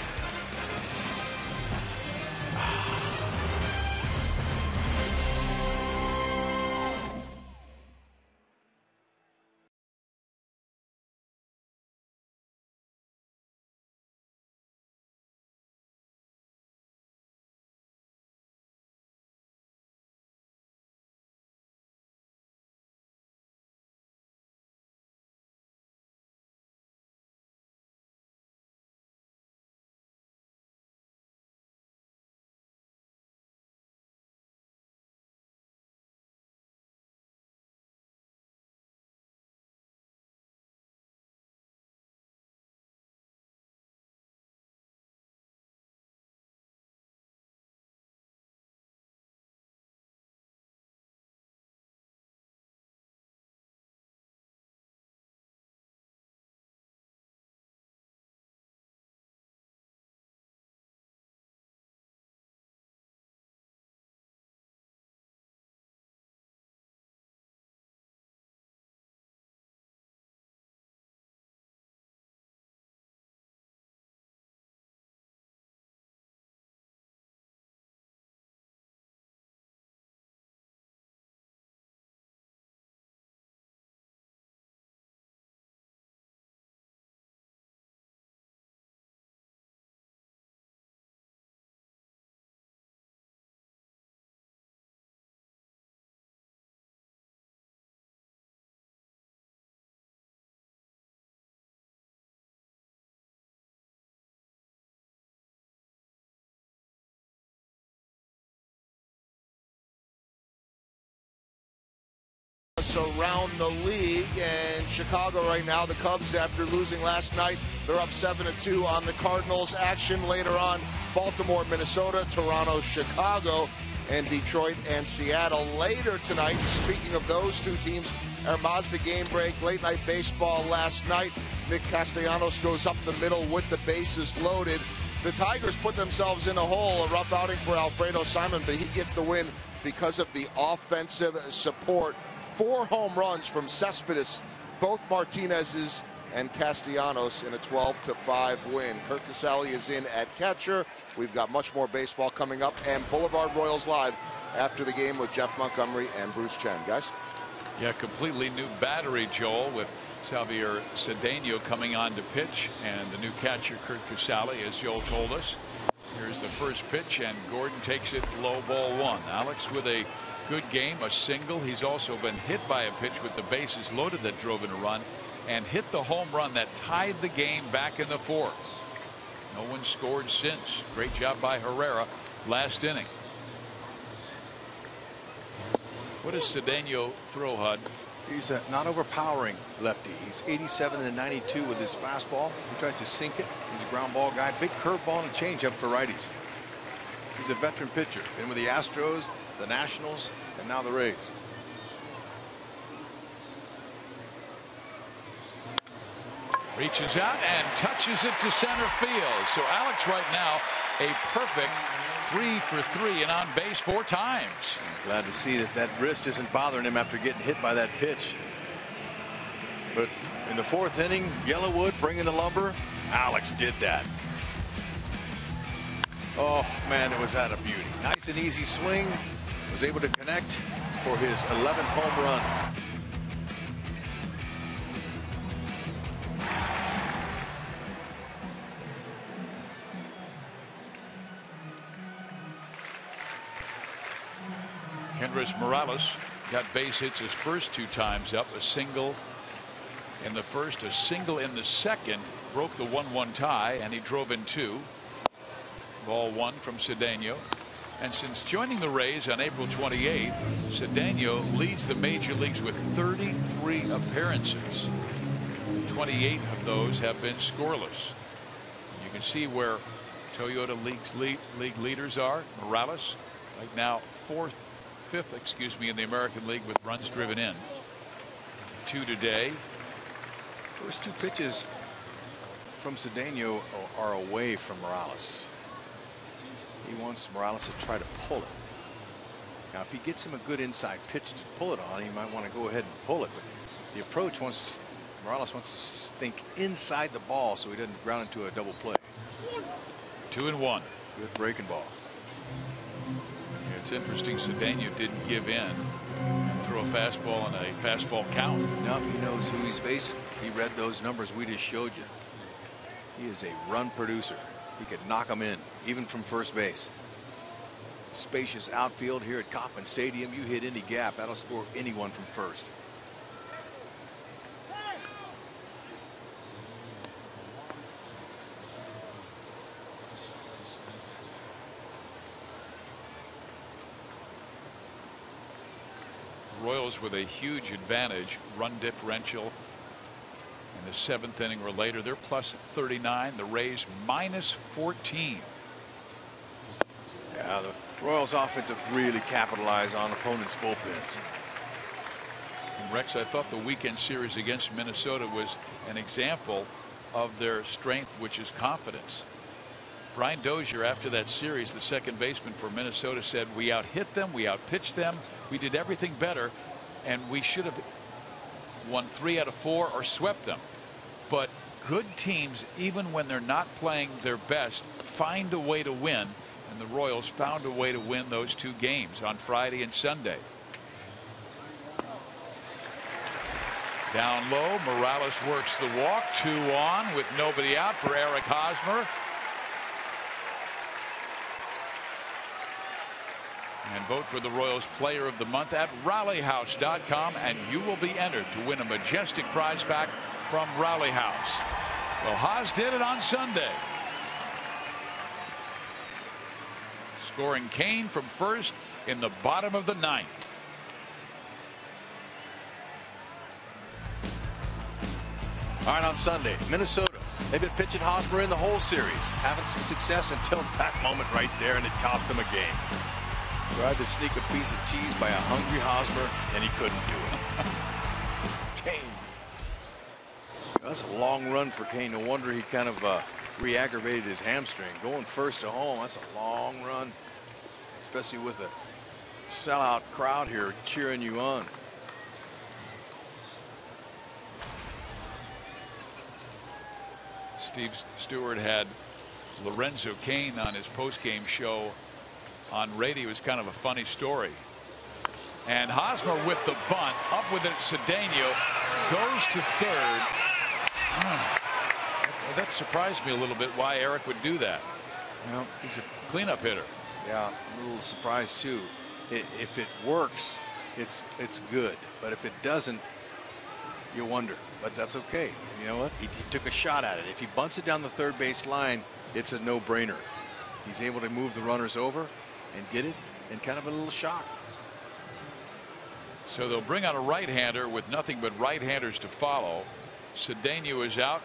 Around the league, and Chicago right now, the Cubs, after losing last night, they're up 7-2 on the Cardinals. Action later on: Baltimore, Minnesota, Toronto, Chicago, and Detroit and Seattle later tonight. Speaking of those two teams, our Mazda game break, late night baseball last night. Nick Castellanos goes up the middle with the bases loaded. The Tigers put themselves in a hole, a rough outing for Alfredo Simon, but he gets the win because of the offensive support. 4 home runs from Cespedes, both Martinez's, and Castellanos in a 12-5 win. Kurt Casale is in at catcher. We've got much more baseball coming up, and Boulevard Royals Live after the game with Jeff Montgomery and Bruce Chen. Guys? Yeah, completely new battery, Joel, with Xavier Cedeno coming on to pitch, and the new catcher, Kurt Casale, as Joel told us. Here's the first pitch, and Gordon takes it low, ball 1. Alex with a good game, a single. He's also been hit by a pitch with the bases loaded that drove in a run, and hit the home run that tied the game back in the 4th. No one scored since. Great job by Herrera last inning. What does Cedeno throw, Hud? He's a not overpowering lefty. He's 87-92 with his fastball. He tries to sink it. He's a ground ball guy. Big curveball and changeup for righties. He's a veteran pitcher. Been with the Astros, the Nationals, and now the Rays. Reaches out and touches it to center field. So Alex right now a perfect 3 for 3 and on base 4 times. I'm glad to see that wrist isn't bothering him after getting hit by that pitch. But in the 4th inning, Yellowwood bringing the lumber. Alex did that. Oh, man, it was out of beauty. Nice and easy swing. Was able to connect for his 11th home run. Kendrys Morales got base hits his first 2 times up. A single in the first, a single in the second, broke the 1-1 tie, and he drove in 2. Ball 1 from Cedeno. And since joining the Rays on April 28th, Cedeno leads the major leagues with 33 appearances. 28 of those have been scoreless. You can see where Toyota league leaders are. Morales right now fifth in the American League with runs driven in. 2 today. First 2 pitches from Cedeno are away from Morales. He wants Morales to try to pull it. Now, if he gets him a good inside pitch to pull it on, he might want to go ahead and pull it. But the approach Morales wants to think inside the ball so he doesn't ground into a double play. 2-1. Good breaking ball. It's interesting, Cedeno didn't give in and throw a fastball in a fastball count. No, he knows who he's facing. He read those numbers we just showed you. He is a run producer. He could knock them in, even from first base. Spacious outfield here at Kauffman Stadium. You hit any gap, that'll score anyone from first. Royals with a huge advantage, run differential in the 7th inning or later. They're plus 39. The Rays minus 14. Yeah, the Royals offense have really capitalized on opponents' bullpens. And Rex, I thought the weekend series against Minnesota was an example of their strength, which is confidence. Brian Dozier, after that series, the second baseman for Minnesota, said, we out-hit them, we out-pitched them, we did everything better, and we should have won 3 out of 4 or swept them. But good teams, even when they're not playing their best, find a way to win, and the Royals found a way to win those 2 games on Friday and Sunday. Down low, Morales works the walk, 2 on with nobody out for Eric Hosmer. And vote for the Royals Player of the Month at rallyhouse.com, and you will be entered to win a majestic prize pack from Rally House. Well, Haas did it on Sunday, scoring Kane from first in the bottom of the 9th. All right, on Sunday, Minnesota. They've been pitching Hosmer in the whole series, having some success until that moment right there, and it cost them a game. Tried to sneak a piece of cheese by a hungry Hosmer, and he couldn't do it. Kane. That's a long run for Kane. No wonder he kind of re-aggravated his hamstring. Going first to home, that's a long run, especially with a sellout crowd here cheering you on. Steve Stewart had Lorenzo Cain on his post-game show on radio. It was kind of a funny story. And Hosmer with the bunt, up with it, Cedeno goes to third. That surprised me a little bit why Eric would do that. Well, he's a cleanup hitter. Yeah, I'm a little surprised too. If it works, it's good, but if it doesn't, you wonder. But that's okay. You know what? He took a shot at it. If he bunts it down the third base line, it's a no-brainer. He's able to move the runners over and get it, and kind of a little shock. So they'll bring out a right-hander with nothing but right-handers to follow. Cedeno is out.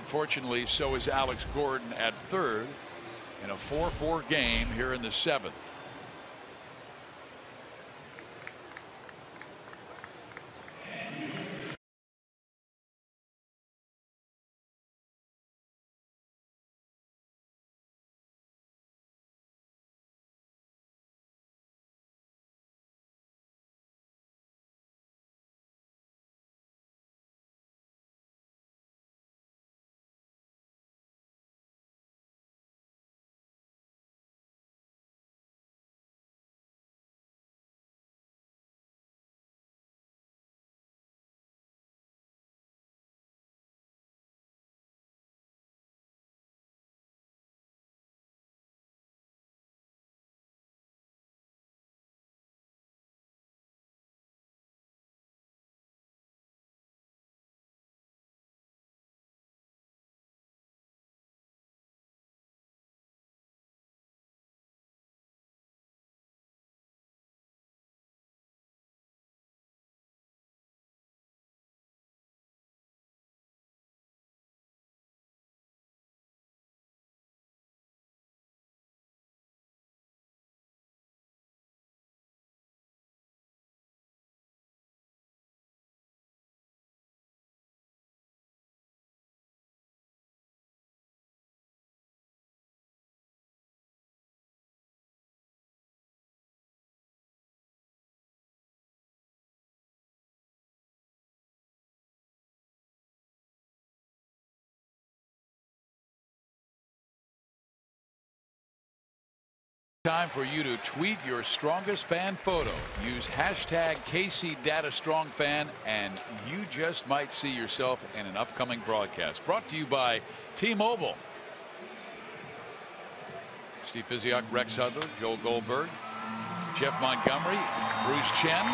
Unfortunately, so is Alex Gordon at third in a 4-4 game here in the 7th. Time for you to tweet your strongest fan photo. Use hashtag KCDataStrongFan, and you just might see yourself in an upcoming broadcast. Brought to you by T-Mobile. Steve Physiak, Rex Hudler, Joel Goldberg, Jeff Montgomery, Bruce Chen.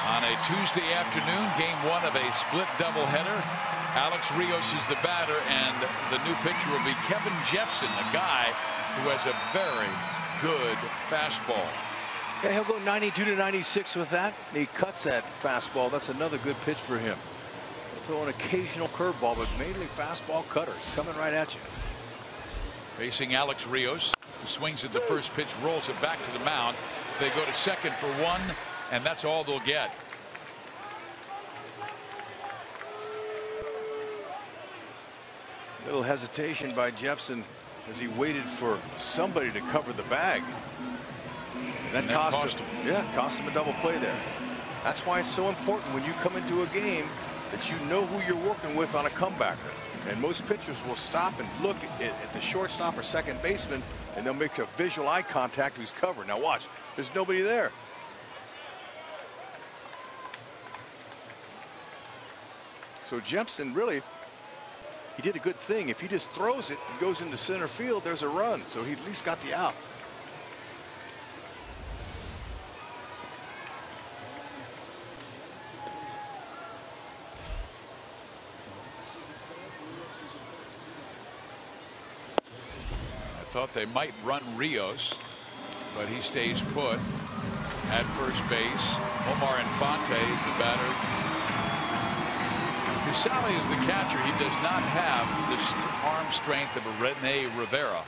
On a Tuesday afternoon, game one of a split doubleheader. Alex Rios is the batter, and the new pitcher will be Kevin Jepsen, a guy who has a very good fastball. Yeah, he'll go 92 to 96 with that. He cuts that fastball. That's another good pitch for him. He'll throw an occasional curveball, but mainly fastball cutters coming right at you. Facing Alex Rios, who swings at the first pitch, rolls it back to the mound. They go to second for one, and that's all they'll get. Little hesitation by Jepsen as he waited for somebody to cover the bag. That cost him. Yeah, cost him a double play there. That's why it's so important when you come into a game that you know who you're working with on a comebacker. And most pitchers will stop and look at the shortstop or second baseman, and they'll make a visual eye contact who's covered. Now watch, there's nobody there. So Jepsen really, he did a good thing. If he just throws it and goes into center field, there's a run. So he at least got the out. I thought they might run Rios, but he stays put at first base. Omar Infante is the batter. Casale is the catcher. He does not have the arm strength of a Rene Rivera.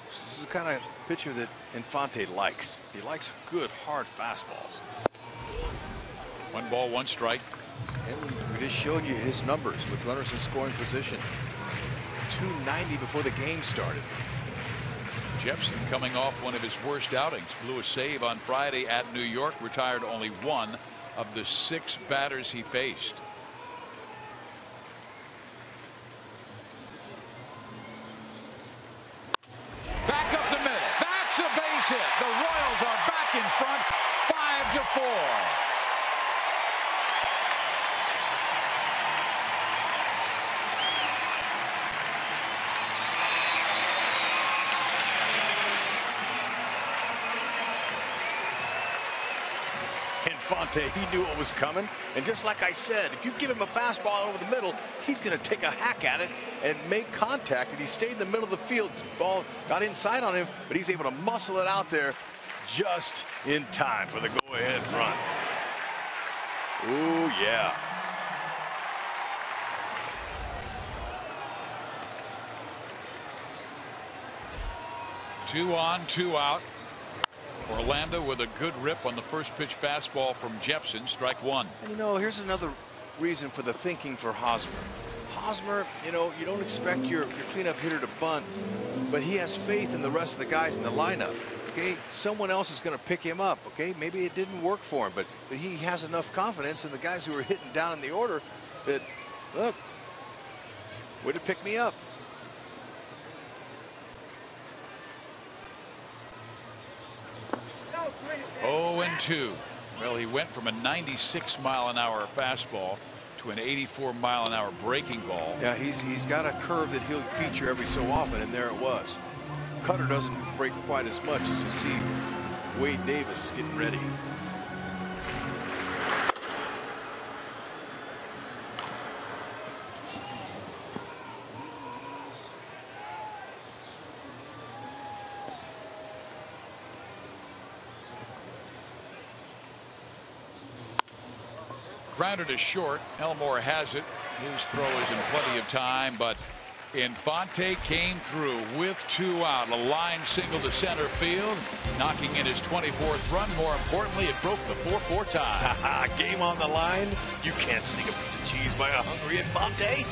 This is the kind of pitcher that Infante likes. He likes good, hard fastballs. 1 ball, 1 strike. And we just showed you his numbers with runners in scoring position. 290 before the game started. Jepsen, coming off one of his worst outings, blew a save on Friday at New York, retired only 1 of the 6 batters he faced. Back up the middle. That's a base hit. The Royals are back in front, 5-4. Infante, he knew what was coming, and just like I said, if you give him a fastball over the middle, he's going to take a hack at it and make contact. And he stayed in the middle of the field. Ball got inside on him, but he's able to muscle it out there just in time for the go-ahead run. Ooh, yeah. Two on, 2 out. Orlando with a good rip on the first pitch fastball from Jepsen, strike 1. And you know, here's another reason for the thinking for Hosmer. Hosmer, you know, you don't expect your cleanup hitter to bunt, but he has faith in the rest of the guys in the lineup. Okay, someone else is going to pick him up. Okay, maybe it didn't work for him, but he has enough confidence in the guys who are hitting down in the order that, look, way to pick me up. Oh, and 2. Well, he went from a 96-mile-an-hour fastball to an 84-mile-an-hour breaking ball. Yeah, he's got a curve that he'll feature every so often, and there it was. Cutter doesn't break quite as much as you see Wade Davis getting ready. Grounded to short. Elmore has it. His throw is in plenty of time, but Infante came through with 2 out. A line single to center field, knocking in his 24th run. More importantly, it broke the 4-4 tie. Game on the line. You can't sneak a piece of cheese by a hungry Infante.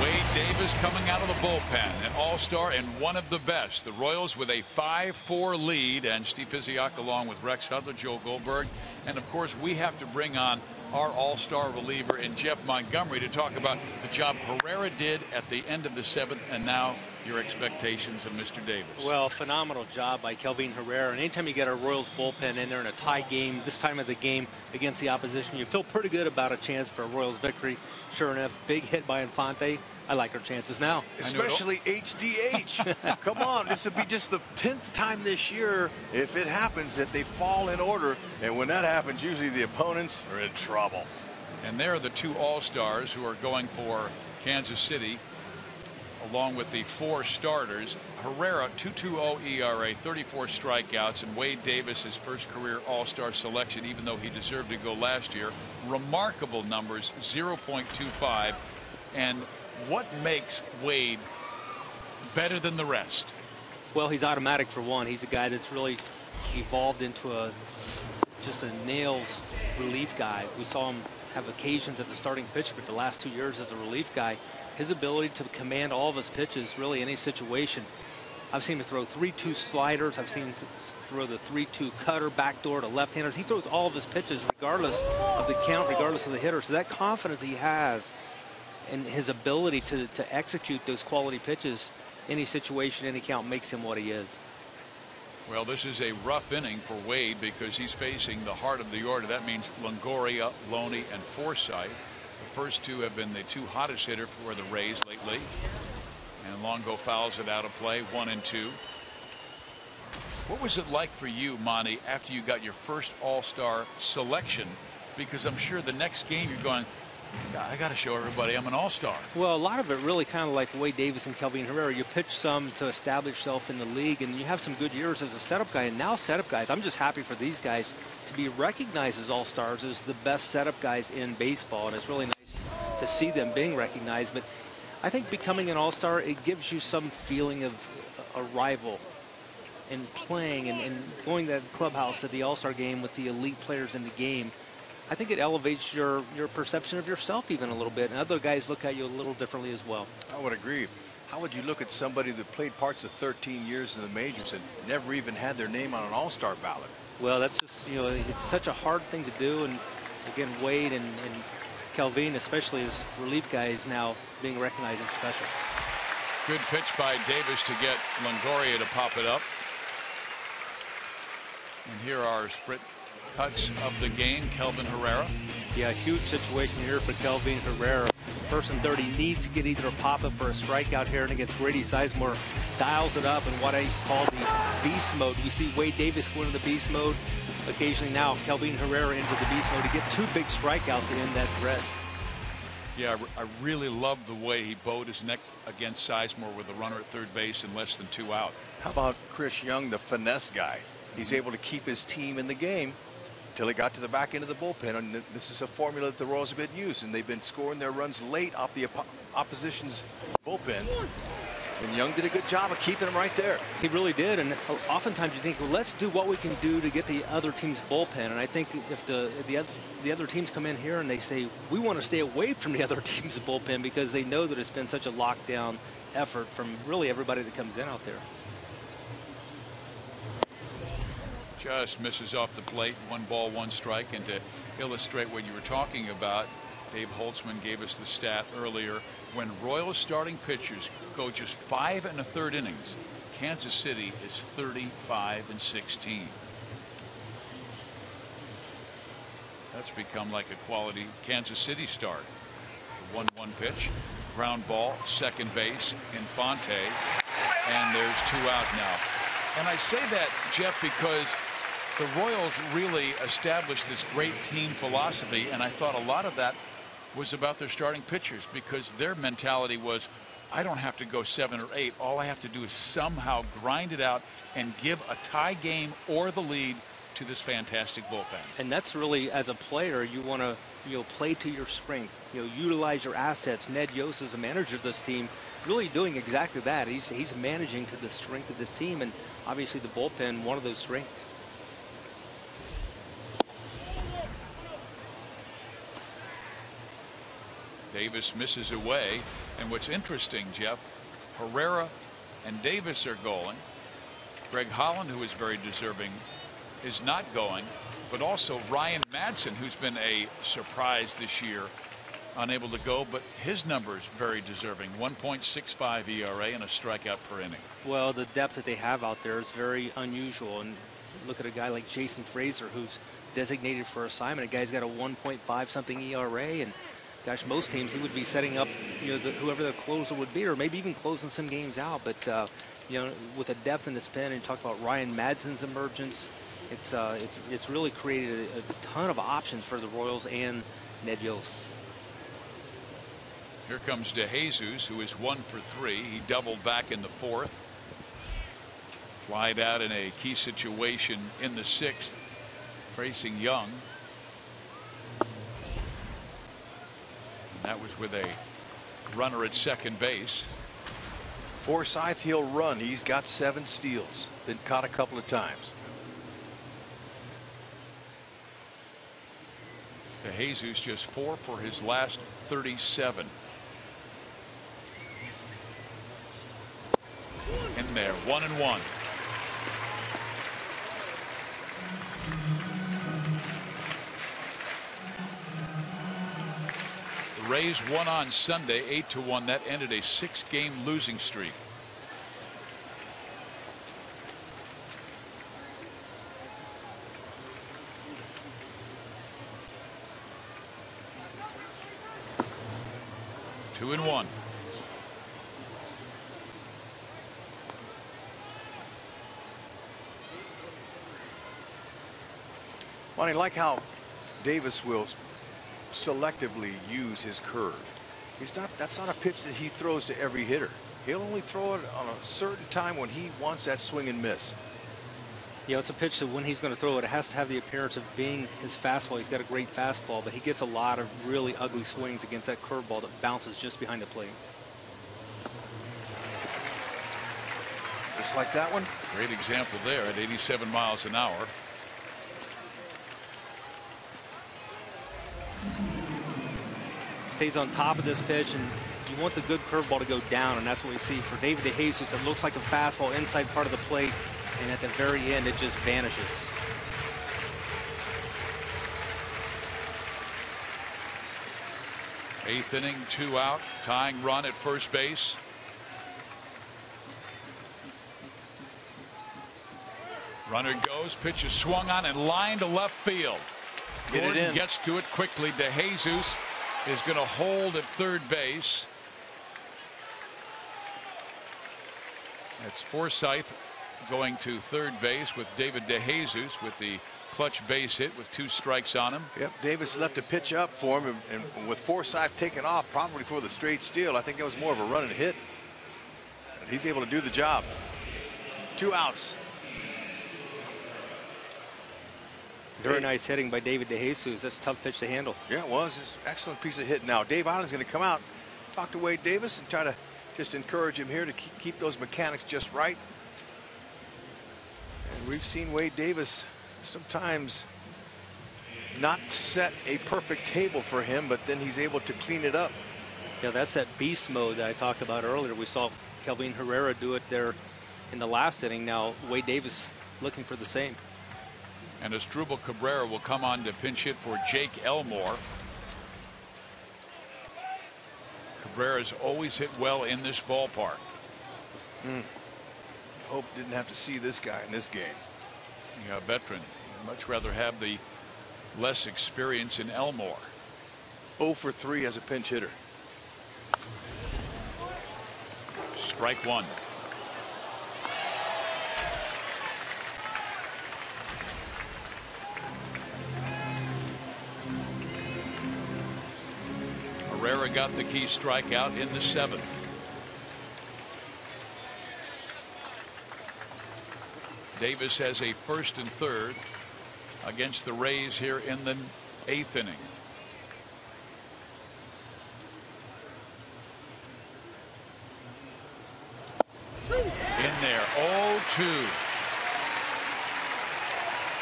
Wade Davis coming out of the bullpen, an all-star and one of the best. The Royals with a 5-4 lead, and Steve Physiak along with Rex Hudler, Joe Goldberg, and of course we have to bring on our all-star reliever in Jeff Montgomery to talk about the job Herrera did at the end of the 7th, and now your expectations of Mr. Davis. Well, phenomenal job by Kelvin Herrera. And anytime you get a Royals bullpen in there in a tie game, this time of the game against the opposition, you feel pretty good about a chance for a Royals victory. Sure enough, big hit by Infante. I like our chances now. Especially HDH. Come on, this would be just the 10th time this year, if it happens, that they fall in order. And when that happens, usually the opponents are in trouble. And there are the 2 all-stars who are going for Kansas City, along with the 4 starters. Herrera, 2.20 ERA, 34 strikeouts, and Wade Davis, his first career all-star selection, even though he deserved to go last year. Remarkable numbers, 0.25. And what makes Wade better than the rest? Well, he's automatic for one. He's a guy that's really evolved into just a nails relief guy. We saw him have occasions as a starting pitcher, but the last 2 years as a relief guy, his ability to command all of his pitches, really any situation. I've seen him throw 3-2 sliders. I've seen him throw the 3-2 cutter backdoor to left-handers. He throws all of his pitches regardless of the count, regardless of the hitter. So that confidence he has and his ability to execute those quality pitches, any situation, any count, makes him what he is. Well, this is a rough inning for Wade because he's facing the heart of the order. That means Longoria, Loney, and Forsythe. The first 2 have been the 2 hottest hitter for the Rays lately. And Longo fouls it out of play, 1-2. What was it like for you, Monty, after you got your first all-star selection? Because I'm sure the next game you're going, I got to show everybody I'm an all-star. Well, a lot of it really kind of like Wade Davis and Kelvin Herrera. You pitch some to establish yourself in the league, and you have some good years as a setup guy. And now setup guys, I'm just happy for these guys to be recognized as all-stars, as the best setup guys in baseball. And it's really nice to see them being recognized. But I think becoming an all-star, it gives you some feeling of a rival in playing and going to that clubhouse at the all-star game with the elite players in the game. I think it elevates your perception of yourself even a little bit, and other guys look at you a little differently as well. I would agree. How would you look at somebody that played parts of 13 years in the majors and never even had their name on an all-star ballot? Well, that's just, it's such a hard thing to do. And again, Wade and Kelvin, especially as relief guys, now being recognized as special. Good pitch by Davis to get Longoria to pop it up. And here are sprint cuts of the game. Kelvin Herrera. Yeah, huge situation here for Kelvin Herrera. First and 30, needs to get either a pop-up or a strikeout here, and against Grady Sizemore, dials it up in what I call the beast mode. We see Wade Davis go into the beast mode. Occasionally now, Kelvin Herrera into the beast mode to get 2 big strikeouts to end that threat. Yeah, I really love the way he bowed his neck against Sizemore with a runner at third base and less than 2 out. How about Chris Young, the finesse guy? He's able to keep his team in the game until he got to the back end of the bullpen, and this is a formula that the Royals have been used, and they've been scoring their runs late off the opposition's bullpen. And Young did a good job of keeping him right there. He really did, and oftentimes you think, well, let's do what we can do to get the other team's bullpen. And I think if the other teams come in here and they say, we want to stay away from the other team's bullpen because they know that it's been such a lockdown effort from really everybody that comes in out there. Just misses off the plate. 1 ball, 1 strike. And to illustrate what you were talking about, Dave Holtzman gave us the stat earlier. When Royals starting pitchers go just 5 1/3 innings, Kansas City is 35-16. That's become like a quality Kansas City start. The 1-1 pitch, ground ball, second base, Infante, and there's 2 out now. And I say that, Jeff, because the Royals really established this great team philosophy, and I thought a lot of that was about their starting pitchers, because their mentality was, I don't have to go 7 or 8. All I have to do is somehow grind it out and give a tie game or the lead to this fantastic bullpen. And that's really, as a player, you want to play to your strength, utilize your assets. Ned Yost, as a manager of this team, really doing exactly that. He's managing to the strength of this team, and obviously the bullpen, one of those strengths. Davis misses away. And what's interesting, Jeff, Herrera and Davis are going. Greg Holland, who is very deserving, is not going. But also Ryan Madsen, who's been a surprise this year, unable to go, but his number is very deserving. 1.65 ERA and a strikeout per inning. Well, the depth that they have out there is very unusual. And look at a guy like Jason Frazier, who's designated for assignment. A guy's got a 1.5 something ERA, and gosh, most teams he would be setting up, whoever the closer would be, or maybe even closing some games out. But with the depth in this pen, and you talk about Ryan Madsen's emergence, it's really created a ton of options for the Royals and Ned Yost. Here comes DeJesus, who is 1 for 3. He doubled back in the 4th. Flied out in a key situation in the 6th, facing Young. And that was with a runner at second base. Forsythe, he'll run. He's got 7 steals. Been caught a couple of times. DeJesus just 4 for his last 37. In there, 1-1. The Rays won on Sunday 8-1. That ended a 6-game losing streak. Two and one. Well, I like how Davis will selectively use his curve. That's not a pitch that he throws to every hitter. He'll only throw it on a certain time when he wants that swing and miss. Yeah, it's a pitch that when he's going to throw it, it has to have the appearance of being his fastball. He's got a great fastball, but he gets a lot of really ugly swings against that curveball that bounces just behind the plate. Just like that one. Great example there at 87 miles an hour. Stays on top of this pitch, and you want the good curveball to go down, and that's what we see for David DeJesus. It looks like a fastball inside part of the plate, and at the very end it just vanishes. Eighth inning, 2 out, tying run at first base. Runner goes, pitch is swung on and lined to left field. Gordon gets to it quickly. DeJesus is going to hold at third base. It's Forsythe going to third base with David DeJesus with the clutch base hit with 2 strikes on him. Yep, Davis left a pitch up for him, and with Forsythe taking off probably for the straight steal, I think that was more of a run and hit. And he's able to do the job. 2 outs. Very nice hitting by David DeJesus. That's a tough pitch to handle. Yeah, it was. It's an excellent piece of hit. Now Dave Island's going to come out, talk to Wade Davis, and try to just encourage him here to keep those mechanics just right. And we've seen Wade Davis sometimes not set a perfect table for him, but then he's able to clean it up. Yeah, that's that beast mode that I talked about earlier. We saw Kelvin Herrera do it there in the last inning. Now Wade Davis looking for the same. And Asdrubal Cabrera will come on to pinch hit for Jake Elmore. Cabrera's always hit well in this ballpark. Hope didn't have to see this guy in this game. Yeah, veteran. I'd much rather have the less experience in Elmore. 0 for 3 as a pinch hitter. Strike 1. Herrera got the key strikeout in the 7th. Davis has a first and third against the Rays here in the 8th inning. In there, 0-2.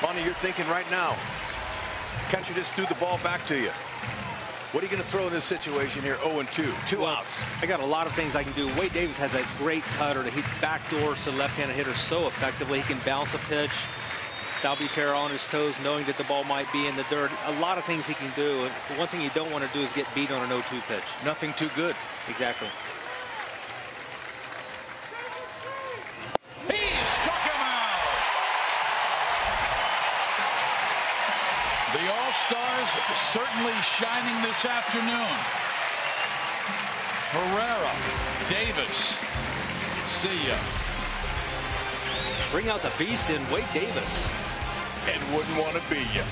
Bonnie, you're thinking right now, catcher just threw the ball back to you. What are you going to throw in this situation here? 0-2, two outs. I got a lot of things I can do. Wade Davis has a great cutter that he backdoors to left-handed hitters so effectively. He can bounce a pitch. Sal Butera on his toes, knowing that the ball might be in the dirt. A lot of things he can do. The one thing you don't want to do is get beat on an 0-2 pitch. Nothing too good. Exactly. He struck him out. The All-Stars certainly shining this afternoon. Herrera, Davis, see ya. Bring out the beast in Wade Davis. And wouldn't want to be you.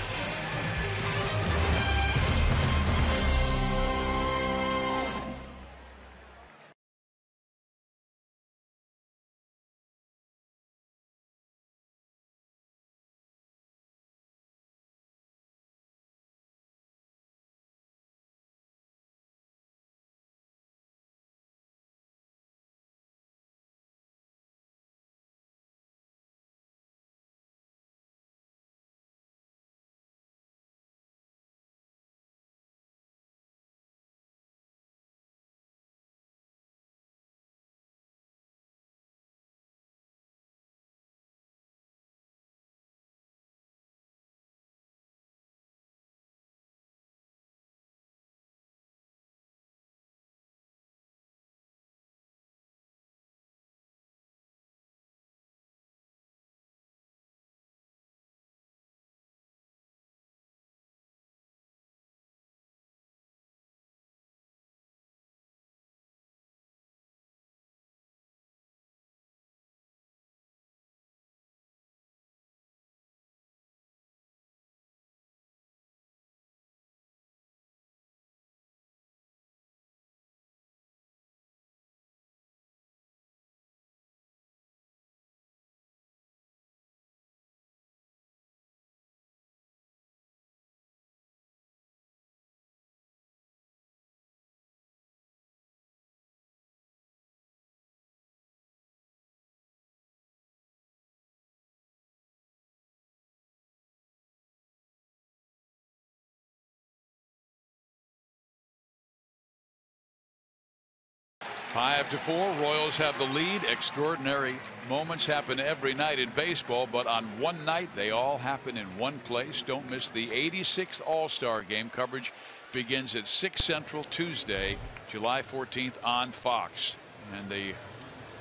Five to 4, Royals have the lead. Extraordinary moments happen every night in baseball, but on one night they all happen in one place. Don't miss the 86th All-Star Game. Coverage begins at 6 Central Tuesday, July 14th on Fox. And the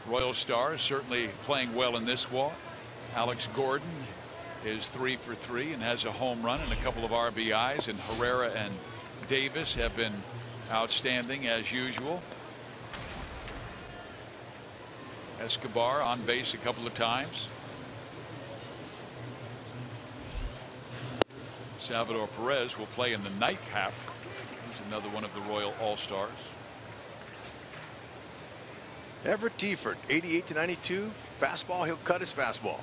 Royal Stars certainly playing well in this one. Alex Gordon is 3 for 3 and has a home run and a couple of RBIs, and Herrera and Davis have been outstanding as usual. Escobar on base a couple of times. Salvador Perez will play in the nightcap. He's another one of the Royal All-Stars. Everett Teaford, 88-92. Fastball, he'll cut his fastball.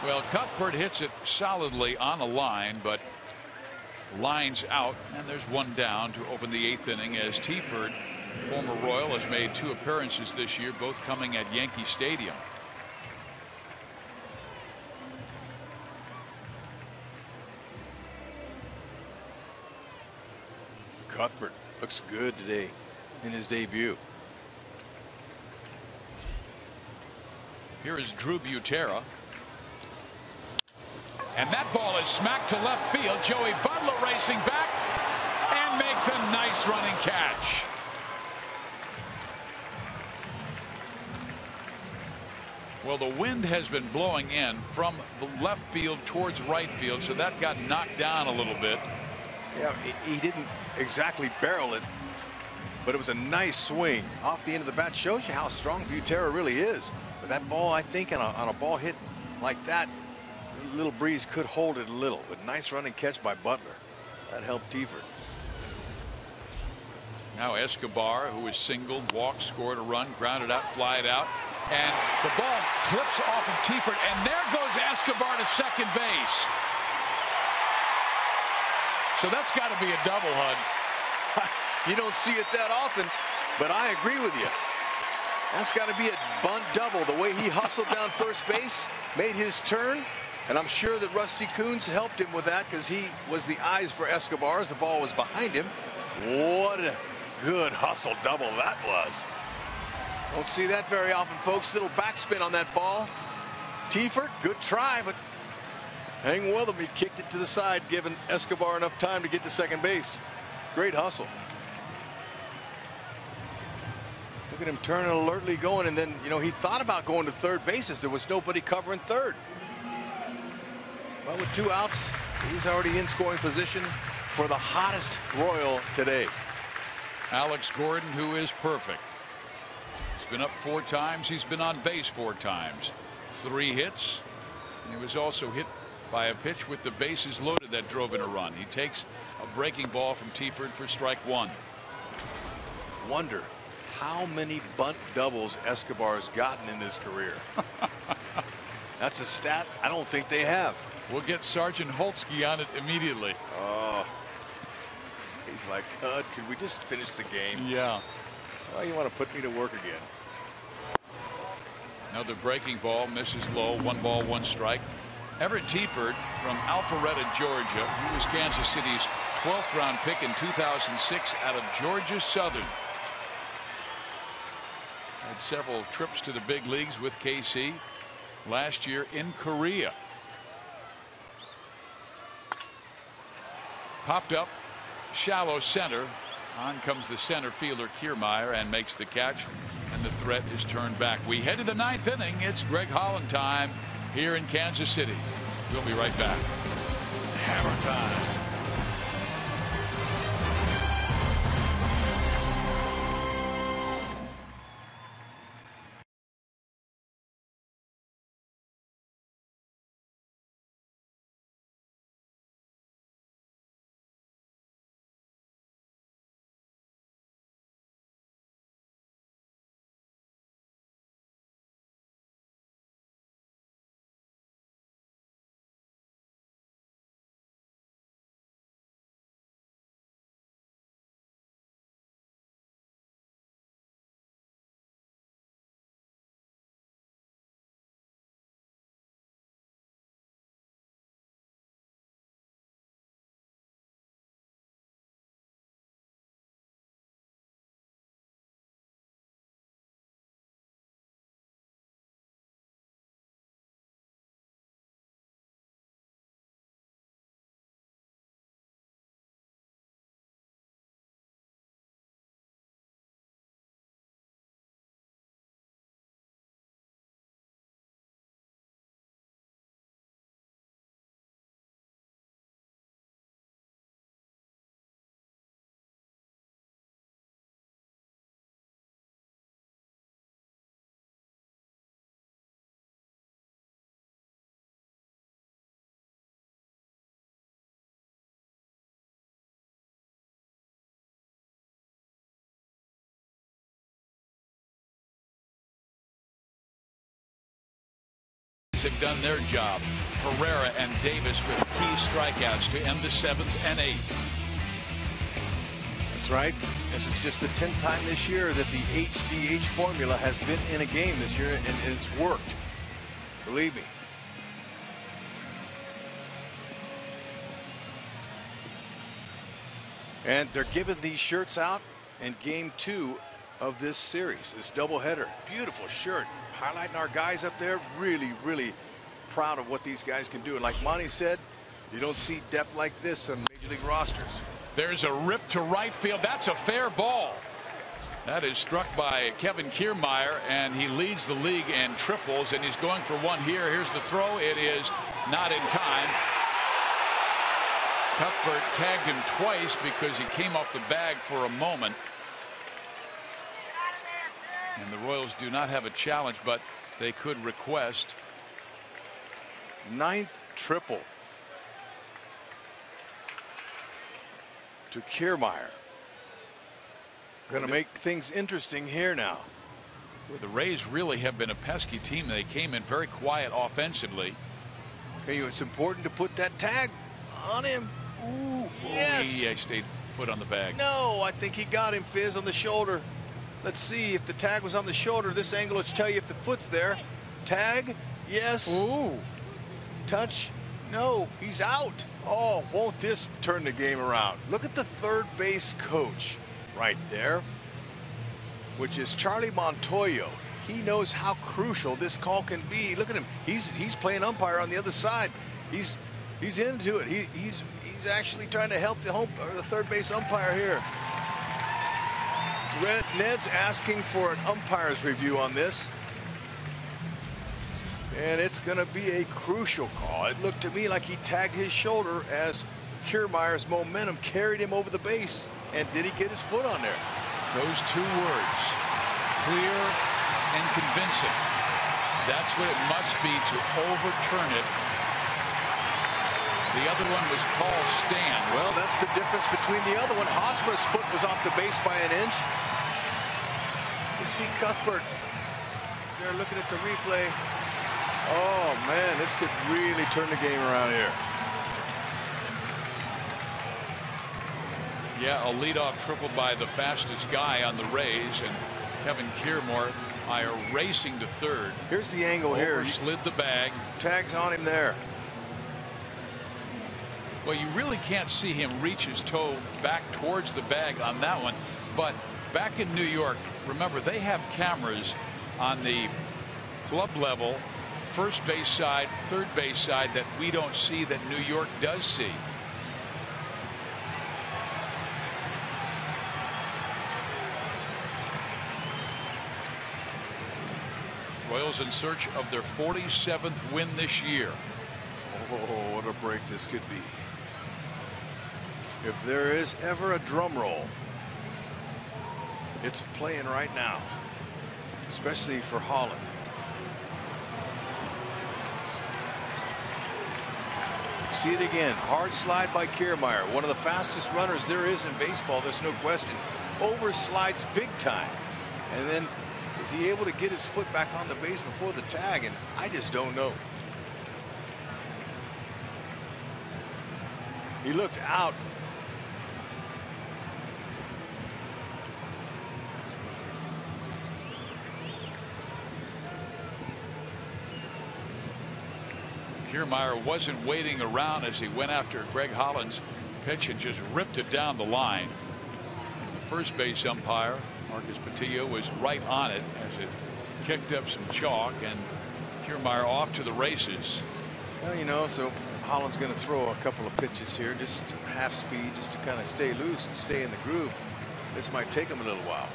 Well, Cuthbert hits it solidly on a line, but lines out, and there's one down to open the 8th inning as Teaford, former Royal, has made 2 appearances this year, both coming at Yankee Stadium. Cuthbert looks good today in his debut. Here is Drew Butera. And that ball is smacked to left field. Joey Butler racing back and makes a nice running catch. Well, the wind has been blowing in from the left field towards right field, so that got knocked down a little bit. Yeah, he didn't exactly barrel it, but it was a nice swing off the end of the bat. Shows you how strong Butera really is. But that ball, I think, on a ball hit like that, a little breeze could hold it a little. But nice running catch by Butler. That helped Teaford. Now Escobar, who is singled, walked, scored a run, grounded out, flied out, and the ball clips off of Teaford, and there goes Escobar to second base. So that's got to be a double, Hud. You don't see it that often, but I agree with you. That's got to be a bunt double. The way he hustled down first base, made his turn, And I'm sure that Rusty Kuhns helped him with that because he was the eyes for Escobar as the ball was behind him. What a good hustle double that was. Don't see that very often, folks. Little backspin on that ball. Tiefert, good try, but hang with him. He kicked it to the side, giving Escobar enough time to get to second base. Great hustle. Look at him turning alertly going, and then, you know, he thought about going to third base as there was nobody covering third. Well, with 2 outs, he's already in scoring position for the hottest Royal today. Alex Gordon, who is perfect. He's been up 4 times. He's been on base 4 times. 3 hits. And he was also hit by a pitch with the bases loaded that drove in a run. He takes a breaking ball from Tiefert for strike 1. Wonder how many bunt doubles Escobar's gotten in his career. That's a stat I don't think they have. We'll get Sergeant Holtzke on it immediately. Oh, he's like, Cud, can we just finish the game? Yeah. Oh, you want to put me to work again? Another breaking ball, misses low. 1 ball, 1 strike. Everett Tiefert from Alpharetta, Georgia. He was Kansas City's 12th round pick in 2006 out of Georgia Southern. Had several trips to the big leagues with KC. Last year in Korea. Popped up, shallow center. On comes the center fielder Kiermaier and makes the catch, and the threat is turned back. We head to the 9th inning. It's Greg Holland time here in Kansas City. We'll be right back. Hammer time. Have done their job. Herrera and Davis with key strikeouts to end the 7th and 8th. That's right. This is just the 10th time this year that the HDH formula has been in a game this year, and it's worked. Believe me. And they're giving these shirts out in game 2 of this series, this doubleheader. Beautiful shirt, highlighting our guys up there. Really, really proud of what these guys can do. And like Monty said, you don't see depth like this on major league rosters. There's a rip to right field. That's a fair ball. That is struck by Kevin Kiermaier, and he leads the league in triples, and he's going for 1 here. Here's the throw. It is not in time. Cuthbert tagged him twice because he came off the bag for a moment. And the Royals do not have a challenge, but they could request. 9th triple to Kiermaier. Going to make things interesting here now. Well, the Rays really have been a pesky team. They came in very quiet offensively. Okay, it's important to put that tag on him. Ooh, yes. He stayed foot on the bag. No, I think he got him, Fizz, on the shoulder. Let's see if the tag was on the shoulder. This angle will tell you if the foot's there. Tag, yes. Ooh. touch? No, he's out. Oh, won't this turn the game around? Look at the third base coach right there, which is Charlie Montoyo. He knows how crucial this call can be. Look at him. He's playing umpire on the other side. He's into it. He's actually trying to help the third base umpire here. Ned's asking for an umpire's review on this. And it's going to be a crucial call. It looked to me like he tagged his shoulder as Kiermaier's momentum carried him over the base. And did he get his foot on there? Those two words, clear and convincing. That's what it must be to overturn it. The other one was called stand. Well, that's the difference between the other one. Hosmer's foot was off the base by an inch. You see Cuthbert there looking at the replay. Oh, man, this could really turn the game around here. Yeah, a leadoff triple by the fastest guy on the Rays, and Kevin Kiermaier racing to third. Here's the angle here. Slid the bag. Tags on him there. Well, you really can't see him reach his toe back towards the bag on that one. But back in New York, remember, they have cameras on the club level, first base side, third base side, that we don't see, that New York does see. Royals in search of their 47th win this year. Oh, what a break this could be. If there is ever a drum roll, it's playing right now, especially for Holland. See it again. Hard slide by Kiermaier. One of the fastest runners there is in baseball. There's no question. Over slides big time. And then is he able to get his foot back on the base before the tag? And I just don't know. He looked out. Kiermaier wasn't waiting around as he went after Greg Holland's pitch and just ripped it down the line. The first base umpire, Marcus Patillo, was right on it as it kicked up some chalk, and Kiermaier off to the races. Well, you know, so Holland's going to throw a couple of pitches here, just half speed, just to kind of stay loose and stay in the groove. This might take him a little while.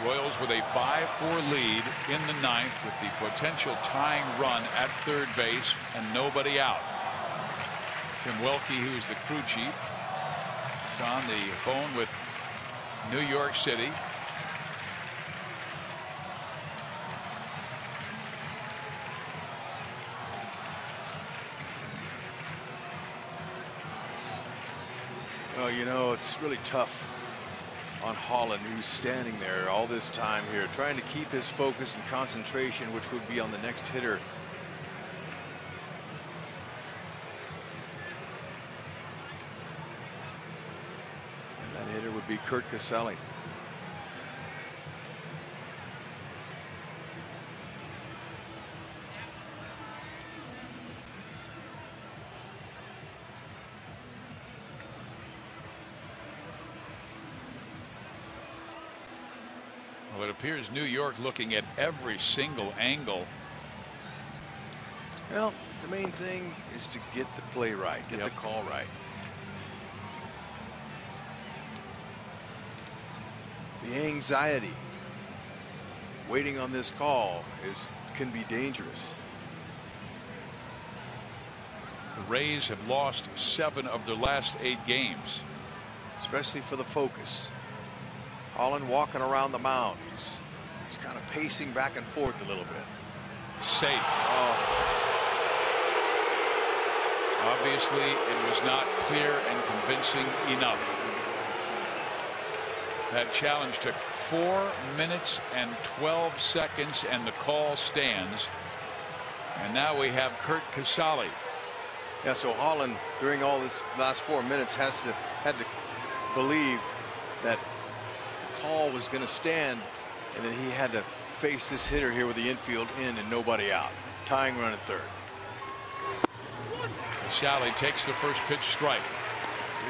Royals with a 5-4 lead in the ninth, with the potential tying run at third base and nobody out. Tim Welke, who's the crew chief, is on the phone with New York City. Well, you know, it's really tough on Holland, who's standing there all this time here, trying to keep his focus and concentration, which would be on the next hitter. And that hitter would be Curt Casali. Well, it appears New York looking at every single angle. Well, the main thing is to get the play right, get the call right. The anxiety waiting on this call can be dangerous. The Rays have lost 7 of their last 8 games. Especially for the focus. Holland walking around the mound. He's kind of pacing back and forth a little bit. Safe. Oh. Obviously, it was not clear and convincing enough. That challenge took 4 minutes and 12 seconds, and the call stands. And now we have Curt Casali. Yeah, so Holland, during all this last 4 minutes, had to believe that call was going to stand, and then he had to face this hitter here with the infield in and nobody out. Tying run at third. Sally takes the first pitch strike.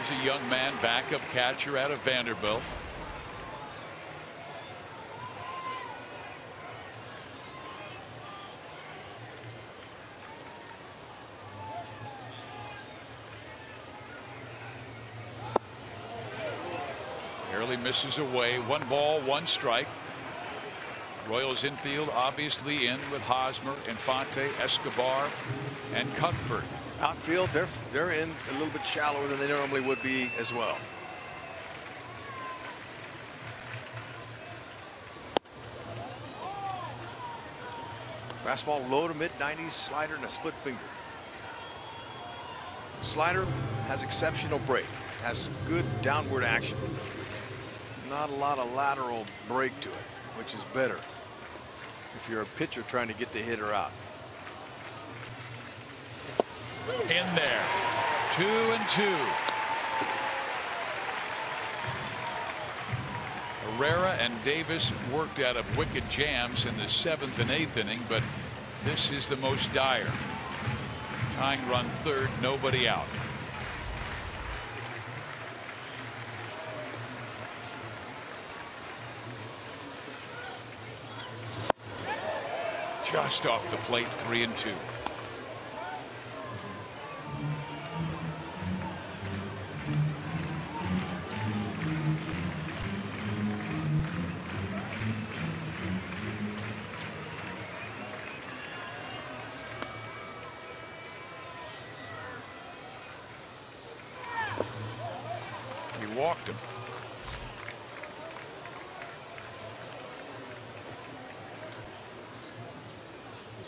Here's a young man, backup catcher out of Vanderbilt. Barely misses away. 1 ball, 1 strike. Royals infield obviously in with Hosmer, Infante, Escobar, and Cuthbert. Outfield, they're in a little bit shallower than they normally would be as well. Fastball low to mid-90s, slider and a split finger. Slider has exceptional break, has good downward action. Not a lot of lateral break to it, which is better if you're a pitcher trying to get the hitter out. In there. 2-2. Herrera and Davis worked out of wicked jams in the 7th and 8th inning, but this is the most dire. Tying run third, nobody out. Just off the plate, 3-2. He walked him.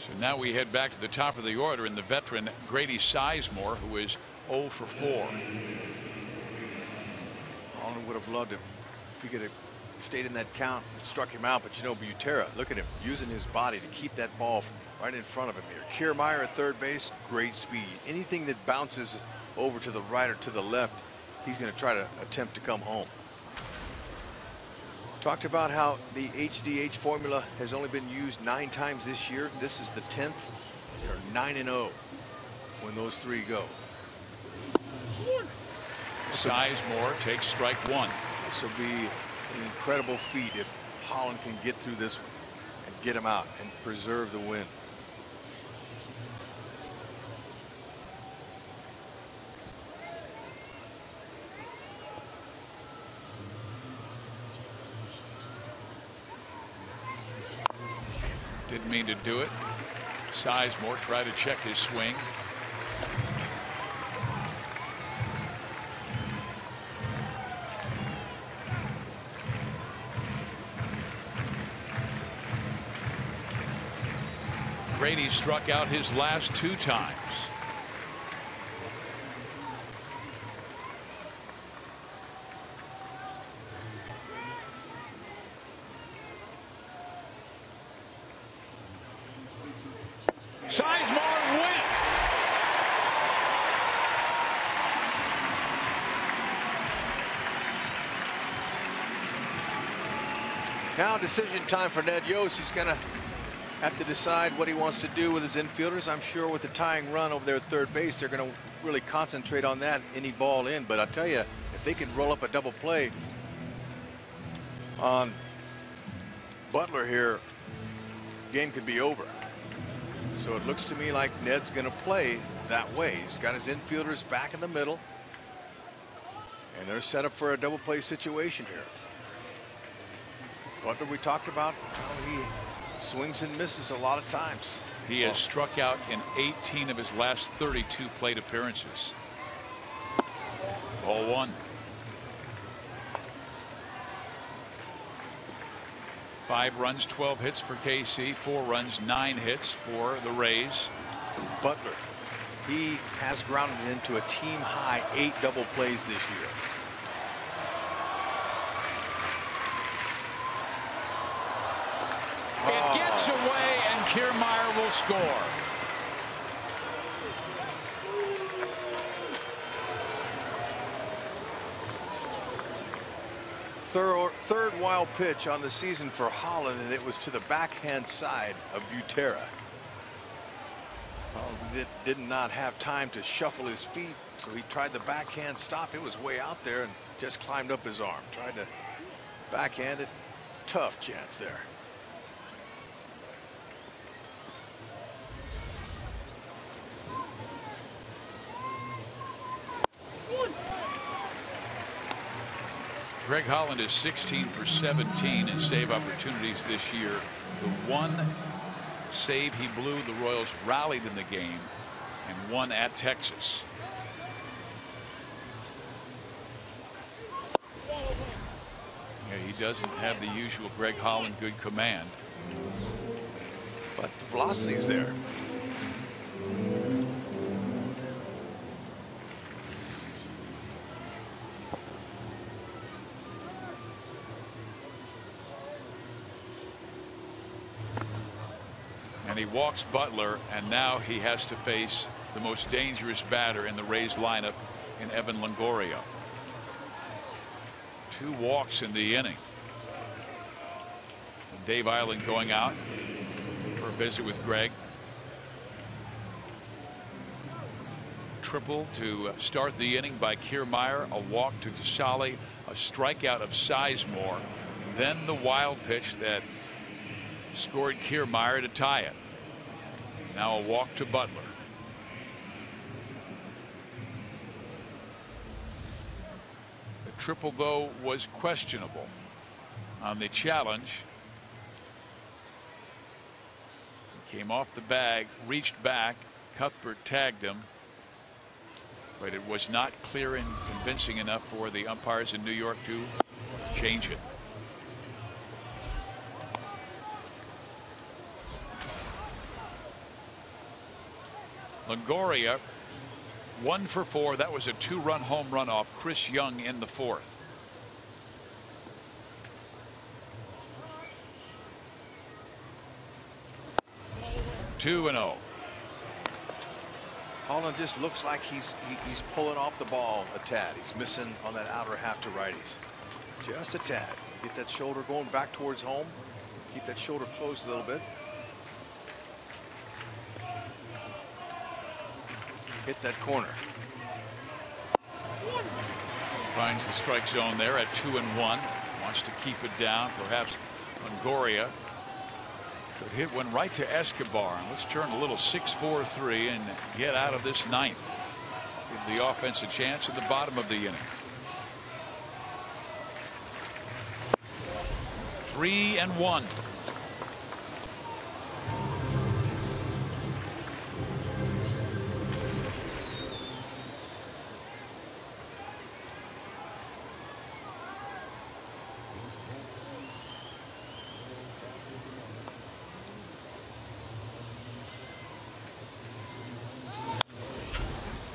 So now we head back to the top of the order in the veteran Grady Sizemore, who is 0 for 4. Holland would have loved it if he could have stayed in that count and struck him out, but you know, Butera, look at him using his body to keep that ball right in front of him here. Kiermaier at third base, great speed. Anything that bounces over to the right or to the left, he's going to try to attempt to come home. Talked about how the HDH formula has only been used 9 times this year. This is the 10th. They're 9-0 when those 3 go. Sizemore takes strike 1. This will be an incredible feat if Holland can get through this one and get him out and preserve the win. Didn't mean to do it. Sizemore tried to check his swing. Grady struck out his last 2 times. Sizemore wins. Now decision time for Ned Yost. He's going to have to decide what he wants to do with his infielders. I'm sure with the tying run over there at third base, they're going to really concentrate on that, any ball in. But I'll tell you, if they can roll up a double play on Butler here, game could be over. So it looks to me like Ned's going to play that way. He's got his infielders back in the middle, and they're set up for a double play situation here. Butler, we talked about how he swings and misses a lot of times. He has struck out in 18 of his last 32 plate appearances. Ball 1. 5 runs, 12 hits for KC, 4 runs, 9 hits for the Rays. Butler, he has grounded into a team high 8 double plays this year. It gets away, and Kiermaier will score. third wild pitch on the season for Holland, and it was to the backhand side of Butera. Well, did not have time to shuffle his feet, so he tried the backhand stop. It was way out there and just climbed up his arm. Tried to backhand it. Tough chance there. Greg Holland is 16 for 17 in save opportunities this year. The one save he blew, the Royals rallied in the game and won at Texas. Yeah, he doesn't have the usual Greg Holland good command. But the velocity's there. And he walks Butler, and now he has to face the most dangerous batter in the Rays lineup in Evan Longoria. 2 walks in the inning. And Dave Eiland going out for a visit with Greg. Triple to start the inning by Kiermaier, a walk to Casale, a strikeout of Sizemore, then the wild pitch that scored Kiermaier to tie it. Now a walk to Butler. The triple, though, was questionable on the challenge. He came off the bag, reached back, Cuthbert tagged him, but it was not clear and convincing enough for the umpires in New York to change it. Longoria 1 for 4. That was a 2-run home run off Chris Young in the 4th. Two and 0. Holland just looks like he's pulling off the ball a tad. He's missing on that outer half to righties. Just a tad. Get that shoulder going back towards home. Keep that shoulder closed a little bit. Hit that corner. Finds the strike zone there at 2-1. Wants to keep it down. Perhaps Longoria could hit one right to Escobar. Let's turn a little 6-4-3 and get out of this ninth. Give the offense a chance at the bottom of the inning. 3-1.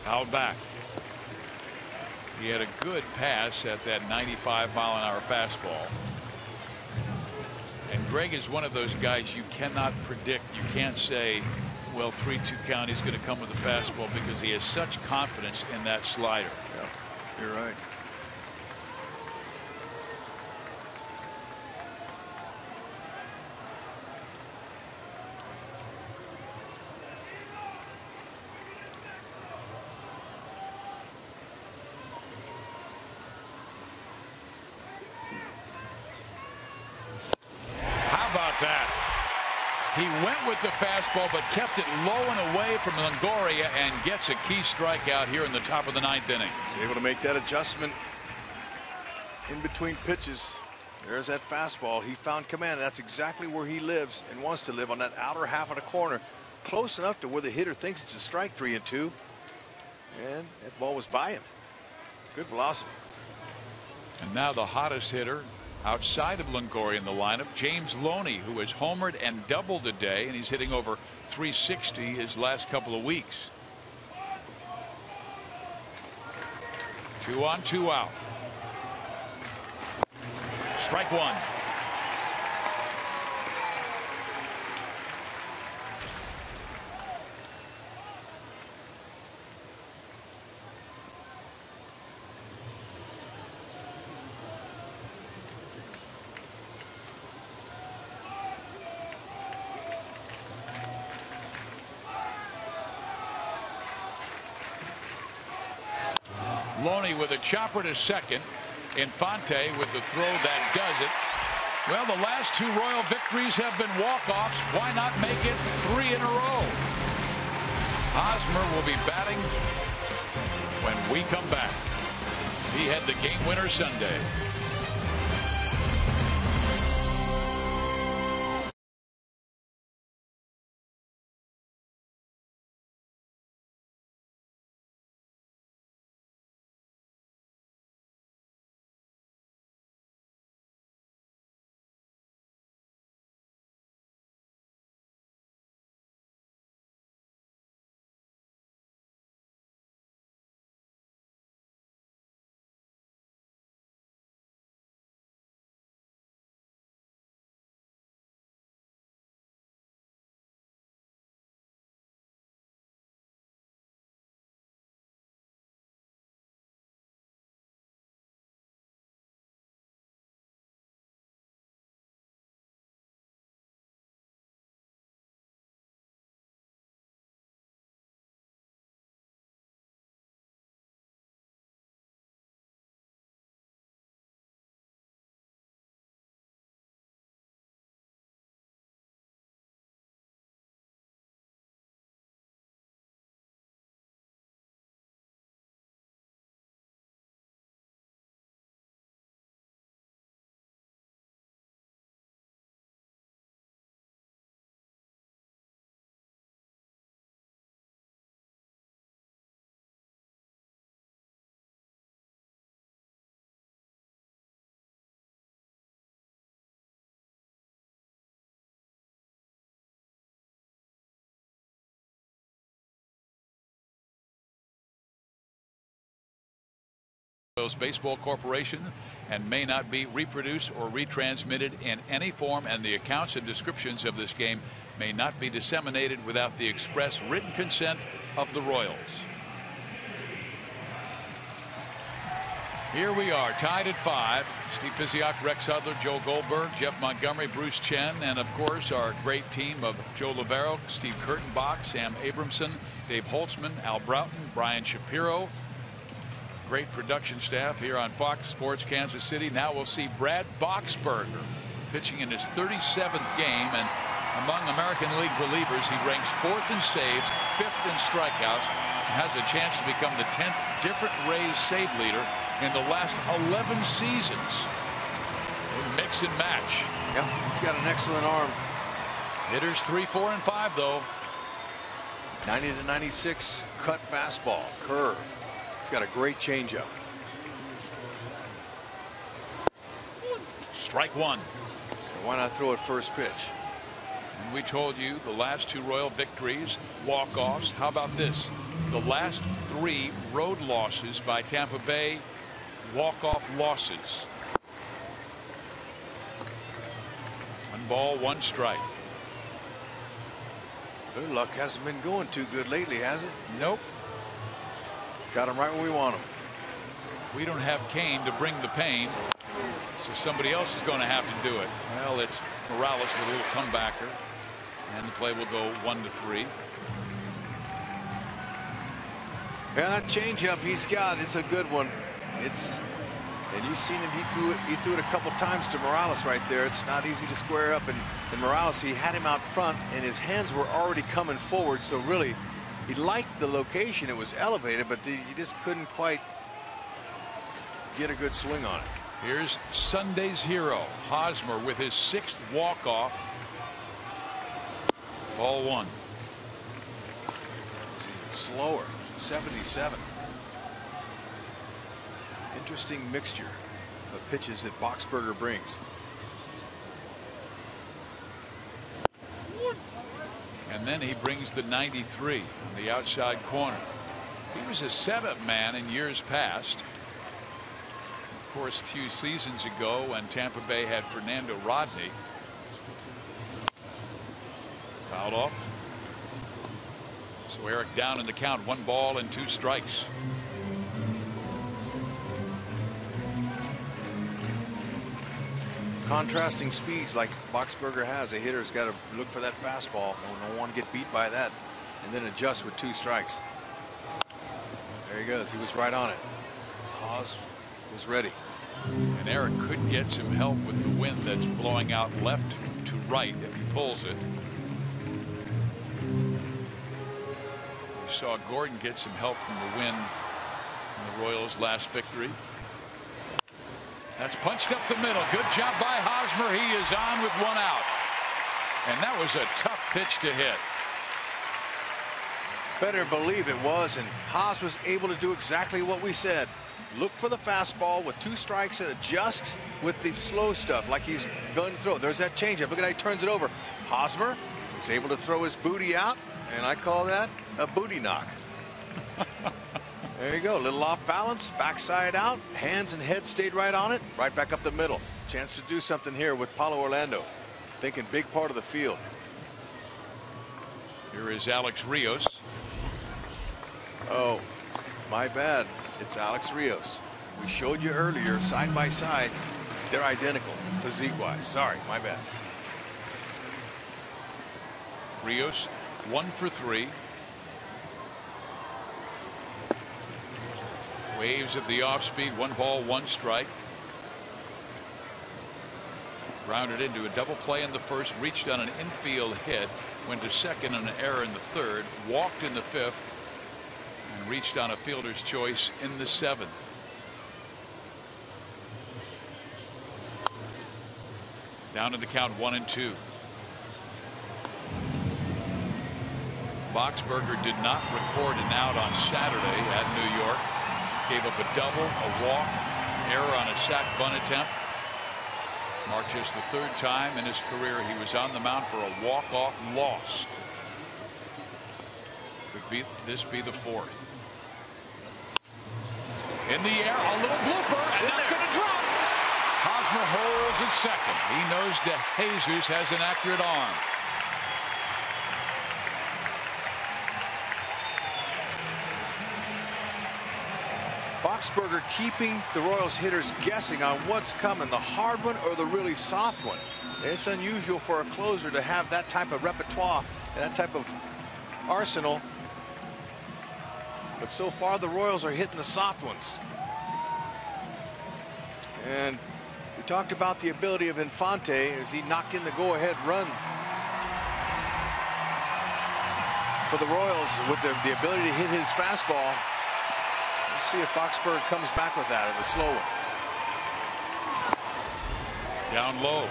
Fouled back. He had a good pass at that 95-mile-an-hour fastball. And Greg is one of those guys you cannot predict. You can't say, well, 3-2 count, he's going to come with a fastball, because he has such confidence in that slider. Yeah, you're right. He went with the fastball, but kept it low and away from Longoria, and gets a key strikeout here in the top of the 9th inning. He's able to make that adjustment in between pitches. There's that fastball. He found command. That's exactly where he lives and wants to live, on that outer half of the corner, close enough to where the hitter thinks it's a strike. 3-2, and that ball was by him. Good velocity. And now the hottest hitter outside of Longoria in the lineup, James Loney, who has homered and doubled today, and he's hitting over 360 his last couple of weeks. 2 on, 2 out. Strike 1. Loney with a chopper to second. Infante with the throw that does it. Well, the last 2 Royal victories have been walk-offs. Why not make it 3 in a row? Hosmer will be batting when we come back. He had the game winner Sunday. Baseball Corporation and may not be reproduced or retransmitted in any form, and the accounts and descriptions of this game may not be disseminated without the express written consent of the Royals. Here we are, tied at 5. Steve Pisiak, Rex Hudler, Joe Goldberg, Jeff Montgomery, Bruce Chen, and of course our great team of Joe Libero, Steve Kurtenbach, Sam Abramson, Dave Holtzman, Al Broughton, Brian Shapiro. Great production staff here on Fox Sports Kansas City. Now we'll see Brad Boxberger pitching in his 37th game, and among American League relievers he ranks 4th in saves, 5th in strikeouts, and has a chance to become the 10th different Rays save leader in the last 11 seasons. Mix and match. Yep, he's got an excellent arm. Hitters 3, 4, and 5 though. 90 to 96 cut fastball, curve. He's got a great changeup. Strike 1. Why not throw it first pitch? And we told you the last 2 Royal victories, walk-offs. How about this? The last 3 road losses by Tampa Bay, walk-off losses. 1 ball, 1 strike. Their luck hasn't been going too good lately, has it? Nope. Got him right when we want him. We don't have Kane to bring the pain, so somebody else is going to have to do it. Well, it's Morales with a little comebacker, and the play will go 1-3. Yeah, that changeup he's got, it's a good one. And you've seen him, he threw it a couple times to Morales right there. It's not easy to square up, and Morales, he had him out front and his hands were already coming forward, so really he liked the location. It was elevated, but he just couldn't quite get a good swing on it. Here's Sunday's hero, Hosmer, with his 6th walk-off. Ball 1. It's even slower, 77. Interesting mixture of pitches that Boxberger brings. And then he brings the 93 on the outside corner. He was a setup man in years past. Of course, a few seasons ago when Tampa Bay had Fernando Rodney. Fouled off. So Eric down in the count, 1 ball and 2 strikes. Contrasting speeds like Boxberger has, a hitter's got to look for that fastball. Don't want to get beat by that, and then adjust with 2 strikes. There he goes. He was right on it. Haas was ready. And Eric could get some help with the wind that's blowing out left to right if he pulls it. We saw Gordon get some help from the wind in the Royals' last victory. That's punched up the middle. Good job by Hosmer. He is on with one out. And that was a tough pitch to hit. Better believe it was, and Haas was able to do exactly what we said. Look for the fastball with 2 strikes and adjust with the slow stuff like he's going to throw. There's that changeup. Look at how he turns it over. Hosmer is able to throw his booty out, and I call that a booty knock. There you go. A little off balance, backside out, hands and head stayed right on it, right back up the middle. Chance to do something here with Paulo Orlando. Thinking big part of the field. Here is Alex Rios. Oh, my bad. It's Alex Rios. We showed you earlier, side by side. They're identical, physique-wise. Sorry, my bad. Rios 1 for 3. Waves at the off speed. 1 ball, 1 strike. Grounded into a double play in the first. Reached on an infield hit. Went to second on an error in the third. Walked in the fifth. And reached on a fielder's choice in the 7th. Down to the count 1-2. Boxberger did not record an out on Saturday at New York. Gave up a double, a walk, error on a sac bunt attempt. Marked just the 3rd time in his career he was on the mound for a walk-off loss. Could this be the 4th? In the air, a little blooper, and that's going to drop. Hosmer holds at second. He knows that Jesus has an accurate arm. Boxberger keeping the Royals hitters guessing on what's coming, the hard one or the really soft one. It's unusual for a closer to have that type of repertoire and that type of arsenal. But so far the Royals are hitting the soft ones. And we talked about the ability of Infante as he knocked in the go-ahead run for the Royals with the ability to hit his fastball. Let's see if Boxberger comes back with that in the slow one. Down low.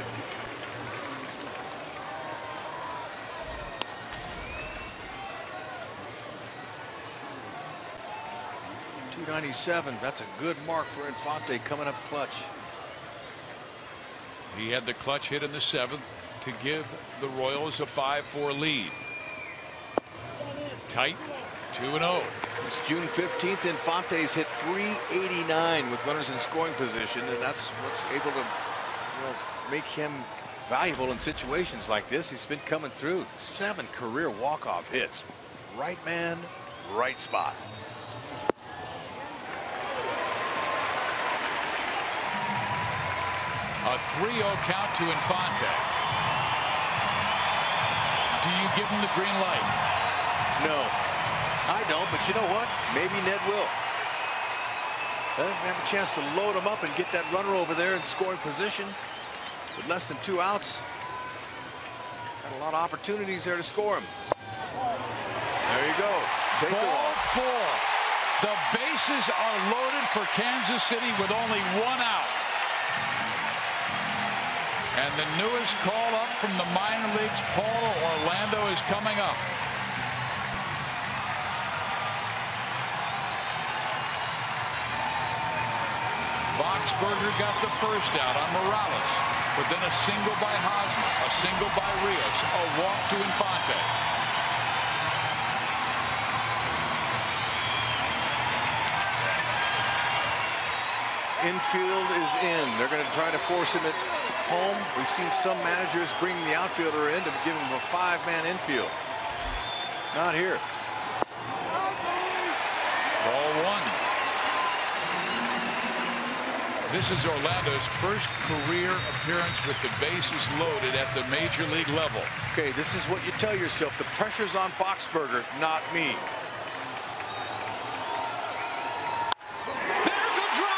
.297. That's a good mark for Infante coming up clutch. He had the clutch hit in the 7th to give the Royals a 5-4 lead. Tight 2-0. Since June 15th, Infante's hit .389 with runners in scoring position, and that's what's able to make him valuable in situations like this. He's been coming through 7 career walk-off hits. Right man, right spot. A 3-0 count to Infante. Do you give him the green light? No, I don't, but you know what? Maybe Ned will. Let him have a chance to load him up and get that runner over there in scoring position with less than 2 outs. Got a lot of opportunities there to score him. There you go. Take the Ball walk. 4. The bases are loaded for Kansas City with only 1 out. And the newest call up from the minor leagues, Paulo Orlando, is coming up. Boxberger got the first out on Morales, but then a single by Hosmer, a single by Rios, a walk to Infante. Infield is in. They're going to try to force him at home. We've seen some managers bring the outfielder in to give him a 5-man infield. Not here. Ball 1. This is Orlando's first career appearance with the bases loaded at the major league level. Okay, this is what you tell yourself. The pressure's on Boxberger, not me. There's a drop.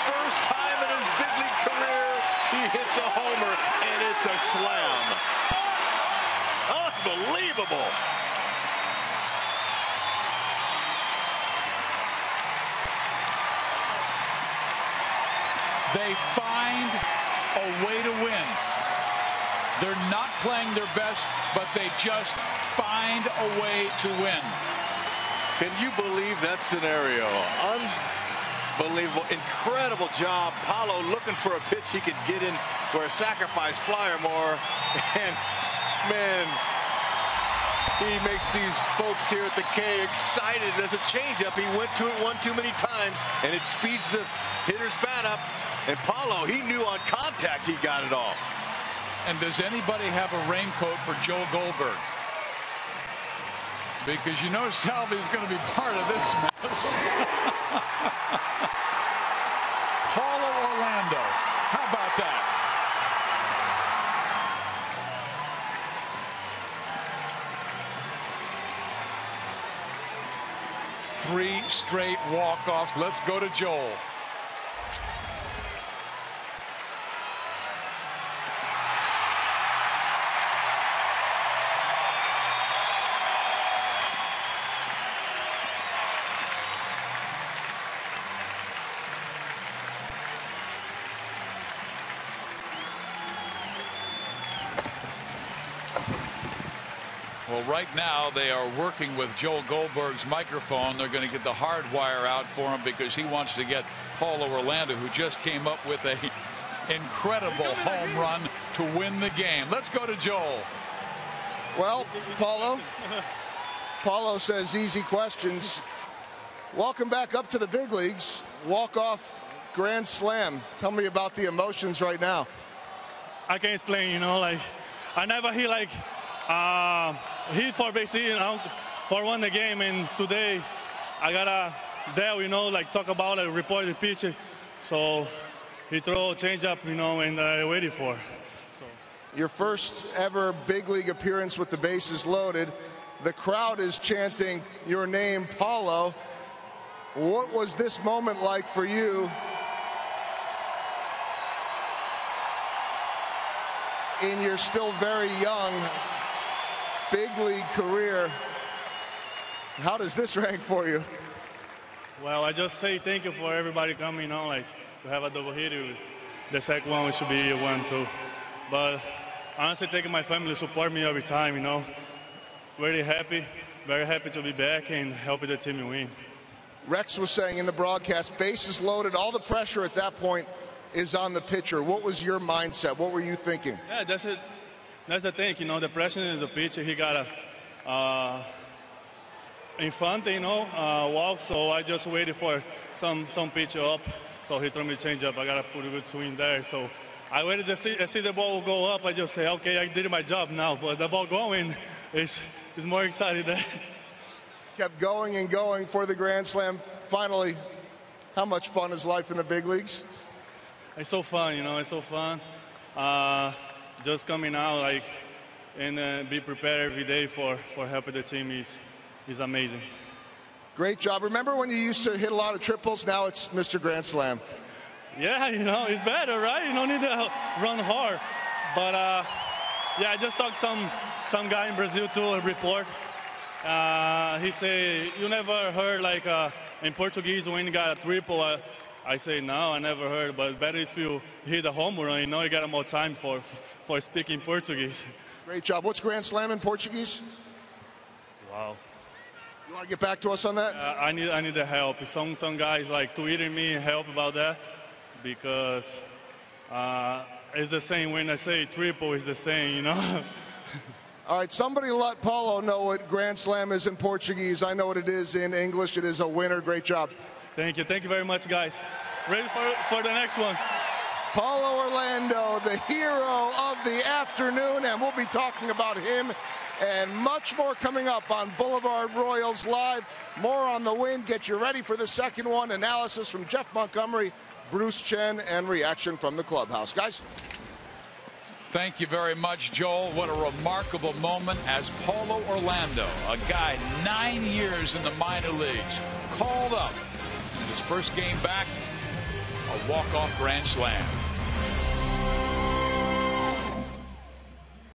first time in his big league career, he hits a homer, and it's a slam. Unbelievable. They find a way to win. They're not playing their best, but they just find a way to win. Can you believe that scenario? Unbelievable. Incredible job. Paulo looking for a pitch he could get in for a sacrifice fly or more. And, man, he makes these folks here at the K excited. There's a changeup. He went to it one too many times, and it speeds the hitter's bat up. And Paulo, he knew on contact he got it all. And does anybody have a raincoat for Joel Goldberg? Because you know Salvi's going to be part of this mess. Paulo Orlando. How about that? Three straight walk-offs. Let's go to Joel. Well, right now they are working with Joel Goldberg's microphone. They're going to get the hard wire out for him because he wants to get Paulo Orlando, who just came up with a incredible home run to win the game. Let's go to Joel. Well, Paulo says easy questions. Welcome back up to the big leagues. Walk-off grand slam. Tell me about the emotions right now. I can't explain, you know, like I never hit like hit for base hit, you know, for won the game, and today I gotta there, you know, like talk about it, report the pitcher. So he throw change up, you know, and I waited for. So your first ever big league appearance with the bases loaded. The crowd is chanting your name, Paulo. What was this moment like for you? In your still very young big league career, how does this rank for you? Well, I just say thank you for everybody coming, you know, like to have a double hit. The second one should be a 1-2. But honestly, taking my family support me every time, you know. Very happy to be back and helping the team win. Rex was saying in the broadcast, bases loaded, all the pressure at that point is on the pitcher. What was your mindset? What were you thinking? Yeah, that's it. That's the thing, you know, the pressure is the pitcher. He got a Infante, you know, walk, so I just waited for some pitch up. So he threw me change up. I got to put a good swing there. So I waited to see the ball go up. I just say, okay, I did my job now. But the ball going is more exciting there. Kept going and going for the grand slam. Finally, how much fun is life in the big leagues? It's so fun, you know, it's so fun. Just coming out, like, and be prepared every day for helping the team is amazing. Great job. Remember when you used to hit a lot of triples? Now it's Mr. Grand Slam. Yeah, you know, it's better, right? You don't need to run hard. But, yeah, I just talked some guy in Brazil to report. He say, you never heard, like, in Portuguese when you got a triple, I say, no, I never heard, but better if you hit a home run, you know, you got more time for speaking Portuguese. Great job. What's Grand Slam in Portuguese? Wow. You want to get back to us on that? I need the help. Some guys like tweeting me help about that because it's the same when I say triple, it's the same, you know. All right, somebody let Paulo know what Grand Slam is in Portuguese. I know what it is in English. It is a winner. Great job. Thank you very much, guys. Ready for the next one. Paulo Orlando, the hero of the afternoon, and we'll be talking about him and much more coming up on Boulevard Royals Live. More on the win. Get you ready for the second one. Analysis from Jeff Montgomery, Bruce Chen, and reaction from the clubhouse. Guys. Thank you very much, Joel. What a remarkable moment as Paulo Orlando, a guy 9 years in the minor leagues, called up his first game back a walk-off grand slam.